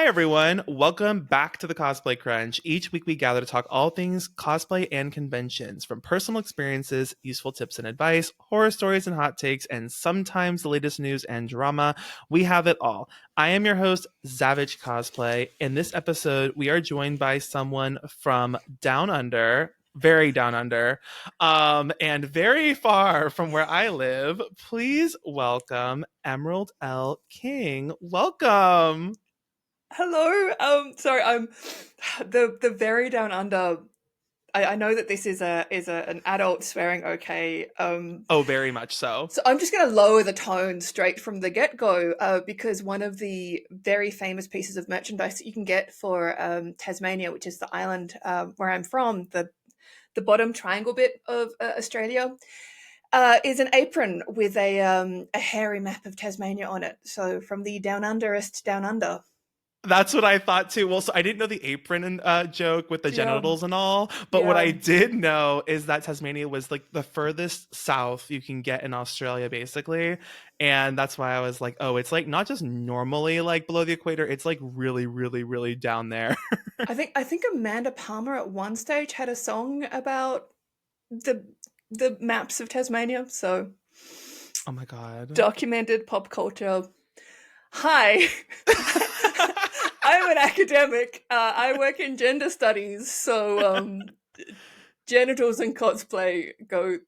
everyone. Welcome back to the Cosplay Crunch. Each week we gather to talk all things cosplay and conventions, from personal experiences, useful tips and advice, horror stories and hot takes, and sometimes the latest news and drama. We have it all. I am your host, Zavich Cosplay. In this episode, we are joined by someone from down under, very down under, and very far from where I live. Please welcome Emerald L. King. Welcome. Hello. Sorry, I'm the very down under. I know that this is an adult swearing okay. Oh, very much so. So I'm just gonna lower the tone straight from the get go, because one of the very famous pieces of merchandise that you can get for Tasmania, which is the island where I'm from, the bottom triangle bit of Australia, is an apron with a hairy map of Tasmania on it. So from the down underest down under. That's what I thought too. Well, so I didn't know the apron joke with the Yeah, genitals and all, but what yeah. I did know is that Tasmania was like the furthest south you can get in Australia, basically. And that's why I was like, oh, it's like not just normally like below the equator, it's like really, really, really down there. I think Amanda Palmer at one stage had a song about the the maps of Tasmania. So Oh my God. documented pop culture. Hi, I'm an academic. I work in gender studies, so genitals and cosplay go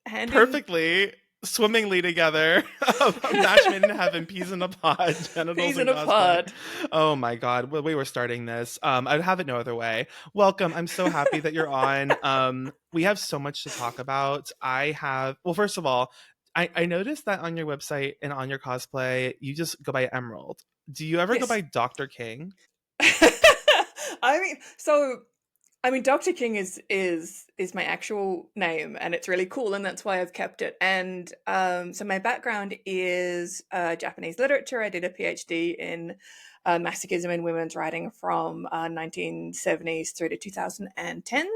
hand in. Perfectly, swimmingly together. Match made in heaven, peas in a pod, genitals Peas and in a cosplay. pod. Oh my God, well, we were starting this. I'd have it no other way. Welcome. I'm so happy that you're on. We have so much to talk about. Well, first of all, I noticed that on your website and on your cosplay, you just go by Emerald. Do you ever go Yes. by Dr. King? I mean, so I mean, Dr. King is my actual name, and it's really cool, and that's why I've kept it. And so my background is Japanese literature. I did a PhD in Masochism in women's writing from 1970s through to 2010s.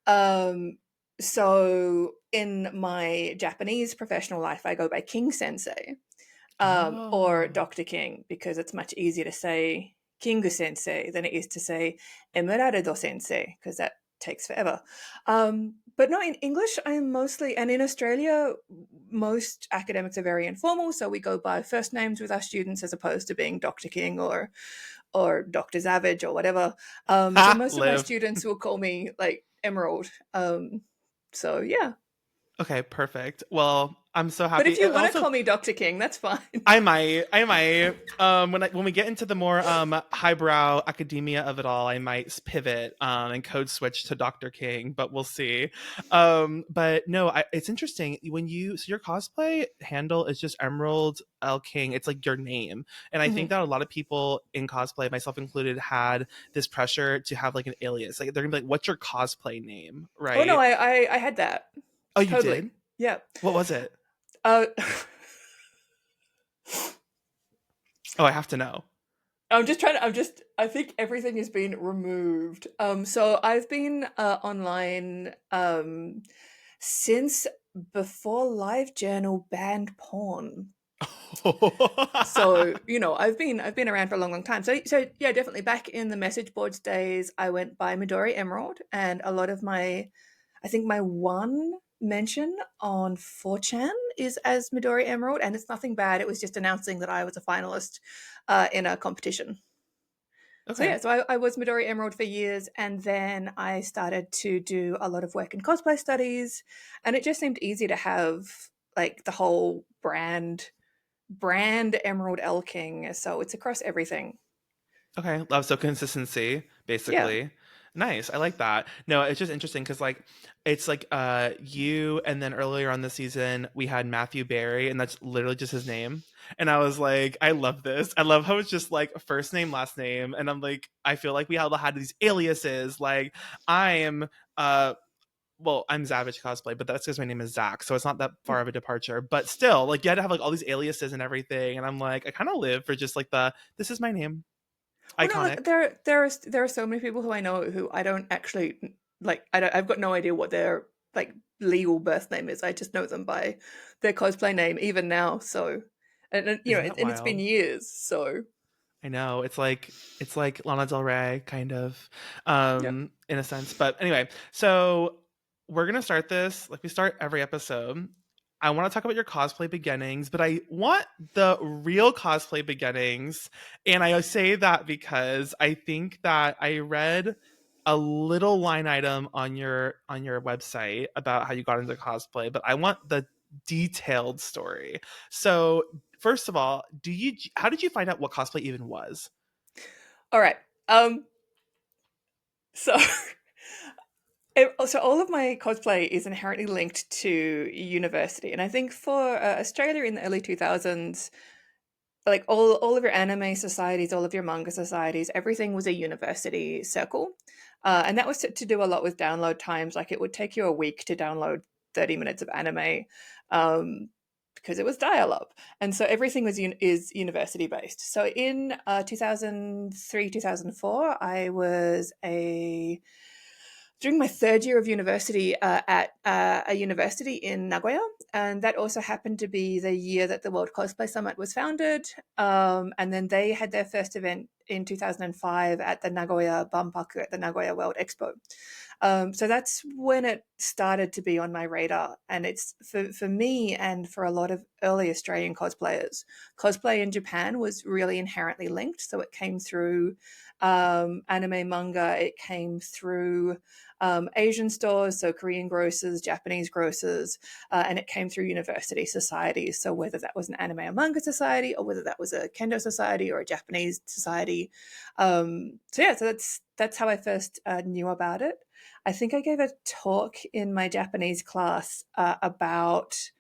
Um, so in my Japanese professional life, I go by King Sensei, or Oh. Dr. King, because it's much easier to say Kingu Sensei than it is to say Emeraldo Sensei, because that takes forever. But no, in English, I am mostly, and in Australia, most academics are very informal, so we go by first names with our students as opposed to being Dr. King or Dr. Savage or whatever. So Ha! most of my Live. students will call me like Emerald. So yeah. Okay, perfect. Well, I'm so But if happy. you want to Also, call me Dr. King, that's fine. I might. When we get into the more highbrow academia of it all, I might pivot and code switch to Dr. King, but we'll see. But no, it's interesting when so your cosplay handle is just Emerald L King. It's like your name, and I think Mhm. that a lot of people in cosplay, myself included, had this pressure to have like an alias. Like they're gonna be like, "What's your cosplay name?" Oh no, Right? I had that. Oh, you Totally. did? Yeah. What was it? Uh, Oh, I have to know. I think everything has been removed. So I've been online since before LiveJournal banned porn. So, I've been around for a long, long time. So yeah, definitely back in the message boards days, I went by Midori Emerald, and a lot of I think my one mention on 4chan is as Midori Emerald, and it's nothing bad. It was just announcing that I was a finalist in a competition. So Okay. yeah, so I was Midori Emerald for years, and then I started to do a lot of work in cosplay studies, and it just seemed easy to have like the whole brand Emerald L King, so it's across everything. Okay, love so consistency, Yeah. basically. Nice. I like that. No, it's just interesting because like it's like you and then earlier on the season we had Matthew Barry and that's literally just his name. And I was like, I love this. I love how it's just like first name, last name. And I'm like, I feel like we all had these aliases. Like I'm I'm Zavich cosplay, but that's because my name is Zach, so it's not that far of a departure. But still, like you had to have like all these aliases and everything. And I'm like, I kind of live for just like this is my name. Well, no, look, Iconic. there are so many people who I know who I don't actually like. I've got no idea what their like legal birth name is. I just know them by their cosplay name, even now. So, and Isn't that and it's been wild? years. So, I know. It's like Lana Del Rey kind of Yep. in a sense. But anyway, so we're going to start this like we start every episode. I want to talk about your cosplay beginnings, but I want the real cosplay beginnings. And I say that because I think that I read a little line item on your website about how you got into cosplay, but I want the detailed story. So first of all, do you how did you find out what cosplay even was? All right. So so all of my cosplay is inherently linked to university, and I think for Australia in the early 2000s, like all of your anime societies, all of your manga societies, everything was a university circle, and that was to do a lot with download times. Like it would take you a week to download 30 minutes of anime. Um, because it was dial-up, and so everything is university based. So in 2003, 2004, I was a during my third year of university at a university in Nagoya. And that also happened to be the year that the World Cosplay Summit was founded. And then they had their first event in 2005 at the Nagoya Banpaku at the Nagoya World Expo. So that's when it started to be on my radar. And it's for me and for a lot of early Australian cosplayers, cosplay in Japan was really inherently linked. So it came through anime manga, it came through Asian stores, so Korean grocers, Japanese grocers, and it came through university societies. So whether that was an anime or manga society, or whether that was a kendo society or a Japanese society. So that's how I first knew about it. I think I gave a talk in my Japanese class about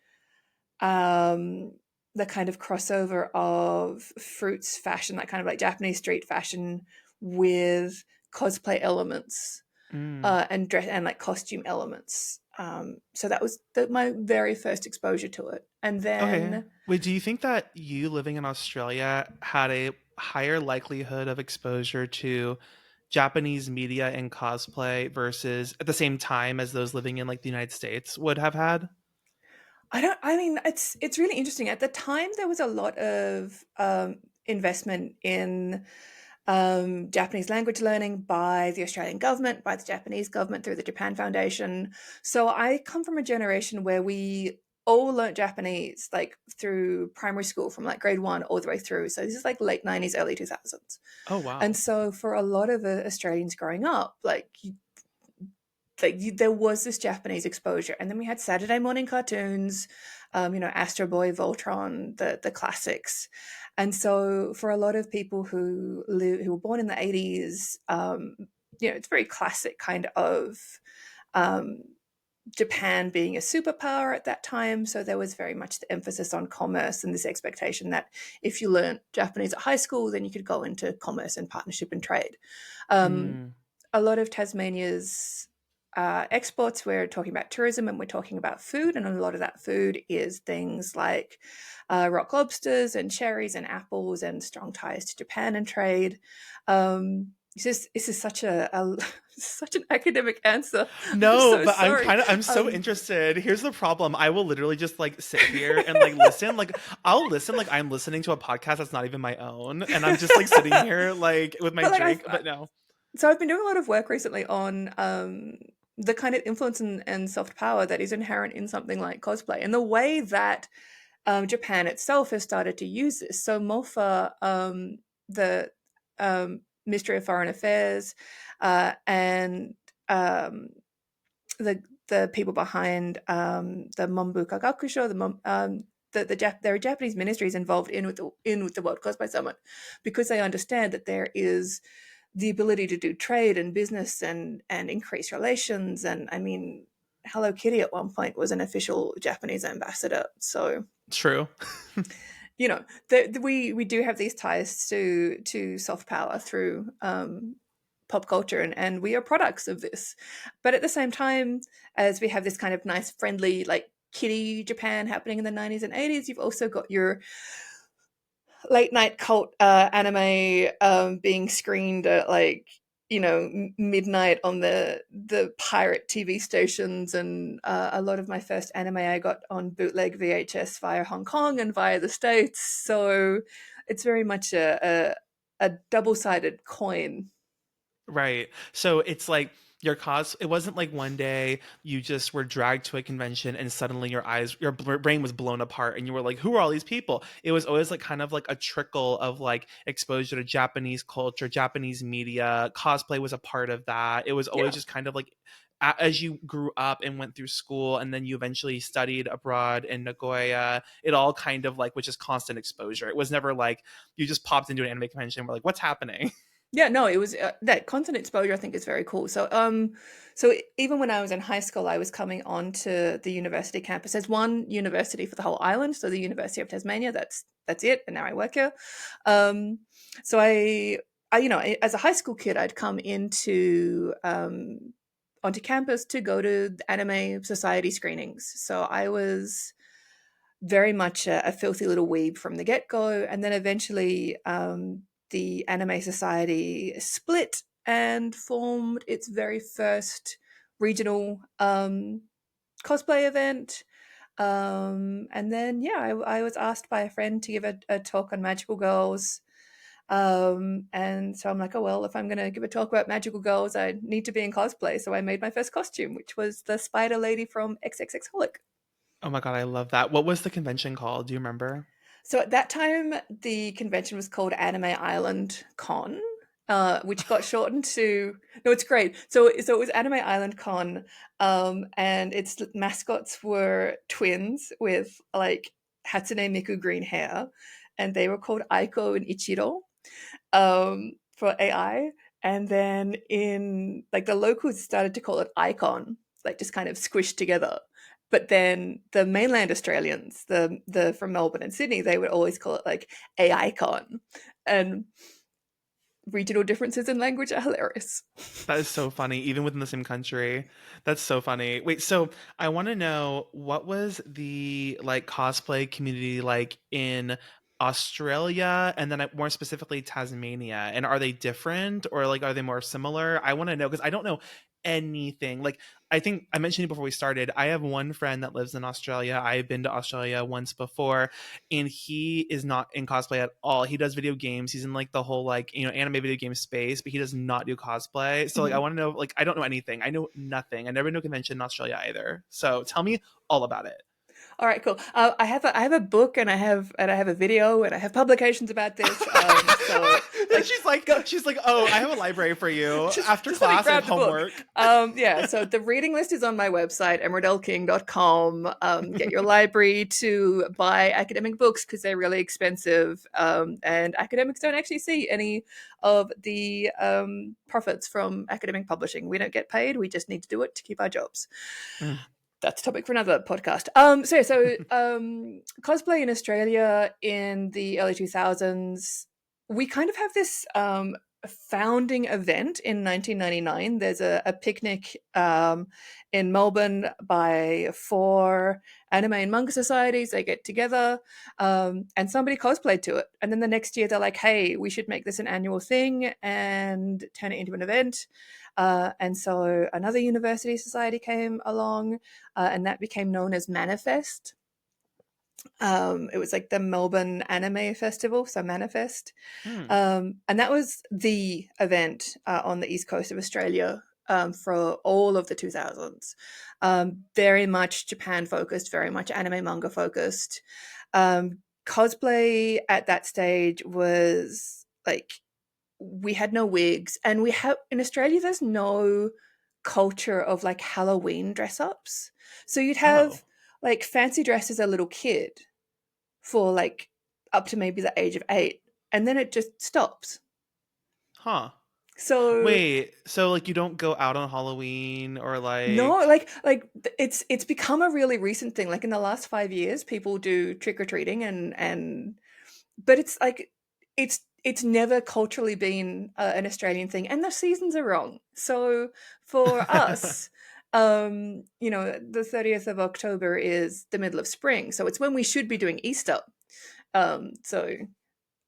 the kind of crossover of fruits fashion, that kind of like Japanese street fashion with cosplay elements Mm. and dress and like costume elements. So that was my very first exposure to it. And Okay. then Wait, do you think that you living in Australia had a higher likelihood of exposure to Japanese media and cosplay versus at the same time as those living in like the United States would have had? I mean, it's really interesting. At the time, there was a lot of investment in Japanese language learning by the Australian government, by the Japanese government through the Japan Foundation. So I come from a generation where we all learnt Japanese like through primary school from like grade one all the way through. So this is like late 90s, early 2000s. Oh And wow. so for a lot of Australians growing up, there was this Japanese exposure, and then we had Saturday morning cartoons, Astro Boy, Voltron, the classics, and so for a lot of people who were born in the 80s, it's very classic kind of um, Japan being a superpower at that time. So there was very much the emphasis on commerce and this expectation that if you learned Japanese at high school, then you could go into commerce and partnership and trade. Um, Mm. a lot of Tasmania's exports, we're talking about tourism and we're talking about food, and a lot of that food is things like rock lobsters and cherries and apples and strong ties to Japan and trade. This is such a such an academic answer. I'm No, so but sorry. I'm so Um, interested. Here's the problem. I will literally just like sit here and like listen. Like I'll listen like I'm listening to a podcast that's not even my own. And I'm just like sitting here like with my but like drink. But no. I've been doing a lot of work recently on the kind of influence and soft power that is inherent in something like cosplay, and the way that Japan itself has started to use this. So MOFA, the Ministry of Foreign Affairs, and um, the people behind the Mombuka Gakusho, there are Japanese ministries involved in with the World Cosplay Summit, because they understand that there is the ability to do trade and business and increase relations. And I mean, Hello Kitty at one point was an official Japanese ambassador. So True. we do have these ties to soft power through pop culture, and we are products of this. But at the same time, as we have this kind of nice friendly like kitty Japan happening in the 90s and 80s, you've also got your late night cult anime being screened at like midnight on the pirate TV stations. And a lot of my first anime I got on bootleg VHS via Hong Kong and via the States. So it's very much a double-sided coin. Right. So it's like it wasn't like one day you just were dragged to a convention and suddenly your brain was blown apart and you were like, who are all these people? It was always like kind of like a trickle of like exposure to Japanese culture, Japanese media. Cosplay was a part of that. It was always Yeah. just kind of like as you grew up and went through school and then you eventually studied abroad in Nagoya, it all kind of like was just constant exposure. It was never like you just popped into an anime convention and were like, what's happening? Yeah, no, it was that constant exposure I think is very cool. So even when I was in high school, I was coming onto the university campus. There's one university for the whole island, so the University of Tasmania. That's it, and now I work here. Um, so as a high school kid, I'd come into onto campus to go to the anime society screenings. So I was very much a filthy little weeb from the get go, and then eventually the Anime Society split and formed its very first regional cosplay event. And then, yeah, I was asked by a friend to give a talk on magical girls. And so I'm like, oh, well, if I'm going to give a talk about magical girls, I need to be in cosplay. So I made my first costume, which was the spider lady from XXX Holic. Oh my God, I love that. What was the convention called? Do you remember? So at that time, the convention was called Anime Island Con, which got shortened to. No, it's great. So it was Anime Island Con, and its mascots were twins with like Hatsune Miku green hair, and they were called Aiko and Ichiro for AI. And then in like the locals started to call it Icon, like just kind of squished together. But then the mainland Australians, the from Melbourne and Sydney, they would always call it like a icon. And regional differences in language are hilarious. That is so funny, even within the same country. That's so funny. Wait, so I want to know what was the like cosplay community like in Australia and then more specifically Tasmania? And are they different or like are they more similar? I want to know because I don't know anything. Like I think I mentioned it before we started. I have one friend that lives in Australia. I've been to Australia once before and he is not in cosplay at all. He does video games. He's in like the whole like, anime video game space, but he does not do cosplay. So like I Mhm. want to know like I don't know anything. I know nothing. I never been to a convention in Australia either. So tell me all about it. All right, cool. I have a book and I have a video and I have publications about this. So like go She's like, "Oh, I have a library for you after just let me class. I have grab the book. homework." Yeah, so the reading list is on my website, emeraldellking.com. Get your library to buy academic books because they're really expensive. And academics don't actually see any of the profits from academic publishing. We don't get paid. We just need to do it to keep our jobs. Mm. That's a topic for another podcast. Cosplay in Australia in the early 2000s, we kind of have this founding event in 1999. There's a picnic in Melbourne by 4 anime and manga societies. They get together and somebody cosplayed to it. And then the next year, they're like, hey, we should make this an annual thing and turn it into an event. And so another university society came along, and that became known as Manifest. It was like the Melbourne Anime Festival, so Manifest. Mm. And that was the event on the east coast of Australia for all of the 2000s. Very much Japan focused, very much anime manga focused. Cosplay at that stage was like we had no wigs, and we have in Australia there's no culture of like Halloween dress ups. So you'd Oh. have like fancy dress as a little kid for like up to maybe the age of 8, and then it just stops. Huh. So Wait, so like you don't go out on Halloween or no, like it's become a really recent thing. Like in the last 5 years, people do trick or treating, and but it's like it's never culturally been an Australian thing, and the seasons are wrong. So for us, the 30th of October is the middle of spring, so it's when we should be doing Easter. So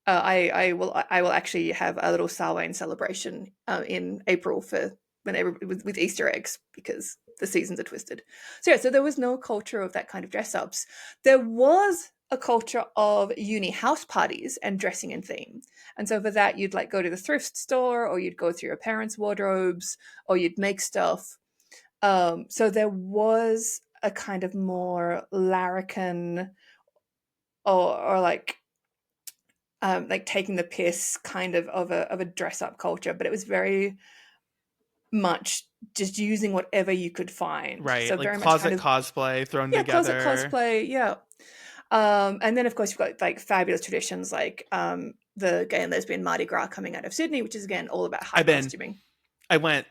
I will actually have a little Samhain celebration in April for whenever with Easter eggs because the seasons are twisted. So yeah, so there was no culture of that kind of dress ups. There was a culture of uni house parties and dressing in theme. And so for that, you'd like go to the thrift store, or you'd go through your parents' wardrobes, or you'd make stuff. So there was a kind of more larrikin, or like taking the piss kind of a dress up culture, but it was very much just using whatever you could find. Right. So Like very much kind closet of, cosplay thrown yeah, closet together. cosplay, yeah. And then of course you've got like fabulous traditions like the gay and lesbian Mardi Gras coming out of Sydney, which is again all about high I've been. costuming. I went.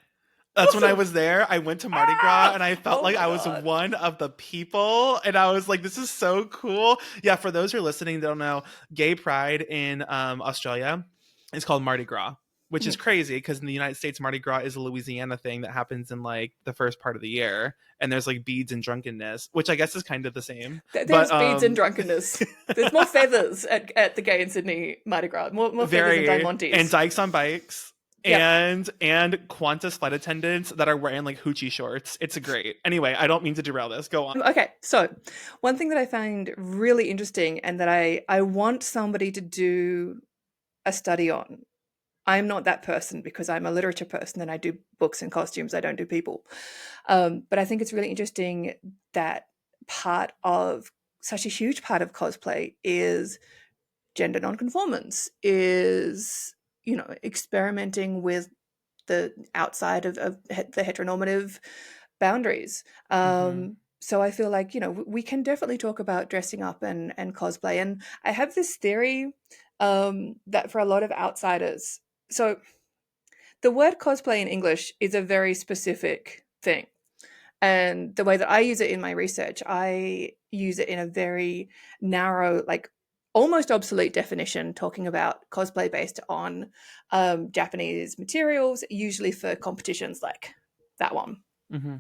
That's when I Awesome. was there. I went to Mardi Gras Ah! and I felt Oh like my I was god. one of the people. And I was like, this is so cool. Yeah, for those who are listening, they don't know, gay pride in Australia is called Mardi Gras, which is Mhm. crazy because in the United States, Mardi Gras is a Louisiana thing that happens in like the first part of the year. And there's like beads and drunkenness, which I guess is kind of the same. But There's beads and drunkenness. There's more feathers at the gay in Sydney Mardi Gras. More feathers than very, and Diamantes. dykes on bikes Yep. and Qantas flight attendants that are wearing like hoochie shorts. It's great. Anyway, I don't mean to derail this. Go on. Okay, so one thing that I find really interesting and that I want somebody to do a study on. I'm not that person because I'm a literature person and I do books and costumes. I don't do people. But I think it's really interesting that part of such a huge part of cosplay is gender nonconformance, is, experimenting with the outside of the heteronormative boundaries. Mm-hmm. So I feel like, we can definitely talk about dressing up and cosplay. And I have this theory that for a lot of outsiders, so the word cosplay in English is a very specific thing. And the way that I use it in my research, I use it in a very narrow, like almost obsolete definition, talking about cosplay based on Japanese materials, usually for competitions like that one. Mm-hmm.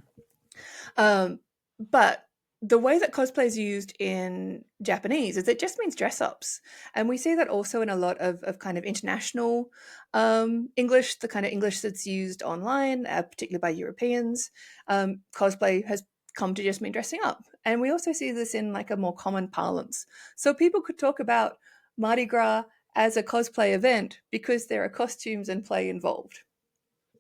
Um, but the way that cosplay is used in Japanese is it just means dress ups. And we see that also in a lot of kind of international English, the kind of English that's used online, particularly by Europeans. Cosplay has come to just mean dressing up. And we also see this in like a more common parlance. So people could talk about Mardi Gras as a cosplay event because there are costumes and play involved.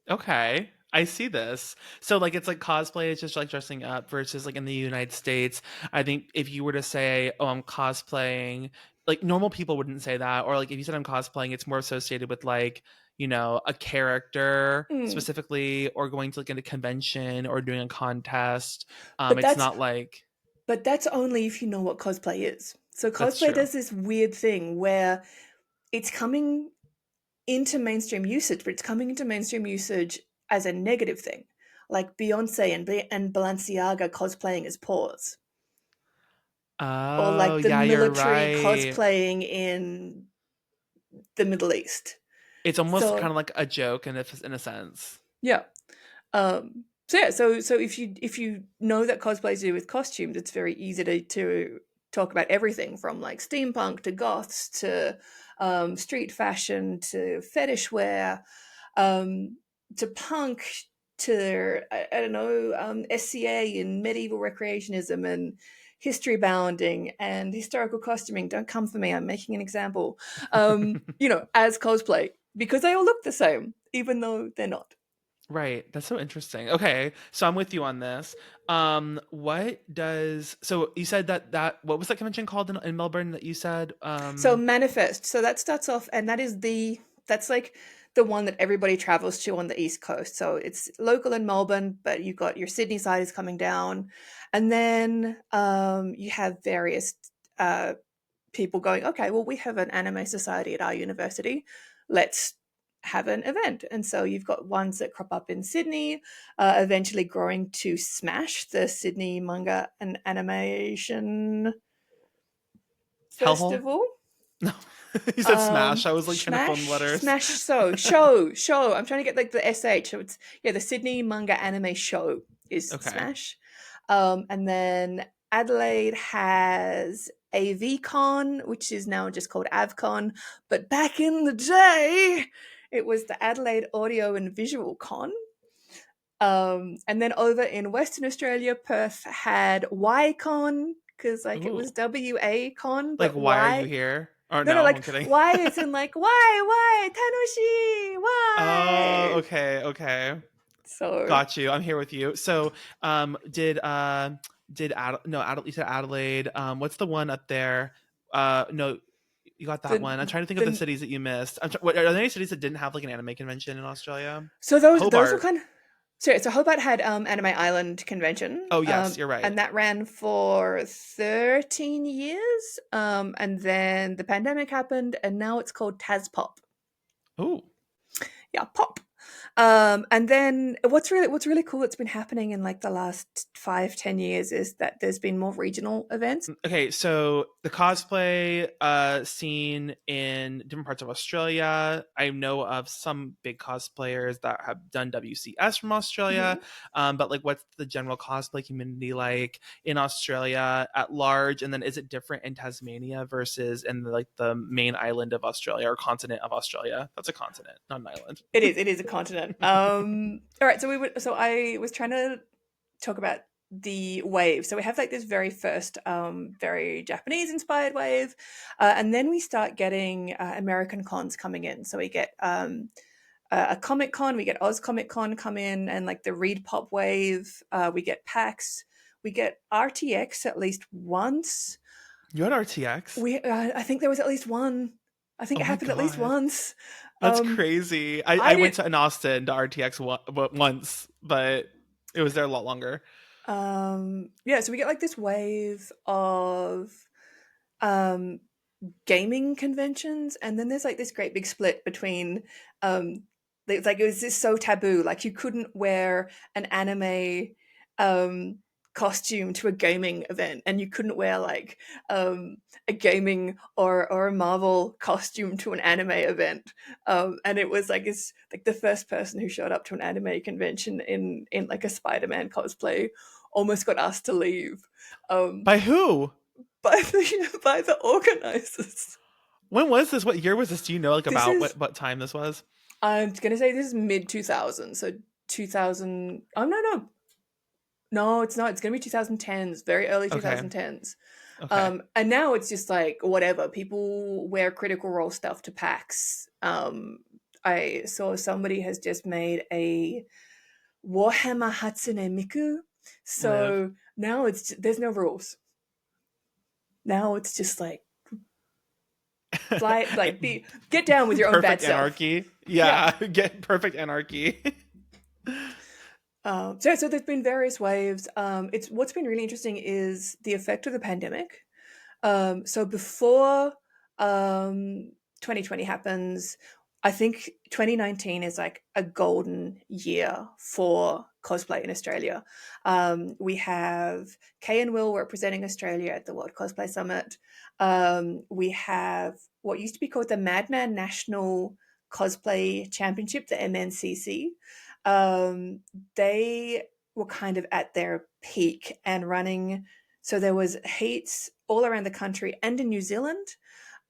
Okay. I see this. So like it's like cosplay is just like dressing up versus like in the United States. I think if you were to say, "Oh, I'm cosplaying," like normal people wouldn't say that, or like if you said I'm cosplaying, it's more associated with like, a character Mm. specifically or going to like in a convention or doing a contest. But It's that's not like But that's only if you know what cosplay is. So that's cosplay true. does this weird thing where it's coming into mainstream usage, but it's coming into mainstream usage as a negative thing. Like Beyonce and Balenciaga cosplaying as paws. Or Oh, like the yeah, you're military right. cosplaying in the Middle East. It's almost kind So of like a joke in a sense. yeah. So if you know that cosplay is to do with costumes, it's very easy to talk about everything from like steampunk to goths to street fashion to fetish wear, um, to punk to I don't know, SCA and medieval recreationism and history bounding and historical costuming. Don't come for me. I'm making an example. As cosplay because they all look the same, even though they're not. Right. That's so interesting. Okay. So I'm with you on this. What does so you said that what was that convention called in Melbourne that you said? So manifest. So that starts off, and that's like the one that everybody travels to on the East Coast. So it's local in Melbourne, but you've got your Sydney side is coming down, and then you have various uh, people going, okay, well, we have an anime society at our university. Let's have an event. And so you've got ones that crop up in Sydney, eventually growing to Smash, the Sydney Manga and Animation Hellhole? Festival. No. You said smash. I was like trying to phone letters. Smash show. I'm trying to get like the SH. So it's, yeah, the Sydney Manga Anime Show is Okay. Smash. And then Adelaide has AVCon, which is now just called AvCon. But back in the day, it was the Adelaide Audio and Visual Con. And then over in Western Australia, Perth had YCon, because like it was Ooh. WA con, Like, but why are you why? here? Or No, no, no, I'm like kidding. why is in like why Tanoshi Oh, why? okay, okay. So Got you. I'm here with you. So, did Adelaide, you said Adelaide. What's the one up there? No, you got that the one. I'm trying to think of the the cities that you missed. What, are there any cities that didn't have like an anime convention in Australia? so those were Hobart. kind of so Hobart had Anime Island convention, Oh yes, you're right. and that ran for 13 years, and then the pandemic happened, and now it's called TasPop. Oh, Yeah, pop. And then what's really cool that's been happening in like the last 5-10 years is that there's been more regional events. okay. So the cosplay scene in different parts of Australia. I know of some big cosplayers that have done WCS from Australia. Mhm. But like, what's the general cosplay community like in Australia at large? And then is it different in Tasmania versus in like the main island of Australia or continent of Australia? That's a continent, not an island. It is a continent. All right, so I was trying to talk about the wave. So we have like this very first, very Japanese inspired wave, and then we start getting American cons coming in. So we get a Comic Con, we get Oz Comic Con come in, and like the Read Pop wave. We get PAX, we get RTX at least once. You had RTX? I think there was at least one. I think Oh it my happened at least god. once. That's Um, crazy. I I did. went to in Austin to RTX once, but it was there a lot longer. Yeah, so we get like this wave of um gaming conventions, and then there's like this great big split between um it's like it was just so taboo, like you couldn't wear an anime um costume to a gaming event, and you couldn't wear like a gaming or a Marvel costume to an anime event. And it was like it's like the first person who showed up to an anime convention in like a Spider-Man cosplay almost got asked to leave um By who? by the organizers. When was this? What year was this? Do you know like This about is, what time this was? I'm gonna say this is mid 2000s, so 2000. Oh no, it's not. It's gonna be 2010s, very early Okay. 2010s. Okay. And now it's just like whatever. People wear Critical Role stuff to PAX. I saw somebody has just made a Warhammer Hatsune Miku, Live. so now there's no rules. Now it's just like fly, like be get down with your own bad Perfect self. anarchy. Yeah. Yeah, get perfect anarchy. So there's been various waves. It's what's been really interesting is the effect of the pandemic. So before 2020 happens, I think 2019 is like a golden year for cosplay in Australia. We have Kay and Will representing Australia at the World Cosplay Summit. We have what used to be called the Madman National Cosplay Championship, the MNCC. Um, they were kind of at their peak and running. So there was heats all around the country and in New Zealand.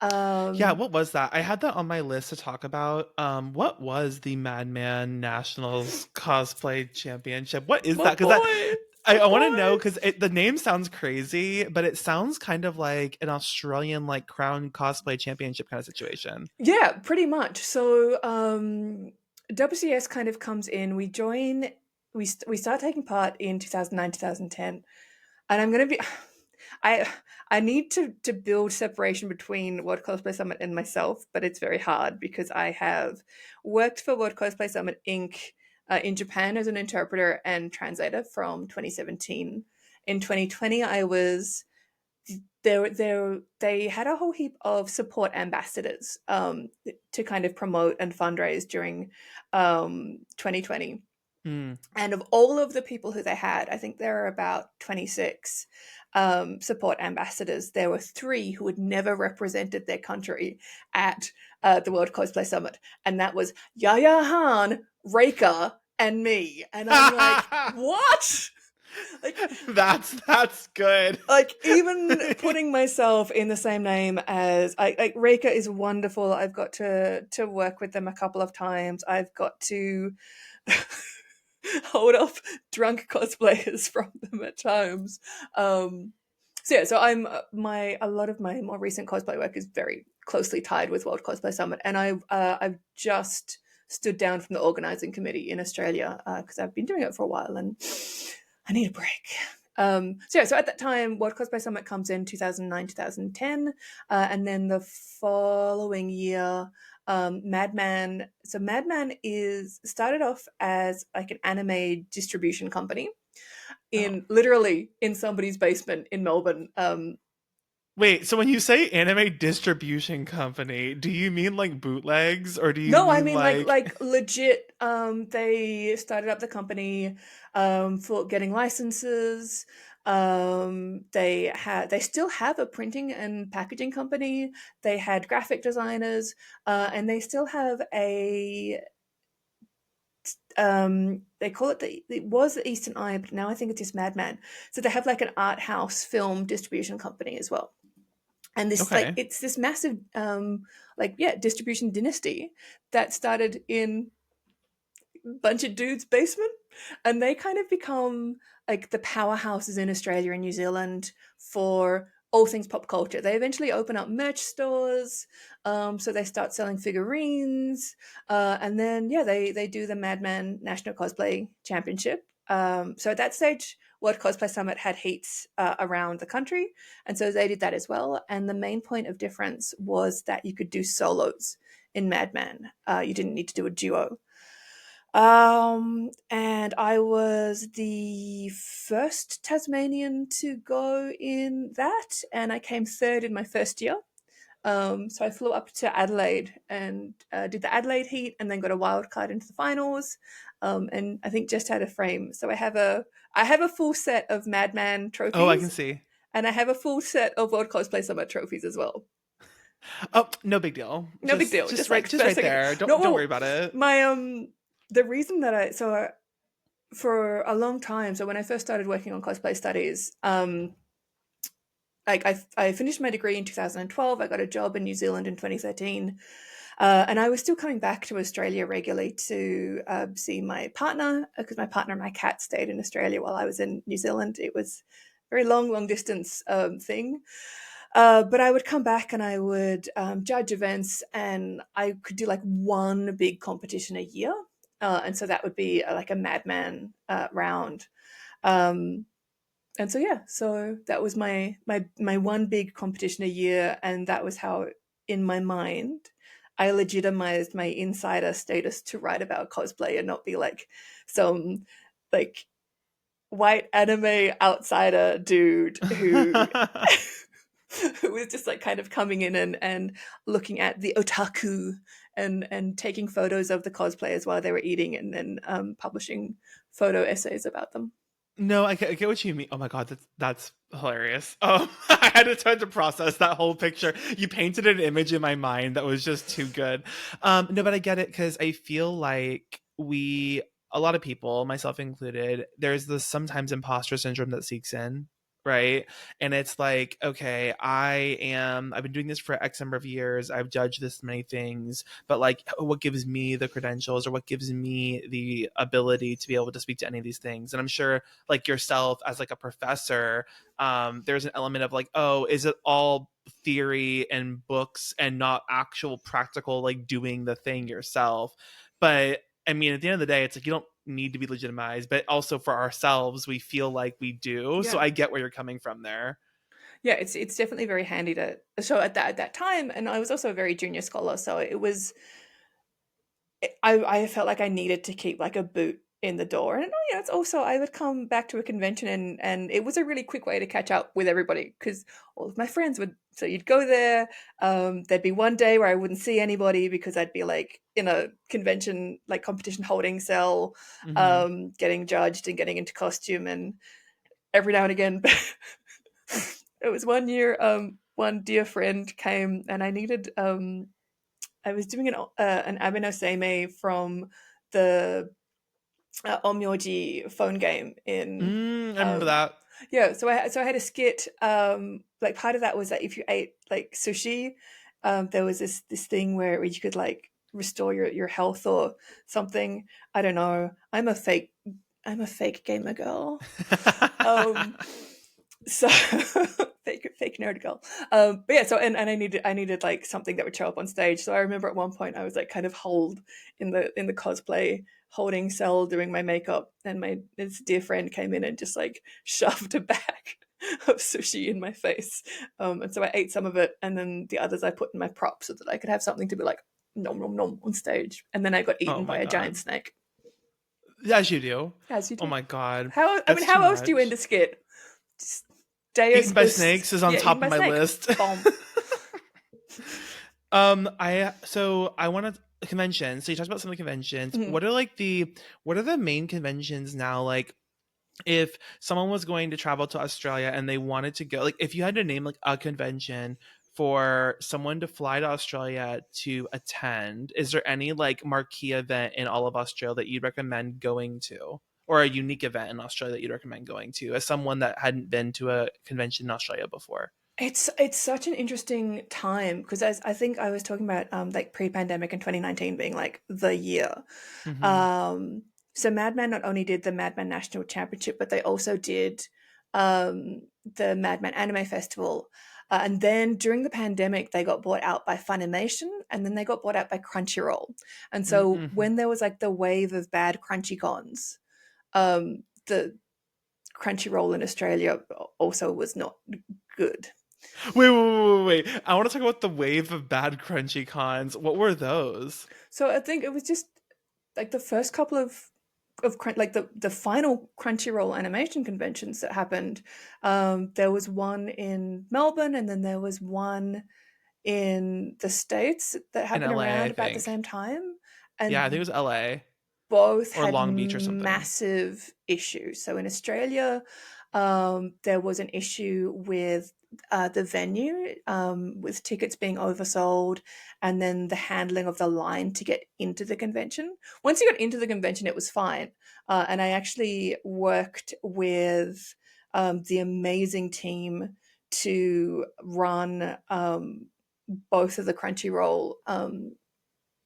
Yeah, Um, what was that? I had that on my list to talk about. What was the Madman Nationals Cosplay Championship? What is my that? Because that boy, my I want to know boy. because the name sounds crazy, but it sounds kind of like an Australian like Crown Cosplay Championship kind of situation. Yeah, pretty much. So WCS kind of comes in. We start taking part in 2009, 2010, and I'm gonna be. I I need to build separation between World Cosplay Summit and myself, but it's very hard because I have worked for World Cosplay Summit Inc. In Japan as an interpreter and translator from 2017. In 2020, I was they had a whole heap of support ambassadors to kind of promote and fundraise during 2020. Mm. And of all of the people who they had, I think there are about 26 support ambassadors. There were three who had never represented their country at the World Cosplay Summit, and that was Yaya Han, Reika, and me. And I'm like, what? Like, That's good. even putting myself in the same name as like Reika is wonderful. I've got to work with them a couple of times. I've got to hold off drunk cosplayers from them at times. So yeah, so I'm a lot of my more recent cosplay work is very closely tied with World Cosplay Summit, and I've just stood down from the organizing committee in Australia because I've been doing it for a while and I need a break. So yeah, so at that time, World Cosplay Summit comes in 2009, 2010, and then the following year, Madman. So Madman is started off as like an anime distribution company Oh. in literally in somebody's basement in Melbourne. Wait, so when you say anime distribution company, do you mean like bootlegs or do you No, I mean mean like like legit. They started up the company for getting licenses. They still have a printing and packaging company. They had graphic designers, and they still have a they call it it was the Eastern Eye, but now I think it's just Madman. So they have like an art house film distribution company as well. And this like okay. it's this massive like yeah distribution dynasty that started in a bunch of dudes basement, and they kind of become like the powerhouses in Australia and New Zealand for all things pop culture. They eventually open up merch stores, so they start selling figurines, and then yeah they do the Madman National Cosplay Championship. So at that stage World Cosplay Summit had heats around the country, and so they did that as well. And the main point of difference was that you could do solos in Madman. You didn't need to do a duo. And I was the first Tasmanian to go in that, and I came third in my first year. So I flew up to Adelaide and did the Adelaide heat, and then got a wild card into the finals. And I think just had a frame. So I have a full set of Madman Oh, I can trophies, see. and I have a full set of World Cosplay Summit trophies as well. Oh, no big deal. No big deal. Just First right second. there. No, Don't worry well, about it. my the reason that for a long time. So when I first started working on cosplay studies, like I finished my degree in 2012. I got a job in New Zealand in 2013, and I was still coming back to Australia regularly to see my partner because my partner and my cat stayed in Australia while I was in New Zealand. It was a very long distance thing. But I would come back and I would judge events, and I could do like one big competition a year. And so that would be like a Madman round. Um, and so yeah, so that was my one big competition a year, and that was how in my mind I legitimized my insider status to write about cosplay and not be like some like white anime outsider dude who who was just like kind of coming in and looking at the otaku and taking photos of the cosplayers while they were eating, and then publishing photo essays about them. No, I get what you mean. Oh my god, that's hilarious. I had to try to process that whole picture. You painted an image in my mind that was just too good. No, but I get it because I feel like a lot of people, myself included, there's this sometimes imposter syndrome that seeks in, right? And it's like, okay, I've been doing this for X number of years. I've judged this many things, but like, what gives me the credentials or what gives me the ability to be able to speak to any of these things? And I'm sure like yourself as like a professor, there's an element of like, oh, is it all theory and books and not actual practical like doing the thing yourself? But I mean, at the end of the day, it's like you don't need to be legitimized, but also for ourselves, we feel like we do. So Yeah, I get where you're coming from there. yeah, it's definitely very handy to. So at that time, and I was also a very junior scholar, so it was I felt like I needed to keep like a boot in the door. And you know, it's also I would come back to a convention, and it was a really quick way to catch up with everybody because all of my friends would. So you'd go there. There'd be one day where I wouldn't see anybody because I'd be like in a convention like competition holding cell, Hmm. getting judged and getting into costume, and every now and again. It was one year. One dear friend came, and I needed I was doing an Abeno Seimei from the Omyoji phone game in I remember that. yeah. So I had a skit. Like part of that was that if you ate like sushi, there was this thing where you could like restore your health or something. I don't know. I'm a fake gamer girl. Um, so fake nerd girl. But yeah, so and I needed like something that would show up on stage. So I remember at one point I was like kind of holed in the cosplay holding cell doing my makeup, and this dear friend came in and just like shoved a bag of sushi in my face. And so I ate some of it, and then the others I put in my prop so that I could have something to be like nom nom nom on stage. And then I got Oh eaten by my a giant god. snake. As you do. As you Oh do. my god. How That's too else do you end much. a skit? Just Eaten by snakes is on yeah, eaten top by of a my snake. list. Bomb. I want to conventions. So you talked about some of the conventions. Mhm. What are the main conventions now? Like if someone was going to travel to Australia and they wanted to go, like if you had to name like a convention for someone to fly to Australia to attend, is there any like marquee event in all of Australia that you'd recommend going to? Or a unique event in Australia that you'd recommend going to as someone that hadn't been to a convention in Australia before? It's such an interesting time because as I think I was talking about like pre-pandemic and 2019 being like the year. Mm-hmm. Um, so Madman not only did the Madman National Championship, but they also did um, the Madman Anime Festival. And then during the pandemic, they got bought out by Funimation, and then they got bought out by Crunchyroll. And so Mm-hmm. when there was like the wave of bad Crunchy cons, the Crunchyroll in Australia also was not good. Wait. I want to talk about the wave of bad crunchy cons. What were those? So I think it was just like the first couple of like the final Crunchyroll animation conventions that happened. There was one in Melbourne, and then there was one in the States that In happened LA, I around about the think. same time, Yeah, I think it and was LA both or had Long Beach or something. massive issues. So in Australia, there was an issue with the venue, with tickets being oversold, and then the handling of the line to get into the convention. Once you got into the convention, it was fine. And I actually worked with the amazing team to run both of the Crunchyroll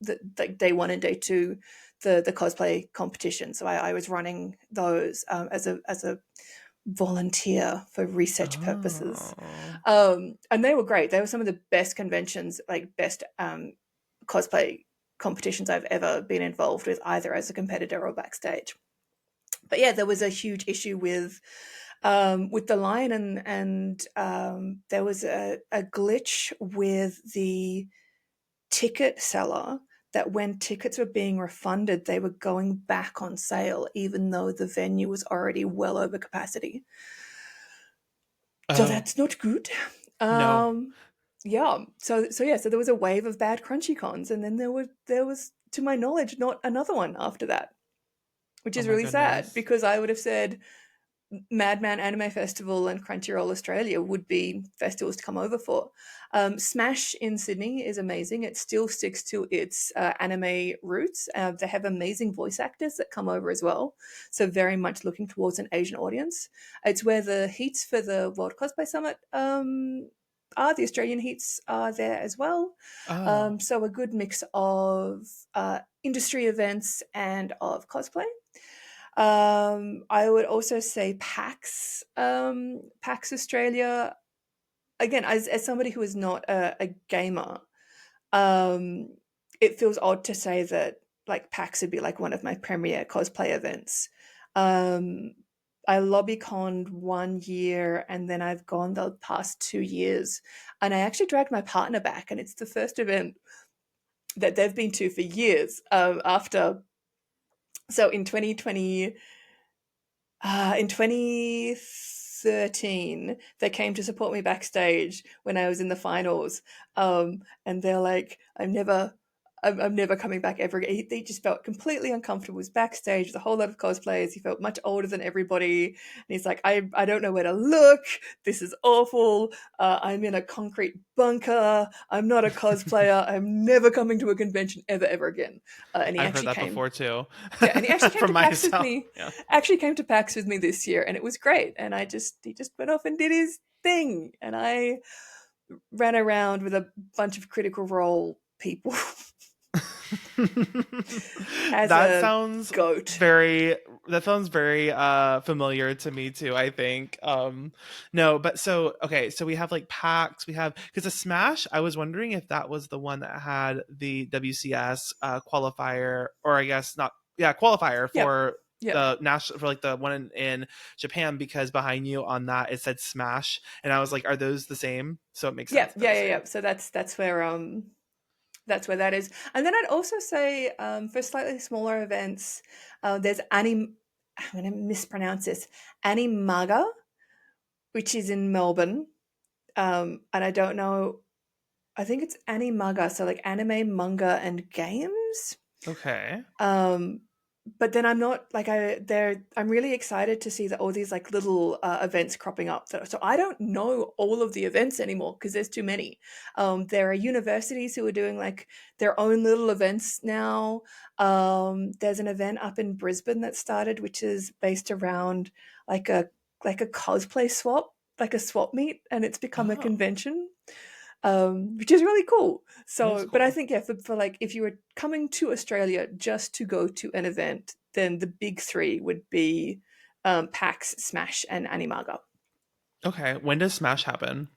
the day one and day two, the cosplay competition. So I was running those as a volunteer for research purposes, Oh. and they were great. They were some of the best conventions, like best cosplay competitions I've ever been involved with, either as a competitor or backstage. But yeah, there was a huge issue with the line, and there was a glitch with the ticket seller that when tickets were being refunded, they were going back on sale, even though the venue was already well over capacity. So Oh, that's not good. no. Um, yeah. So there was a wave of bad crunchy cons, and then there was, to my knowledge, not another one after that, which Oh is my really sad goodness. because I would have said Madman Anime Festival and Crunchyroll Australia would be festivals to come over for. Smash in Sydney is amazing. It still sticks to its anime roots. They have amazing voice actors that come over as well. So, very much looking towards an Asian audience. It's where the heats for the World Cosplay Summit are. The Australian heats are there as well. Oh. So, a good mix of industry events and of cosplay. I would also say PAX Australia. Again, as somebody who is not a gamer, um, it feels odd to say that like PAX would be like one of my premier cosplay events. Um, I lobbyconned 1 year, and then I've gone the past 2 years, and I actually dragged my partner back, and it's the first event that they've been to for years. After so in 2013, they came to support me backstage when I was in the finals, and they're like, I'm never coming back ever again." He just felt completely uncomfortable. He was backstage with a whole lot of cosplayers. He felt much older than everybody, and he's like, I don't know where to look. This is awful. I'm in a concrete bunker. I'm not a cosplayer. I'm never coming to a convention ever again." And he I've heard actually that came. before too. Yeah, and he actually came From to PAX with myself. me. Yeah. Actually came to PAX with me this year, and it was great. And he just went off and did his thing, and I ran around with a bunch of Critical Role people. as That a sounds goat. very that sounds very familiar to me too, I think. No, but so okay, so we have like packs, we have because the Smash, I was wondering if that was the one that had the WCS qualifier, or I guess not, yeah, qualifier Yep. for Yep. the national, for like the one in Japan, because behind you on that it said Smash, and I was like, are those the same? So it makes sense Yep. that they're Yeah. the Yeah. same. Yeah. So that's where that is. And then I'd also say for slightly smaller events, there's Anim. I'm going to mispronounce this. Animaga, which is in Melbourne. And I don't know. I think it's Animaga, so like anime, manga, and games. Okay. Um, but then I'm not like I'm really excited to see that all these like little events cropping up. So I don't know all of the events anymore because there's too many. There are universities who are doing like their own little events now. There's an event up in Brisbane that started, which is based around like a like a cosplay swap, like a swap meet, and it's become a Oh, convention, which is really cool. that is So, but I cool. think yeah, for like if you were coming to Australia just to go to an event, then the big three would be PAX, Smash, and Animaga. Okay, when does Smash happen?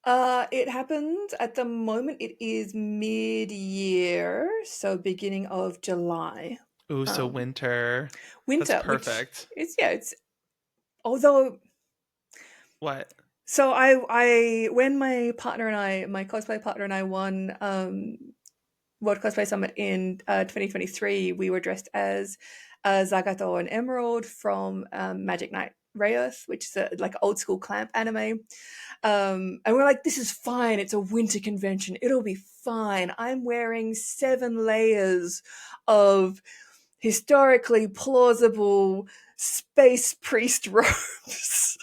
It happens at the moment. It is mid-year, so beginning of July. Ooh, so Um, winter. That's Winter, which perfect. is yeah, it's although What? so I when my cosplay partner and I won World Cosplay Summit in 2023, we were dressed as Zagato and Emerald from Magic Knight Rayearth, which is a like old school clamp anime. And we're like, this is fine. It's a winter convention. It'll be fine. I'm wearing 7 layers of historically plausible space priest robes.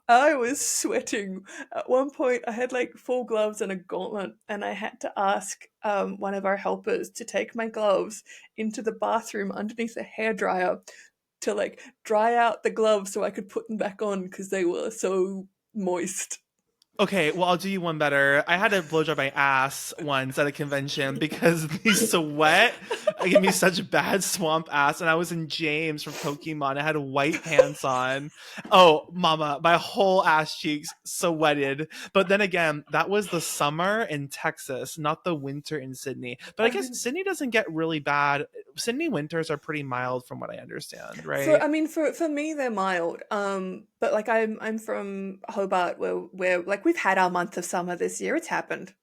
I was sweating. At one point, I had like full gloves and a gauntlet, and I had to ask one of our helpers to take my gloves into the bathroom underneath a hairdryer to like dry out the gloves so I could put them back on because they were so moist. Okay, well, I'll do you one better. I had to blow dry my ass once at a convention because the sweat gave me such bad swamp ass, and I was in James from Pokemon. I had white pants on. Oh, mama, my whole ass cheeks sweated. But then again, that was the summer in Texas, not the winter in Sydney. But I I guess mean, Sydney doesn't get really bad. Sydney winters are pretty mild, from what I understand, for right? I mean for me they're mild. But like I'm from Hobart where like we've had our month of summer this year. It's happened.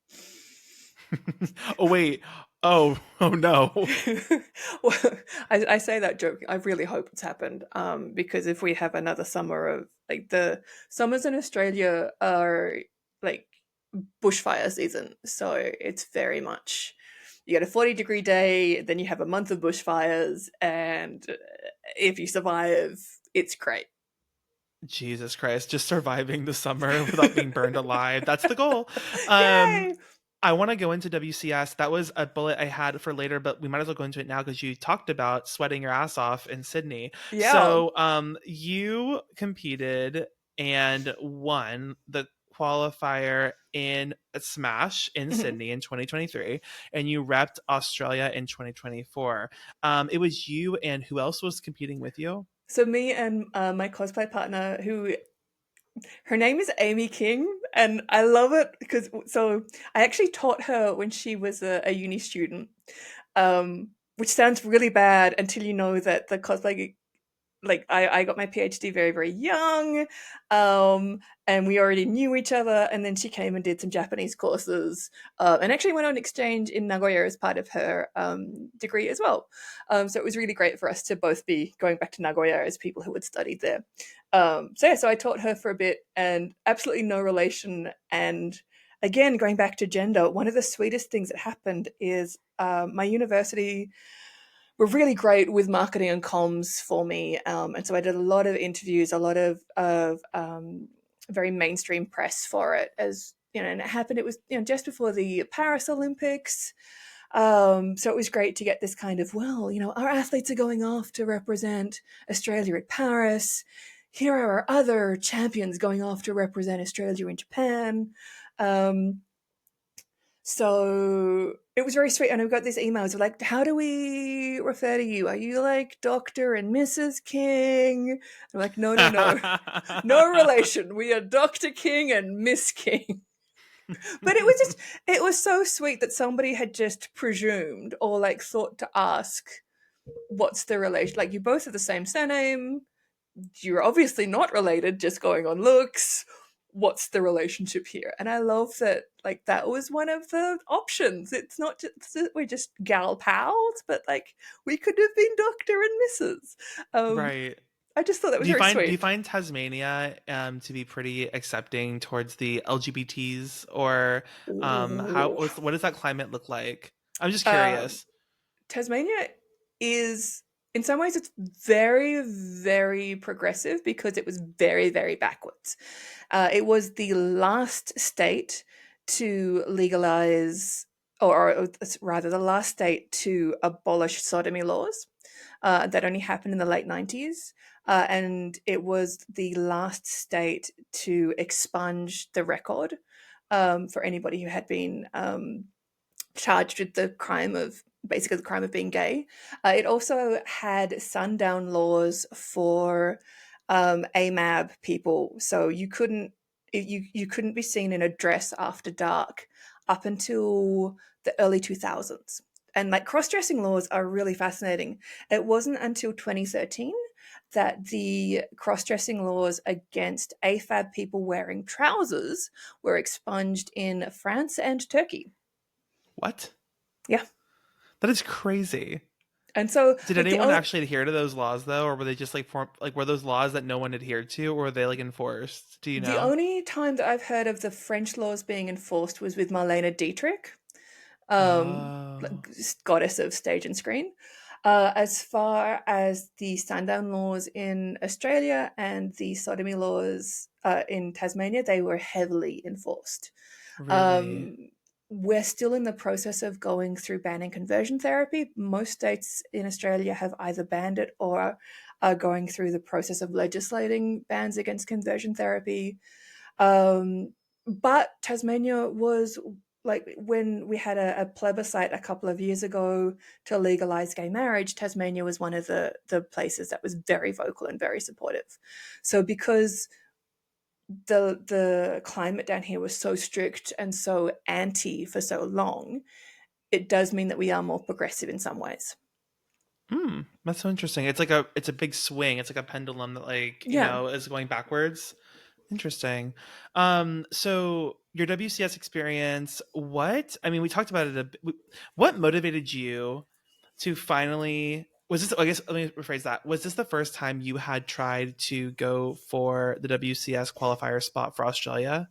Oh wait. Oh no. Well, I say that joking. I really hope it's happened. Because if we have another summer of like the summers in Australia are like bushfire season, so it's very much you get a 40-degree day, then you have a month of bushfires, and if you survive, it's great. Jesus Christ, just surviving the summer without being burned alive. That's the goal. Um, Yay! I want to go into WCS. That was a bullet I had for later, but we might as well go into it now because you talked about sweating your ass off in Sydney. Yeah. So, you competed and won the qualifier in Smash in Mhm. Sydney in 2023, and you repped Australia in 2024. It was you, and who else was competing with you? So me and my cosplay partner, who her name is Amy King, and I love it because so I actually taught her when she was a uni student, which sounds really bad until you know that the cosplay like I got my PhD very, very young, and we already knew each other. And then she came and did some Japanese courses, and actually went on exchange in Nagoya as part of her degree as well. So it was really great for us to both be going back to Nagoya as people who had studied there. So yeah, so I taught her for a bit, and absolutely no relation. And again, going back to gender, one of the sweetest things that happened is my university were really great with marketing and comms for me. And so I did a lot of interviews, a lot of very mainstream press for it. As you know, and it happened. It was just before the Paris Olympics. So it was great to get this kind of our athletes are going off to represent Australia at Paris. Here are our other champions going off to represent Australia in Japan. Um, So it was very sweet. And we got these emails of like, how do we refer to you? Are you like Dr. and Mrs. King? I'm like, no, no, no. No relation. We are Dr. King and Miss King. But it was so sweet that somebody had just presumed or like thought to ask, what's the relation? Like, you both have the same surname. You're obviously not related, just going on looks. What's the relationship here? And I love that, like, that was one of the options. It's not just that we're just gal pals, but like, we could have been Doctor and Mrs. Um, Right. I just thought that was very Do you sweet. find Tasmania to be pretty accepting towards the LGBTs, or Ooh. what does that climate look like? I'm just Um, curious. Tasmania is, in some ways, it's very, very progressive because it was very, very backwards. It was the last state to legalize, or rather, the last state to abolish sodomy laws. That only happened in the late 90s. And it was the last state to expunge the record for anybody who had been charged with the crime of basically the crime of being gay. It also had sundown laws for AMAB people, so you couldn't be seen in a dress after dark up until the early 2000s. And like cross-dressing laws are really fascinating. It wasn't until 2013 that the cross-dressing laws against AFAB people wearing trousers were expunged in France and Turkey. What? Yeah. That is crazy. And so, Did like, anyone actually adhere to those laws though, or were they just like were those laws that no one adhered to, or were they like enforced? Do you the know? only time that I've heard of the French laws being enforced was with Marlene Dietrich, like, Oh, goddess of stage and screen. As far as the sundown laws in Australia and the sodomy laws in Tasmania, they were heavily enforced. really? Um, we're still in the process of going through banning conversion therapy. Most states in Australia have either banned it or are going through the process of legislating bans against conversion therapy. Um, but Tasmania was like, when we had a plebiscite a couple of years ago to legalize gay marriage, Tasmania was one of the places that was very vocal and very supportive. So because the climate down here was so strict and so anti for so long, it does mean that we are more progressive in some ways. Hmm, that's so interesting. It's a big swing. It's like a pendulum that Yeah. is going backwards. Interesting. So your WCS experience, I mean, we talked about it what motivated you to finally was this I guess let me rephrase that. Was this the first time you had tried to go for the WCS qualifier spot for Australia?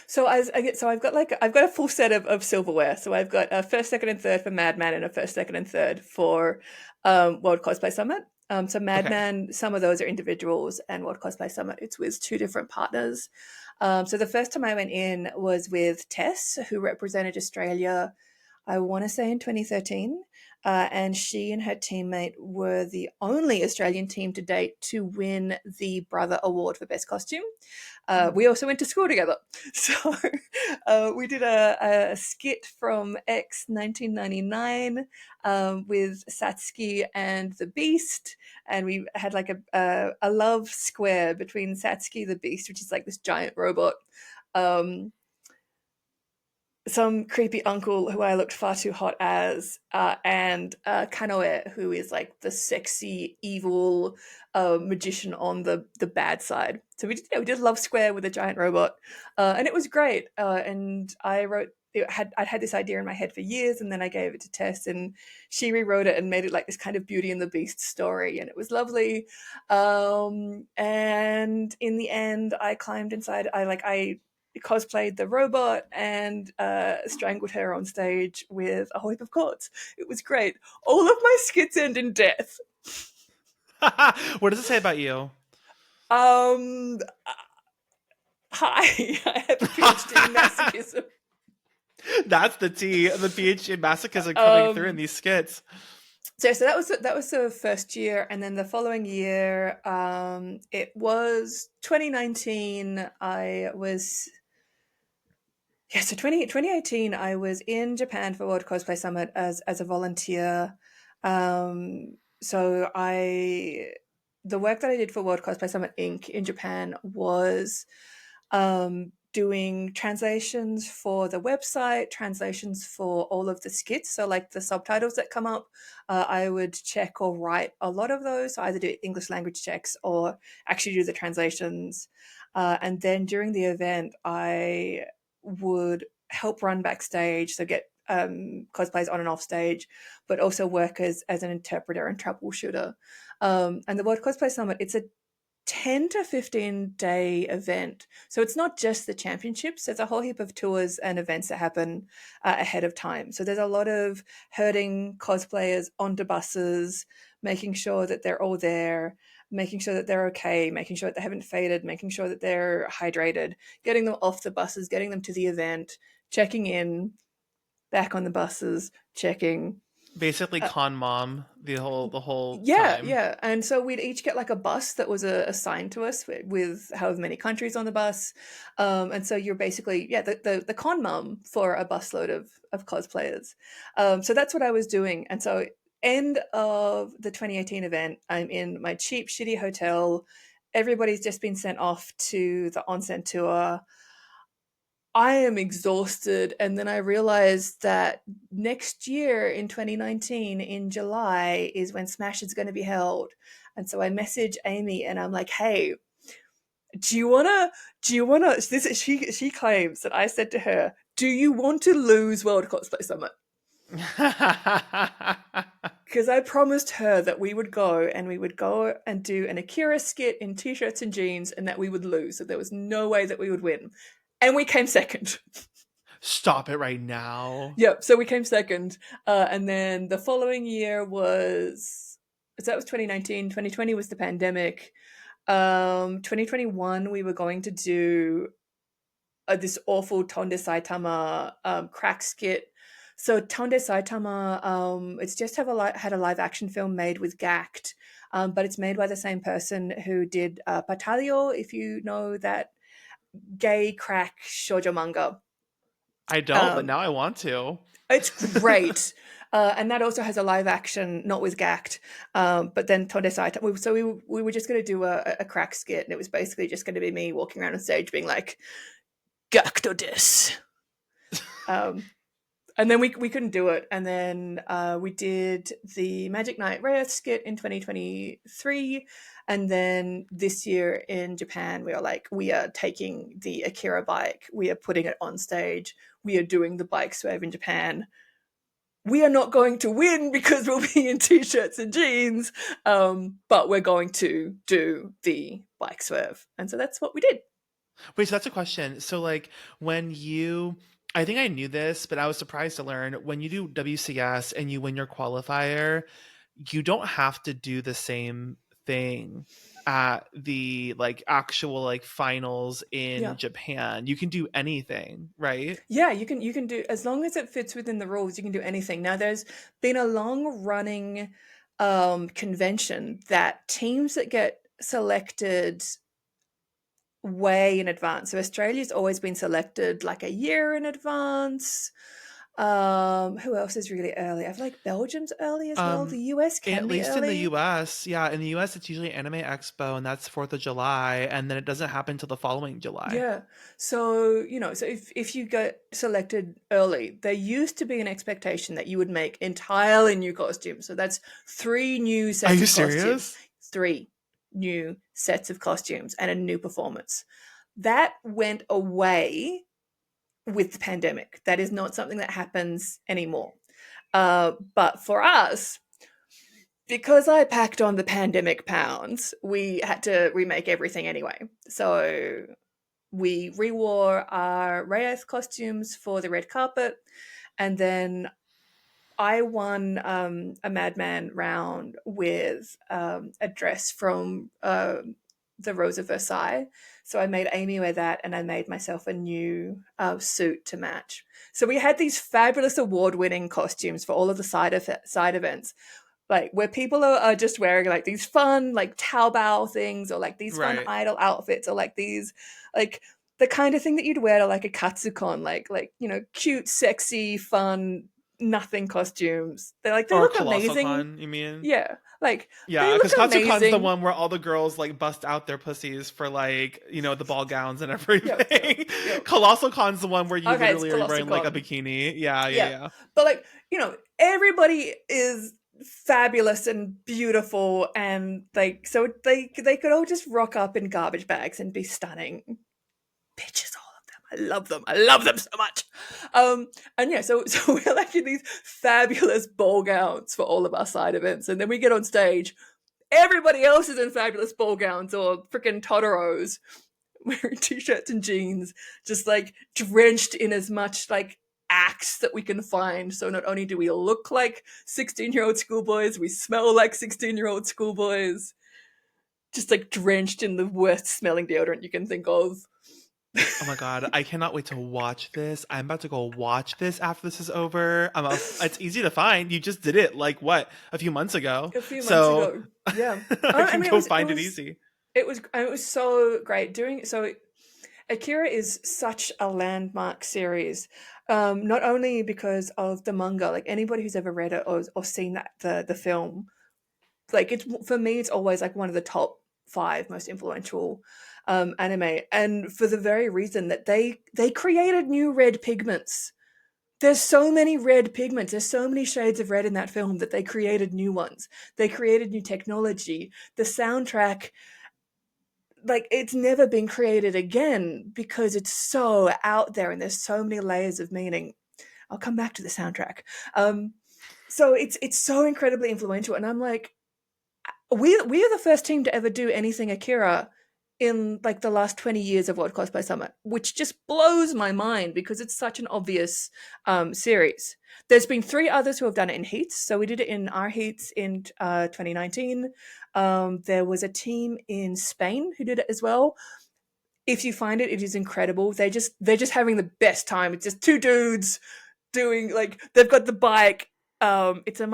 So I've got a full set of silverware. So I've got a first, second, and third for Madman, and a first, second, and third for World Cosplay Summit. So Okay. Madman, some of those are individuals, and World Cosplay Summit, it's with two different partners. So the first time I went in was with Tess, who represented Australia, I want to say in 2013. And she and her teammate were the only Australian team to date to win the Brother Award for Best Costume. We also went to school together. So we did a skit from X 1999 with Satsuki and the Beast. And we had like a love square between Satsuki the Beast, which is like this giant robot, um, some creepy uncle who I looked far too hot as, and Kanoe, who is like the sexy, evil magician on the bad side. So we did Love Square with a giant robot, and it was great. And I'd had this idea in my head for years, and then I gave it to Tess, and she rewrote it and made it like this kind of Beauty and the Beast story, and it was lovely. And in the end, I climbed inside. I cosplayed the robot and strangled her on stage with a whole heap of cords. It was great. All of my skits end in death. What does it say about you? Um, Hi, I have a PhD in masochism. That's the T, the PhD in masochism coming through in Um, these skits. so that was the first year, and then the following year, it was 2019. I was Yeah, so 2018, I was in Japan for World Cosplay Summit as a volunteer. So the work that I did for World Cosplay Summit Inc. in Japan was doing translations for the website, translations for all of the skits. So, like the subtitles that come up, I would check or write a lot of those. So, either do English language checks or actually do the translations. And then during the event, I would help run backstage, so get cosplays on and off stage, but also work as an interpreter and troubleshooter. And the World Cosplay Summit, it's a 10 to 15-day event. So it's not just the championships, there's a whole heap of tours and events that happen ahead of time. So there's a lot of herding cosplayers onto buses, making sure that they're all there, making sure that they're okay, making sure that they haven't faded, making sure that they're hydrated, getting them off the buses, getting them to the event, checking in, back on the buses, checking. Basically, Uh, con mom the whole Yeah, time. yeah. And so we'd each get like a bus that was assigned to us with however many countries on the bus. And so you're basically, yeah, the con mum for a busload of cosplayers. So that's what I was doing. And so, end of the 2018 event, I'm in my cheap, shitty hotel. Everybody's just been sent off to the onsen tour. I am exhausted. And then I realized that next year in 2019, in July, is when Smash is going to be held. And so I message Amy and I'm like, hey, do you wanna she claims that I said to her, do you want to lose World Cosplay Summit? Because I promised her that we would go and do an Akira skit in t-shirts and jeans and that we would lose. So there was no way that we would win. And we came second. Stop it right now. Yep. So we came second. And then the following year was, so that was 2019. 2020 was the pandemic. 2021, we were going to do this awful Tonde Saitama crack skit. So Tonde Saitama, it's just had a live action film made with Gact, but it's made by the same person who did Patalio, if you know that gay crack shoujo manga. I don't, but Um, now I want to. It's great. And that also has a live action, not with Gact, but then Tonde Saitama. So we were just going to do a crack skit, and it was basically just going to be me walking around on stage being like, Gacto des. Um, and then we couldn't do it. And then we did the Magic Knight Rare skit in 2023. And then this year in Japan, we are like, we are taking the Akira bike, we are putting it on stage, we are doing the bike swerve in Japan. We are not going to win because we'll be in t-shirts and jeans, but we're going to do the bike swerve. And so that's what we did. Wait, so that's a question. So, like, when you, I think I knew this, but I was surprised to learn when you do WCS and you win your qualifier, you don't have to do the same thing at the like actual like finals Yeah. in Japan. You can do anything, right? Yeah, you can do, as long as it fits within the rules, you can do anything. Now there's been a long running convention that teams that get selected way in advance. So Australia's always been selected like a year in advance. Who else is really early? I feel like Belgium's early as well. Um, The US can at be least in the early. US, yeah, in the US it's usually Anime Expo and that's 4th of July and then it doesn't happen till the following July. Yeah. So, so if you get selected early, there used to be an expectation that you would make entirely new costumes. So that's three new Are sets you of costumes, serious? three new sets of costumes and a new performance. That went away with the pandemic. That is not something that happens anymore. But for us, because I packed on the pandemic pounds, we had to remake everything anyway. So we rewore our Reyes costumes for the red carpet, and then I won a Madman round with a dress from the Rose of Versailles. So I made Amy wear that, and I made myself a new suit to match. So we had these fabulous award-winning costumes for all of the side events, like where people are just wearing like these fun like Taobao things, or like these fun Right. idol outfits, or like these like the kind of thing that you'd wear to like a Katsucon, like cute, sexy, fun, nothing costumes. They Or look amazing. Colossal-con, you mean? Yeah, like they Yeah, look because Katsucon's the amazing. one where all the girls like bust out their pussies for like, the ball gowns and Yep, yep, everything. yep. Colossal Con's the one where you Okay, it's literally are Colossal wearing like a Con. bikini. Yeah, yeah, Yeah, yeah. but like everybody is fabulous and beautiful, and like so they could all just rock up in garbage bags and be stunning. Bitches, all of them. I love them. I love them so much. And yeah, so we're like in these fabulous ball gowns for all of our side events, and then we get on stage. Everybody else is in fabulous ball gowns or freaking Totoros, wearing t-shirts and jeans, just like drenched in as much like axe that we can find. So not only do we look like 16-year-old schoolboys, we smell like 16-year-old schoolboys, just like drenched in the worst smelling deodorant you can think of. Oh my god, I cannot wait to watch this. I'm about to go watch this after this is over. It's easy to find. You just did it like what, a few months ago. A few months So ago. Yeah. I I can mean go find it easy. it was so great doing so. Akira is such a landmark series, not only because of the manga. Like anybody who's ever read it or seen the film, like it's for me, it's always like one of the top five most influential anime, and for the very reason that they created new red pigments. There's so many red pigments. There's so many shades of red in that film that they created new ones. They created new technology. The soundtrack, like it's never been created again because it's so out there and there's so many layers of meaning. I'll come back to the soundtrack. Um, so it's so incredibly influential, and I'm like, we are the first team to ever do anything Akira in like the last 20 years of World Cosplay Summit, which just blows my mind because it's such an obvious series. There's been three others who have done it in heats. So we did it in our heats in 2019. There was a team in Spain who did it as well. If you find it, it is incredible. They're just having the best time. It's just two dudes doing like they've got the bike. It's a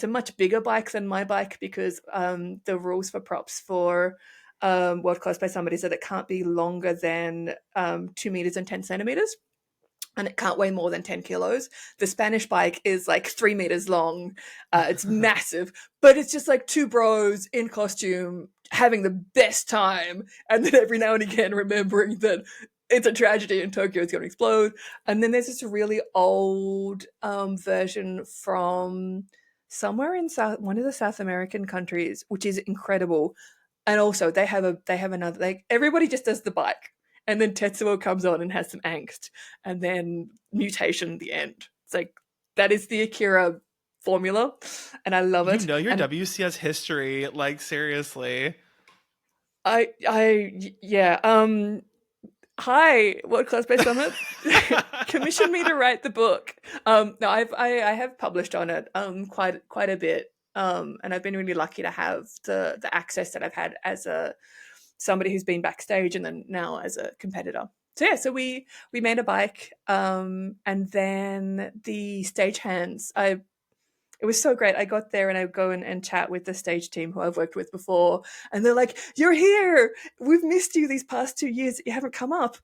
much bigger bike than my bike because the rules for props for World Cosplay Summit is that it can't be longer than 2 meters and 10 centimeters, and it can't weigh more than 10 kilos. The Spanish bike is like 3 meters long. It's massive, but it's just like two bros in costume having the best time. And then every now and again, remembering that it's a tragedy and Tokyo is going to explode. And then there's this really old version from somewhere in one of the South American countries, which is incredible. And also they have another, like everybody just does the bike, and then Tetsuo comes on and has some angst, and then mutation, the end. It's like that is the Akira formula, and I love You it. know your And WCS history, like seriously. yeah. Hi, World Cosplay Summit. Commission me to write the book. No, I have published on it quite a bit. And I've been really lucky to have the access that I've had as a somebody who's been backstage and then now as a competitor. So yeah, so we made a bike, and then the stagehands. It was so great. I got there and I go and chat with the stage team who I've worked with before, and they're like, "You're here. We've missed you these past 2 years. You haven't come up.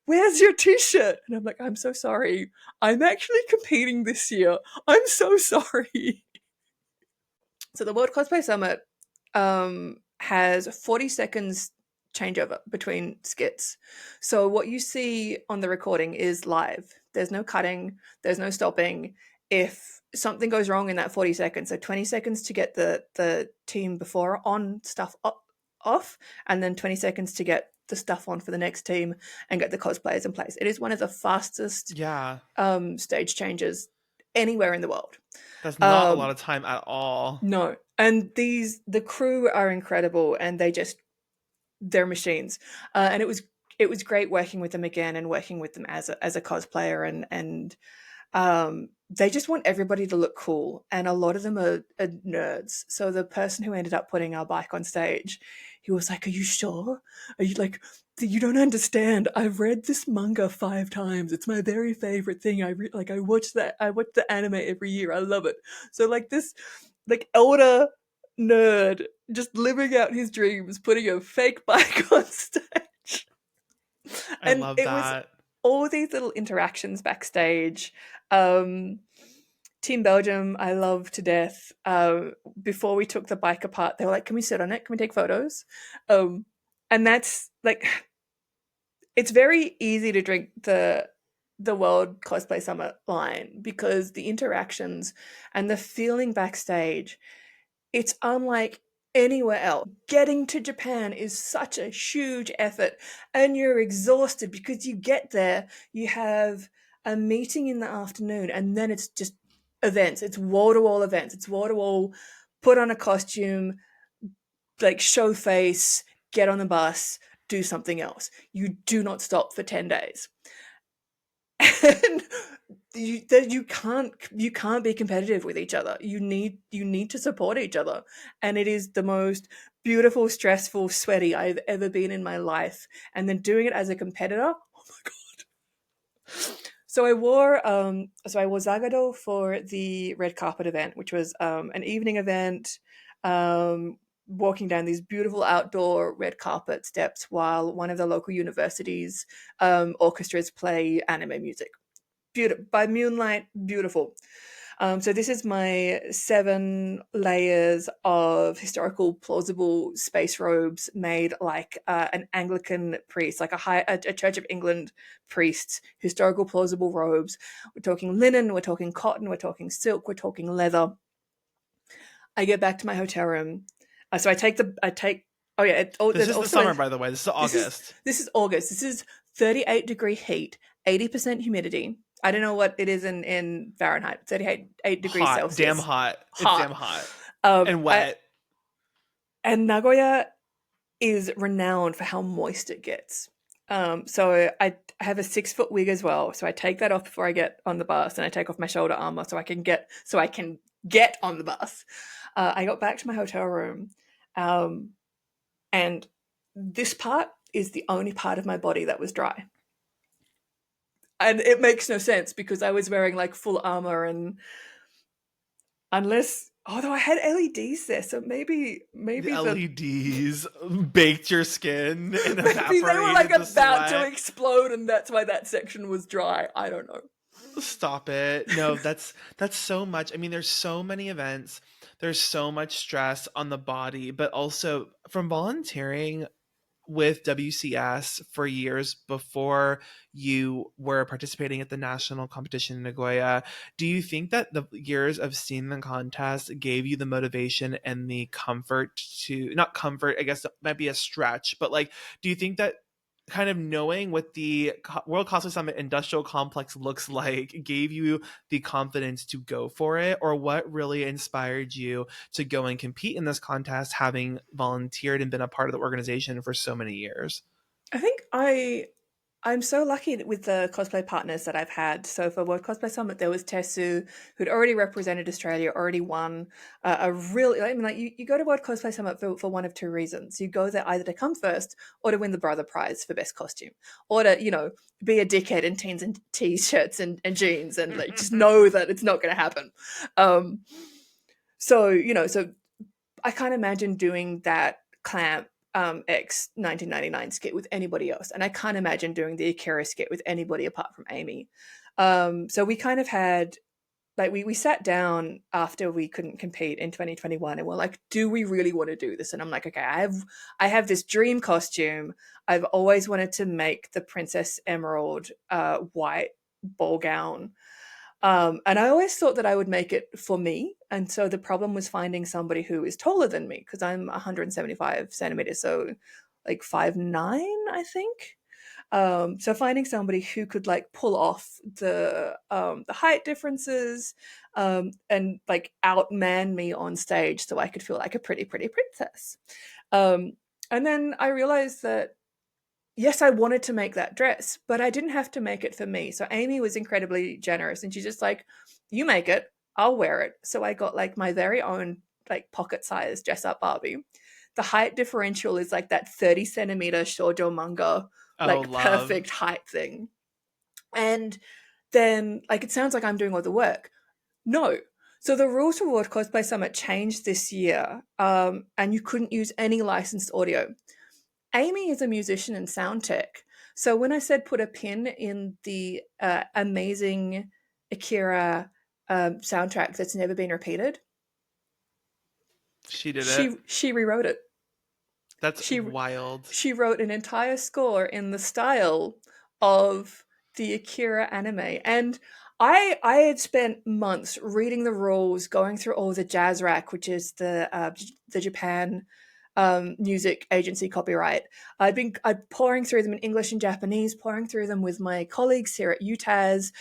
Where's your t-shirt?" And I'm like, "I'm so sorry. I'm actually competing this year. I'm so sorry." So the World Cosplay Summit has 40 seconds changeover between skits. So what you see on the recording is live. There's no cutting, there's no stopping. If something goes wrong in that 40 seconds, so 20 seconds to get the team before on stuff off, and then 20 seconds to get the stuff on for the next team and get the cosplayers in place. It is one of the fastest Yeah, stage changes anywhere in the world. that's not a lot of time at all. No. And the crew are incredible, and they're machines. And it was great working with them again and working with them as a cosplayer, and they just want everybody to look cool, and a lot of them are nerds. So the person who ended up putting our bike on stage, he was like, "Are you sure? Are you like, you don't understand? I've read this manga 5 times. It's my very favorite thing. I watch the anime every year. I love it." So like this like elder nerd just living out his dreams, putting a fake bike on stage. I And love it was that. all these little interactions backstage. Um, Team Belgium, I love to death. Before we took the bike apart, they were like, "Can we sit on it? Can we take photos?" Um, and that's like, it's very easy to drink the World Cosplay Summit line because the interactions and the feeling backstage, it's unlike anywhere else. Getting to Japan is such a huge effort, and you're exhausted because you get there, you have a meeting in the afternoon, and then it's just events. It's wall to wall events. It's wall to wall, put on a costume, like show face, get on the bus, do something else. You do not stop for 10 days. And you can't be competitive with each other. You need to support each other, and it is the most beautiful, stressful, sweaty I've ever been in my life. And then doing it as a competitor, oh my god. So I wore Zagado for the red carpet event, which was an evening event, um, walking down these beautiful outdoor red carpet steps while one of the local universities orchestras play anime music. Beautiful by moonlight, beautiful. So this is my 7 layers of historical plausible space robes made like an Anglican priest, like a Church of England priest. Historical plausible robes. We're talking linen, we're talking cotton, we're talking silk, we're talking leather. I get back to my hotel room. So I take. Oh yeah, This there's is the also summer, by the way. This is this is August. this is August. This is 38-degree heat, 80% humidity. I don't know what it is in Fahrenheit. 38 degrees Hot, damn Celsius. hot. It's Hot. damn hot Um, and I, wet. and Nagoya is renowned for how moist it gets. So I have a 6-foot wig as well. So I take that off before I get on the bus, and I take off my shoulder armor so I can get on the bus. I got back to my hotel room, um, and this part is the only part of my body that was dry. And it makes no sense because I was wearing like full armor, and unless, although I had LEDs there, so maybe The maybe the LEDs baked your skin and maybe they were like evaporated the about to sweat. explode, and that's why that section was dry. I don't know. Stop it. No, that's so much. I mean, there's so many events. There's so much stress on the body, but also from volunteering with WCS for years before you were participating at the national competition in Nagoya, do you think that the years of seeing the contest gave you the motivation and the comfort to, not comfort, I guess that might be a stretch, but like, do you think that kind of knowing what the World Cosplay Summit industrial complex looks like gave you the confidence to go for it? Or what really inspired you to go and compete in this contest, having volunteered and been a part of the organization for so many years? I think I'm so lucky with the cosplay partners that I've had. So for World Cosplay Summit, there was Tessu, who'd already represented Australia, already won a really. I mean, like you go to World Cosplay Summit for one of two reasons. You go there either to come first or to win the brother prize for best costume, or to be a dickhead in teens and t-shirts and jeans and like just know that it's not going to happen. Um, so I can't imagine doing that Clamp X 1999 skit with anybody else, and I can't imagine doing the Akira skit with anybody apart from Amy. So we kind of had like we sat down after we couldn't compete in 2021, and we're like, do we really want to do this? And I'm like, okay, I have this dream costume. I've always wanted to make the Princess Emerald white ball gown. And I always thought that I would make it for me. And so the problem was finding somebody who is taller than me because I'm 175 centimeters, so like 5'9", I think. So finding somebody who could like pull off the height differences and like outman me on stage so I could feel like a pretty princess. Um, and then I realized that yes, I wanted to make that dress, but I didn't have to make it for me. So Amy was incredibly generous, and she's just like, "You make it, I'll wear it." So I got like my very own like pocket size dress up Barbie. The height differential is like that 30 centimeter shoujo manga, Oh, like love. perfect height thing. And then like it sounds like I'm doing all the work. No. So the rules for World Cosplay Summit changed this year, and you couldn't use any licensed audio. Amy is a musician and sound tech. So when I said put a pin in the amazing Akira soundtrack that's never been repeated, She did it. she rewrote it. That's She wild. she wrote an entire score in the style of the Akira anime, and I had spent months reading the rules, going through all the jazz rack, which is the Japan music agency copyright. I'd pouring through them in English and Japanese, pouring through them with my colleagues here at UTAS,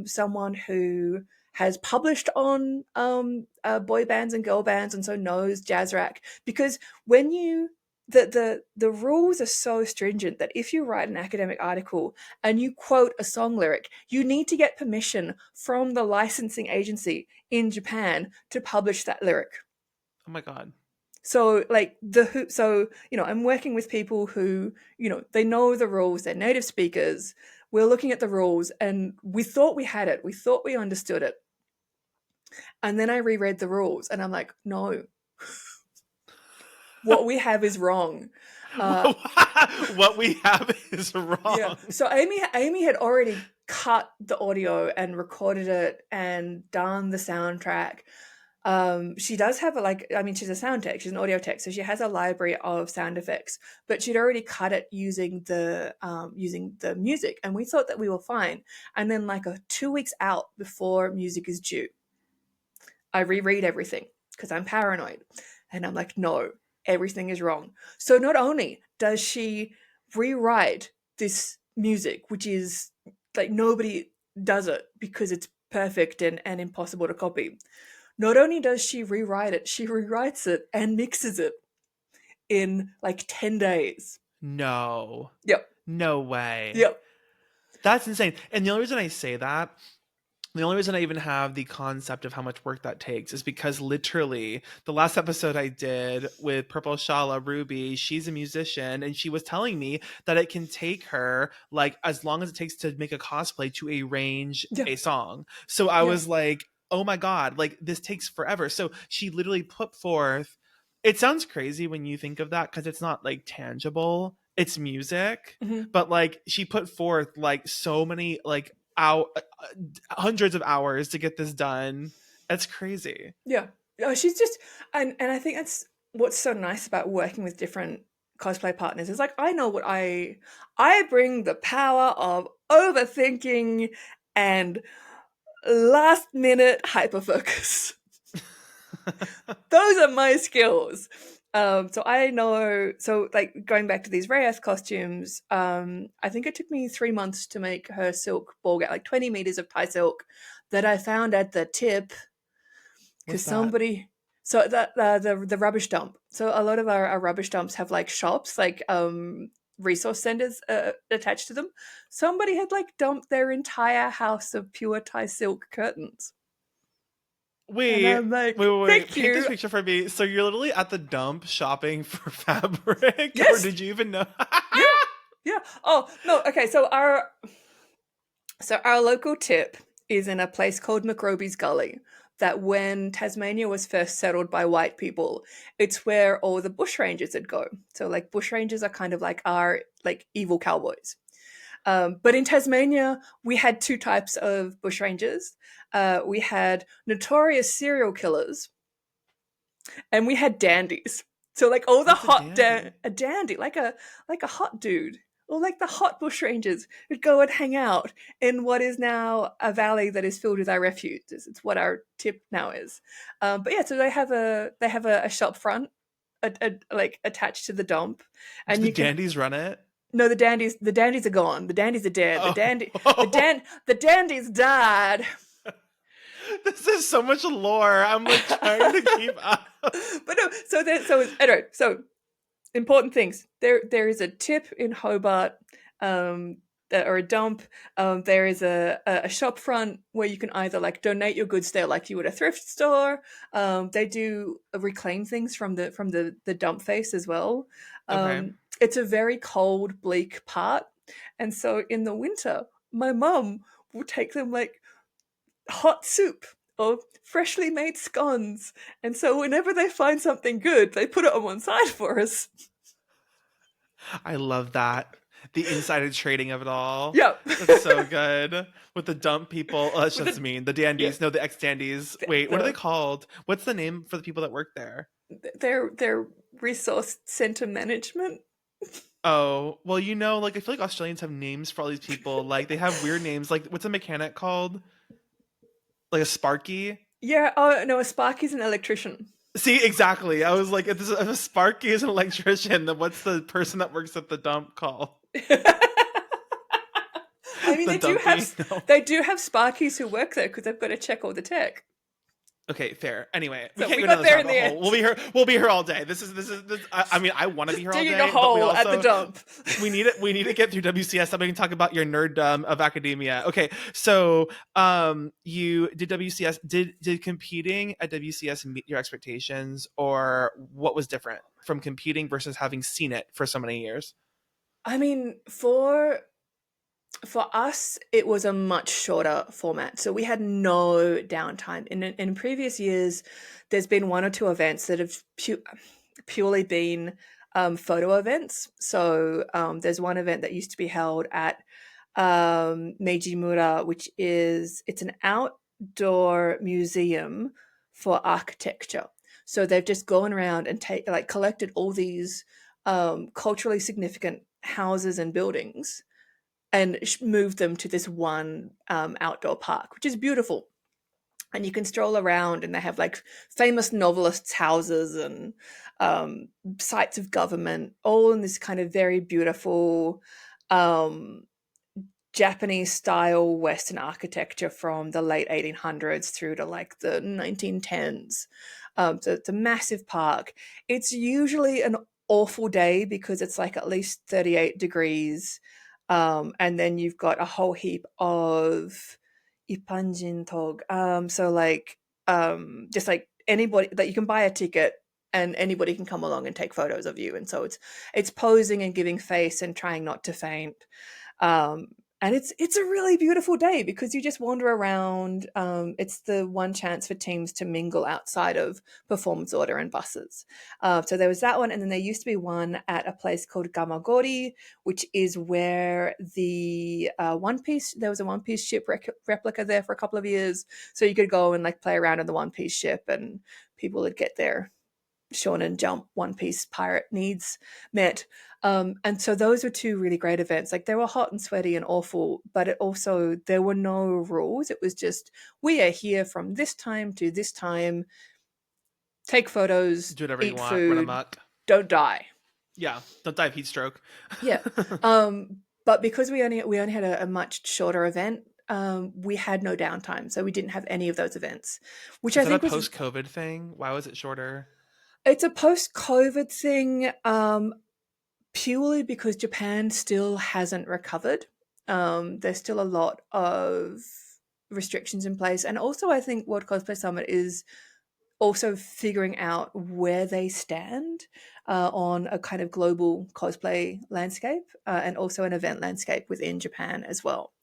someone who has published on boy bands and girl bands, and so knows jazz rack, because when you the rules are so stringent that if you write an academic article and you quote a song lyric, you need to get permission from the licensing agency in Japan to publish that lyric. Oh my god. So like so I'm working with people who, they know the rules, they're native speakers. We're looking at the rules and we thought we had it. We thought we understood it. And then I reread the rules and I'm like, no, what we have is wrong. What we have is wrong. Yeah. So Amy had already cut the audio and recorded it and done the soundtrack. She does have she's a sound tech, she's an audio tech, so she has a library of sound effects, but she'd already cut it using the music, and we thought that we were fine. And then 2 weeks out before music is due, I reread everything because I'm paranoid, and I'm like, no, everything is wrong. So not only does she rewrite this music, which is nobody does it because it's perfect and impossible to copy. Not only does she rewrite it, she rewrites it and mixes it in 10 days. No. Yep. No way. Yep. That's insane. And the only reason I say that, the only reason I even have the concept of how much work that takes is because literally the last episode I did with Purple Shala Ruby, she's a musician, and she was telling me that it can take her as long as it takes to make a cosplay to arrange a song. So I was like, oh my god, this takes forever. So she literally put forth, it sounds crazy when you think of that because it's not tangible, it's music, but she put forth so many hundreds of hours to get this done. That's crazy. Yeah. She's just, and I think that's what's so nice about working with different cosplay partners is I know what I bring the power of overthinking and last minute hyperfocus. Those are my skills. So I know, going back to these Reyes costumes, I think it took me 3 months to make her silk ball gown, 20 meters of Thai silk that I found at the tip. Because somebody, so the rubbish dump. So a lot of our rubbish dumps have shops, resource centers attached to them. Somebody had dumped their entire house of pure Thai silk curtains. Wait, wait. Paint this picture for me. So you're literally at the dump shopping for fabric? Yes. Or did you even know? Yeah. Oh, no. Okay. So our local tip is in a place called McRoby's Gully, that when Tasmania was first settled by white people, it's where all the bushrangers would go. So bushrangers are kind of our evil cowboys. But in Tasmania, we had two types of bushrangers. We had notorious serial killers, and we had dandies. So all the a dandy, like a hot dude, or the hot bushrangers would go and hang out in what is now a valley that is filled with our refuge. It's what our tip now is. But yeah, so they have a shop front attached to the dump, and the dandies run it. No, the dandies are gone. The dandies are dead. Oh. The dandies died. This is so much lore. I'm trying to keep up. But no, so important things. There is a tip in Hobart, or a dump. There is a shop front where you can either donate your goods there like you would a thrift store. They do reclaim things from the dump face as well. Okay. It's a very cold, bleak part, and so in the winter, my mum will take them hot soup or freshly made scones, and so whenever they find something good, they put it on one side for us. I love that. The insider trading of it all. Yep. That's so good. With the dump people. Oh, that's With just the mean. The yeah, dandies. No, the ex-dandies. Wait, what are they the called? What's the name for the people that work there? their resource center management. Oh, well, like I feel like Australians have names for all these people. Like they have weird names. Like what's a mechanic called? Like a Sparky? Yeah. Oh no, a Spark is an electrician. See, exactly. I was like, if a Sparky is an electrician, then what's the person that works at the dump called? I mean, The dumpy? No. they do have Sparkies who work there because they've got to check all the tech. Okay, fair. Anyway, we So can't we go down got this there in rabbit the hole. end. We'll be here all day. I mean, I want to be Just here all digging a day, but we hole at the also dump. we need to get through WCS so we can talk about your nerddom of academia. Okay, so you did WCS. Did competing at WCS meet your expectations, or what was different from competing versus having seen it for so many years? I mean, for us, it was a much shorter format, so we had no downtime. In previous years, there's been one or two events that have purely been photo events. So there's one event that used to be held at Meijimura, which it's an outdoor museum for architecture. So they've just gone around and collected all these culturally significant houses and buildings and moved them to this one outdoor park, which is beautiful. And you can stroll around, and they have like famous novelists' houses and sites of government, all in this kind of very beautiful um, Japanese style Western architecture from the late 1800s through to like the 1910s. So it's a massive park. It's usually an awful day because it's like at least 38 degrees. And then you've got a whole heap of ipanjin tog. So like just like anybody that you can buy a ticket and anybody can come along and take photos of you. And so it's posing and giving face and trying not to faint. Um, and it's a really beautiful day because you just wander around. It's the one chance for teams to mingle outside of performance order and buses. So there was that one, and then there used to be one at a place called Gamagori, which is where the One Piece. There was a One Piece ship replica there for a couple of years, so you could go and like play around in the One Piece ship, and people would get their Shonen Jump One Piece pirate needs met. And so those were two really great events. Like they were hot and sweaty and awful, but there were no rules. It was just, we are here from this time to this time, take photos, Do whatever you eat want, run food, amok. don't die. Yeah, don't die of heat stroke. Yeah. But because we only had a much shorter event, we had no downtime. So we didn't have any of those events, which Is I that a think was post-COVID thing? Why was it shorter? it's a post-COVID thing. Purely because Japan still hasn't recovered. There's still a lot of restrictions in place. And also, I think World Cosplay Summit is also figuring out where they stand on a kind of global cosplay landscape and also an event landscape within Japan as well.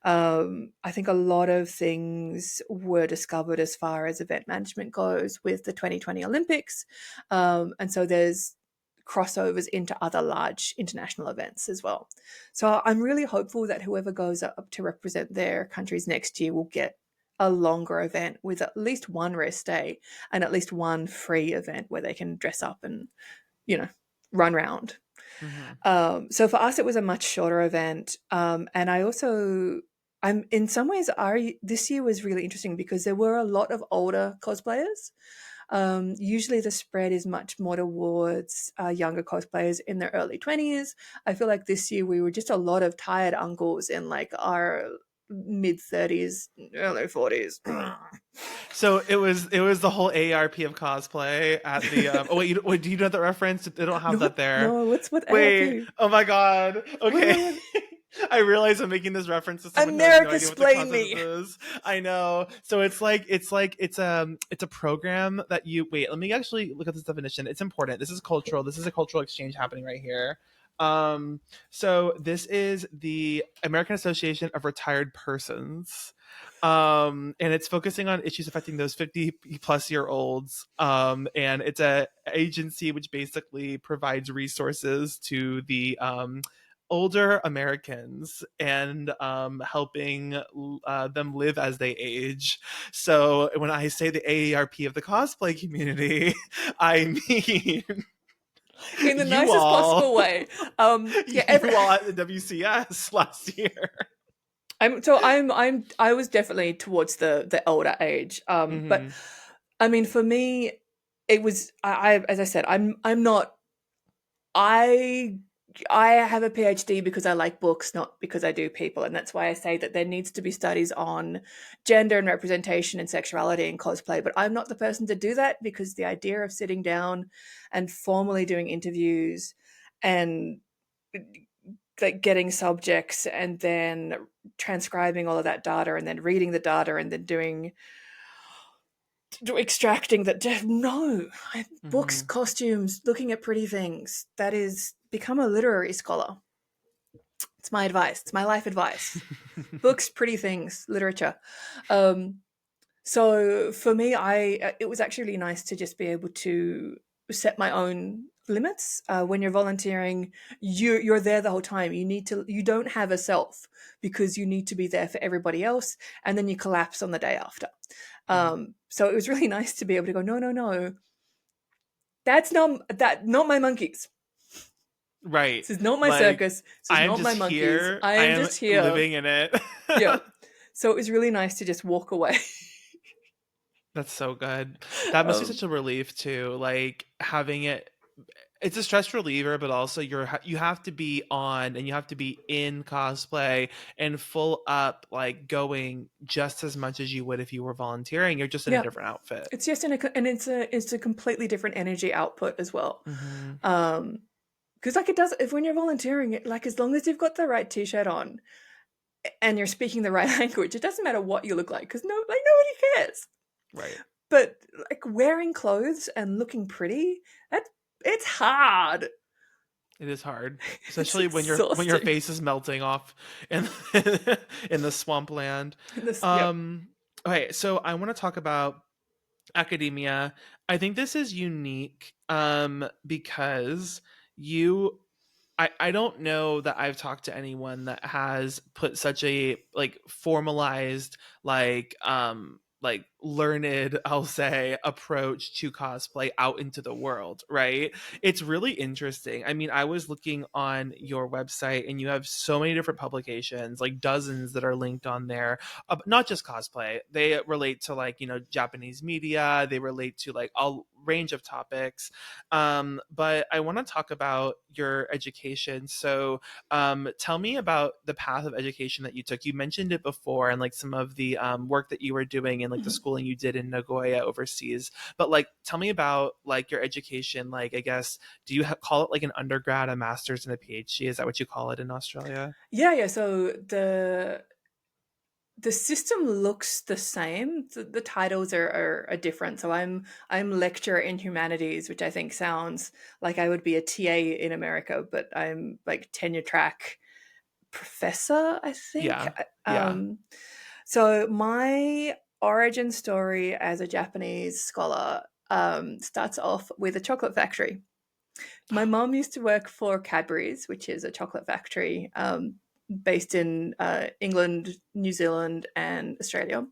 I think a lot of things were discovered as far as event management goes with the 2020 Olympics. And so there's crossovers into other large international events as well. So I'm really hopeful that whoever goes up to represent their countries next year will get a longer event with at least one rest day and at least one free event where they can dress up and, run around. Mm-hmm. So for us, it was a much shorter event. And I'm in some ways, this year was really interesting because there were a lot of older cosplayers. Usually the spread is much more towards younger cosplayers in their early 20s. I feel like this year we were just a lot of tired uncles in like our mid 30s, early 40s. So it was the whole AARP of cosplay at the. Oh wait, do you know that reference? They don't have that there. No, what's what Wait, ARP? oh my god. Okay. What? I realize I'm making this reference to someone who has no America, idea what the explain concept me. is. I know. So it's a program that you wait. Let me actually look at this definition. It's important. This is cultural. This is a cultural exchange happening right here. So this is the American Association of Retired Persons. And it's focusing on issues affecting those 50 plus year olds. And it's a agency which basically provides resources to the older Americans and helping them live as they age. So when I say the AARP of the cosplay community, I mean In the you nicest all, possible way. Yeah, you all at the WCS last year. I was definitely towards the older age. But Hmm. I mean, for me, it was as I said, I'm not I I have a PhD because I like books, not because I do people, and that's why I say that there needs to be studies on gender and representation and sexuality in cosplay. But I'm not the person to do that because the idea of sitting down and formally doing interviews and like getting subjects and then transcribing all of that data and then reading the data and then doing extracting that, no, books, Hmm. costumes, looking at pretty things, that is, become a literary scholar. It's my advice, it's my life advice. Books, pretty things, literature. um so for me, I it was actually really nice to just be able to set my own limits. When you're volunteering, you're there the whole time. You don't have a self because you need to be there for everybody else, and then you collapse on the day after. Hmm. So it was really nice to be able to go, no, no, no, that's not my monkeys. Right. This is not my Like, circus. This is I am not just my monkeys. here. I I am am just here. living in it. Yeah. So it was really nice to just walk away. That's so good. That must be um, such a relief too. Like having it, it's a stress reliever, but also you have to be on and you have to be in cosplay and full up, like going just as much as you would if you were volunteering. You're just in a yeah, different outfit. it's just and it's a completely different energy output as well. Hmm. Um, because like it does, if when you're volunteering, like as long as you've got the right t-shirt on and you're speaking the right language, it doesn't matter what you look like because nobody cares. Right. But like wearing clothes and looking pretty, that it's hard. It is hard, It's especially when your exhausting. face is melting off in in the swampland. Yep. Um, okay, so I want to talk about academia. I think this is unique because you I don't know that I've talked to anyone that has put such a like formalized like learned, I'll say, approach to cosplay out into the world, right? It's really interesting. I mean, I was looking on your website and you have so many different publications, like dozens that are linked on there. Not just cosplay. They relate to like, Japanese media, they relate to like a range of topics. But I want to talk about your education. So, tell me about the path of education that you took. You mentioned it before, and like some of the work that you were doing and like the Mhm. schooling you did in Nagoya overseas. But like, tell me about like your education. Like, I guess, do you call it like an undergrad, a master's, and a PhD? Is that what you call it in Australia? Yeah, yeah. So the system looks the same. The titles are different. So I'm lecturer in humanities, which I think sounds like I would be a TA in America, but I'm like tenure track professor, I think. Yeah, yeah. Um, so my origin story as a Japanese scholar starts off with a chocolate factory. My mom used to work for Cadbury's, which is a chocolate factory based in England, New Zealand, and Australia.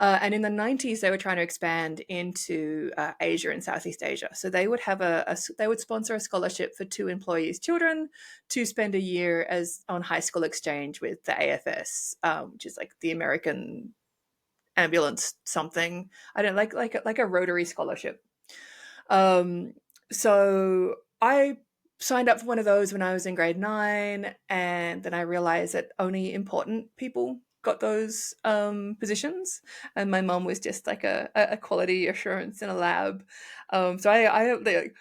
And in the 90s, they were trying to expand into Asia and Southeast Asia. So they would have they would sponsor a scholarship for two employees' children to spend a year as on high school exchange with the AFS, which is like the American ambulance something. I don't like a Rotary scholarship. Um, so I signed up for one of those when I was in grade 9, and then I realized that only important people got those positions, and my mom was just like a quality assurance in a lab. So I like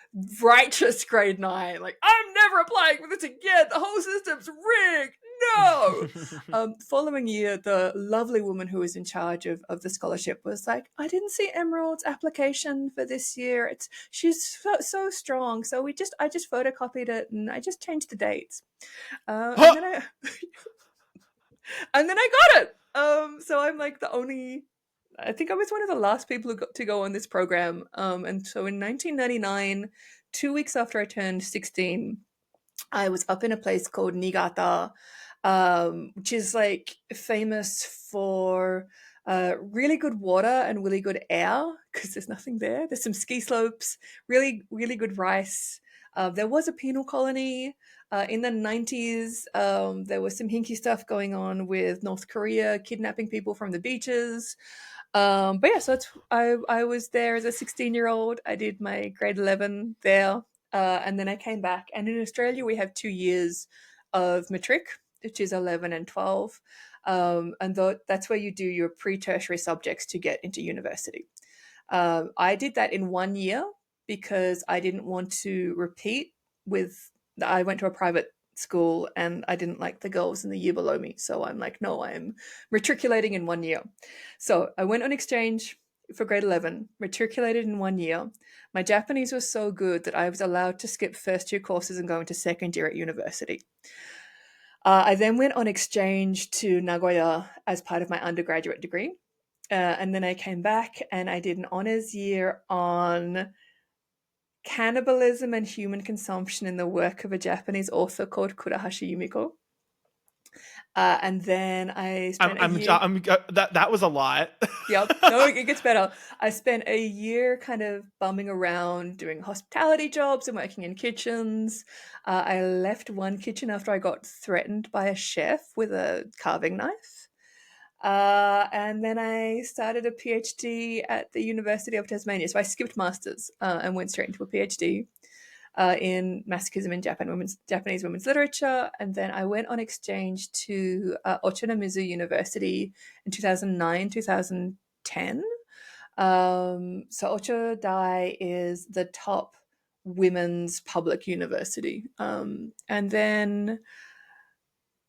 righteous grade 9, like I'm never applying for this again. The whole system's rigged. No. Following year, the lovely woman who was in charge of the scholarship was like, I didn't see Emerald's application for this year. She's so strong. So I just photocopied it and I just changed the dates. And then I got it. So I'm like the only. I think I was one of the last people who got to go on this program. And so in 1999, 2 weeks after I turned 16, I was up in a place called Niigata, which is like famous for really good water and really good air because there's nothing there. There's some ski slopes, really, really good rice. There was a penal colony. In the 90s, there was some hinky stuff going on with North Korea kidnapping people from the beaches. But yeah, so I was there as a 16-year-old. I did my grade 11 there. And then I came back. And in Australia, we have 2 years of matric, which is 11 and 12. That's where you do your pre-tertiary subjects to get into university. I did that in 1 year because I didn't want to repeat with. I went to a private school and I didn't like the girls in the year below me. So I'm like, no, I'm matriculating in 1 year. So I went on exchange for grade 11, matriculated in 1 year. My Japanese was so good that I was allowed to skip first year courses and go into second year at university. I then went on exchange to Nagoya as part of my undergraduate degree. And then I came back and I did an honors year on cannibalism and human consumption in the work of a Japanese author called Kurahashi Yumiko. And then I spent a year. That was a lot. Yep. No, it gets better. I spent a year kind of bumming around doing hospitality jobs and working in kitchens. I left one kitchen after I got threatened by a chef with a carving knife. And then I started a PhD at the University of Tasmania. So I skipped masters and went straight into a PhD in Masochism in Japanese women's literature. And then I went on exchange to Ochanomizu University in 2009, 2010. So Ocho Dai is the top women's public university. And then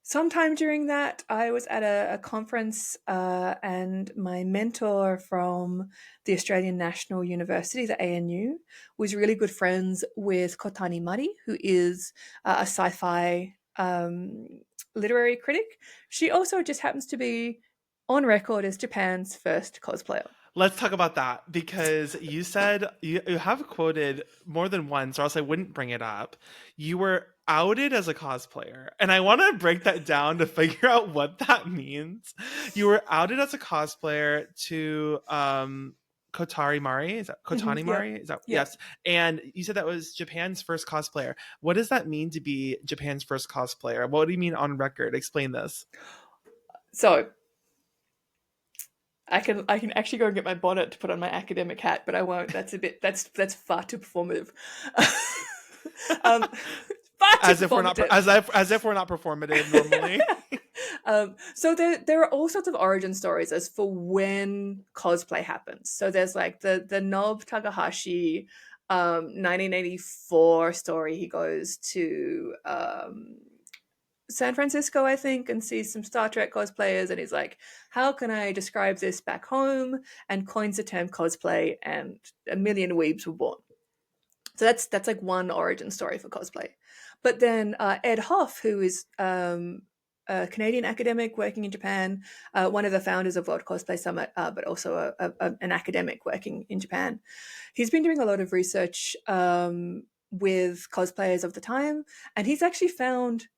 sometime during that, I was at a conference, and my mentor from the Australian National University, the ANU, was really good friends with Kotani Mari, who is a sci-fi literary critic. She also just happens to be on record as Japan's first cosplayer. Let's talk about that because you said you have quoted more than once, or else I wouldn't bring it up. You were outed as a cosplayer, and I want to break that down to figure out what that means. You were outed as a cosplayer to Kotari Mari. Is that Kotani Mari? Is that yes? And you said that was Japan's first cosplayer. What does that mean to be Japan's first cosplayer? What do you mean on record? Explain this. So I can actually go and get my bonnet to put on my academic hat, but I won't. That's far too performative. Far too as if we're not performative normally. So there are all sorts of origin stories as for when cosplay happens. So there's like the Nob Takahashi 1984 story. He goes to San Francisco, I think, and sees some Star Trek cosplayers, and he's like, how can I describe this back home? And coins the term cosplay, and a million weebs were born. So that's like one origin story for cosplay. But then Ed Hoff, who is a Canadian academic working in Japan, one of the founders of World Cosplay Summit, but also an academic working in Japan. He's been doing a lot of research with cosplayers of the time, and he's actually found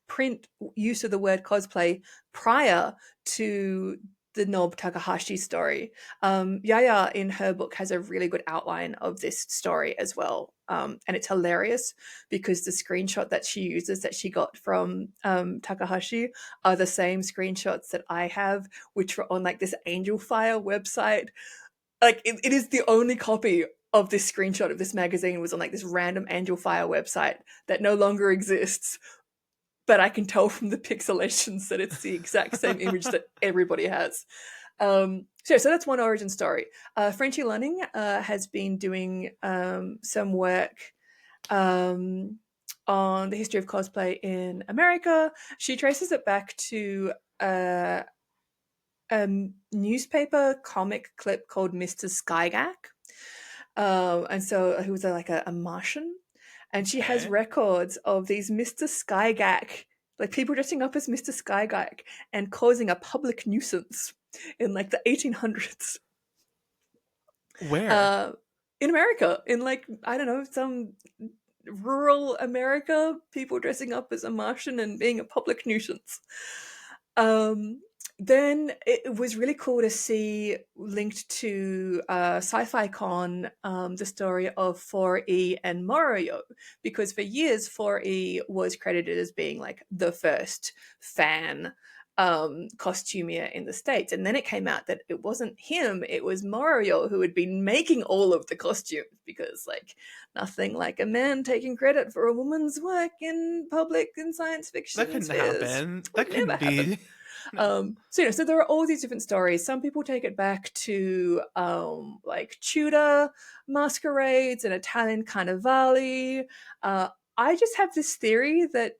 print use of the word cosplay prior to the Nob Takahashi story. Yaya in her book has a really good outline of this story as well. And it's hilarious because the screenshot that she uses that she got from Takahashi are the same screenshots that I have, which were on like this Angel Fire website. Like it is the only copy of this screenshot of this magazine was on like this random Angel Fire website that no longer exists. But I can tell from the pixelations that it's the exact same image that everybody has. So that's one origin story. Frenchie Lunning has been doing some work on the history of cosplay in America. She traces it back to a newspaper comic clip called Mr. Skygak. And so he was like a Martian. And she has records of these Mr. Skygak, like people dressing up as Mr. Skygak and causing a public nuisance in like the 1800s. Where? In America, in like, I don't know, some rural America, people dressing up as a Martian and being a public nuisance. Um, then it was really cool to see linked to Sci-Fi Con the story of 4E and Mario, because for years 4E was credited as being like the first fan costumier in the States. And then it came out that it wasn't him, it was Mario who had been making all of the costumes, because like nothing like a man taking credit for a woman's work in public and science That fiction couldn't spheres happen. would That never couldn't happen. be. No. So there are all these different stories. Some people take it back to like Tudor masquerades and Italian carnivali. I just have this theory that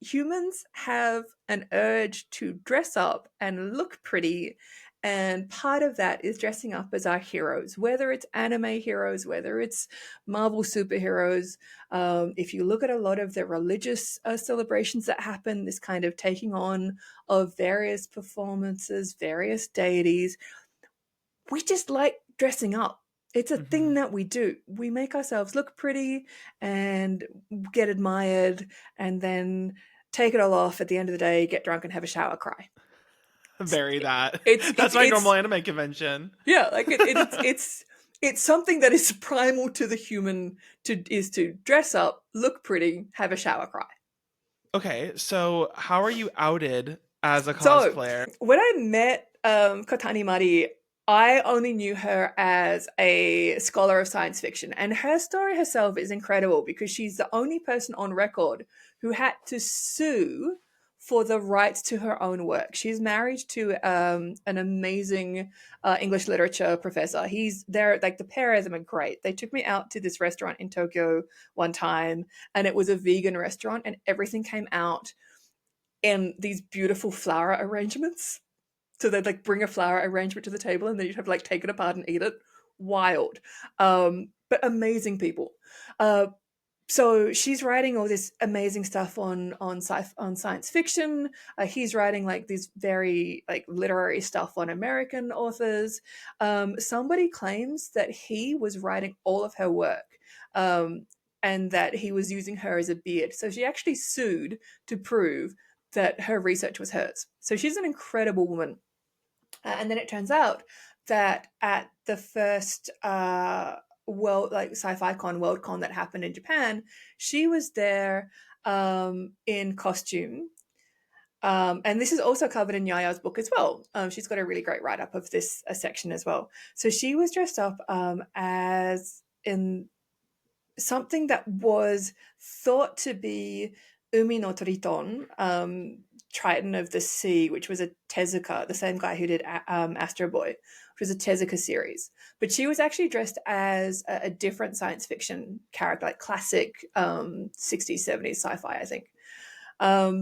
humans have an urge to dress up and look pretty. And part of that is dressing up as our heroes, whether it's anime heroes, whether it's Marvel superheroes. If you look at a lot of the religious celebrations that happen, this kind of taking on of various performances, various deities, we just like dressing up. It's a thing that we do. We make ourselves look pretty and get admired, and then take it all off at the end of the day, get drunk and have a shower, cry. Very that. It's That's my normal anime convention. yeah, like it's something that is primal to the human to dress up, look pretty, have a shower, cry. Okay, so how are you outed as a So cosplayer? when I met Kotani Mari, I only knew her as a scholar of science fiction, and her story herself is incredible because she's the only person on record who had to sue for the rights to her own work. She's married to an amazing English literature professor. He's there, like the pair of them are great. They took me out to this restaurant in Tokyo one time, and it was a vegan restaurant, and everything came out in these beautiful flower arrangements. So they'd like bring a flower arrangement to the table, and then you'd have to like take it apart and eat it. Wild. But amazing people. So she's writing all this amazing stuff on science fiction. He's writing like these very like literary stuff on American authors. Somebody claims that he was writing all of her work, and that he was using her as a beard. So she actually sued to prove that her research was hers. So she's an incredible woman. And then it turns out that at the first world, like sci-fi con, world con that happened in Japan, she was there in costume. And this is also covered in Yaya's book as well. She's got a really great write-up of this section as well. So she was dressed up as in something that was thought to be Umi no Triton, Triton of the Sea, which was a Tezuka, the same guy who did Astro Boy, which was a Tezuka series. But she was actually dressed as a different science fiction character, like classic 60s, 70s sci-fi, I think. But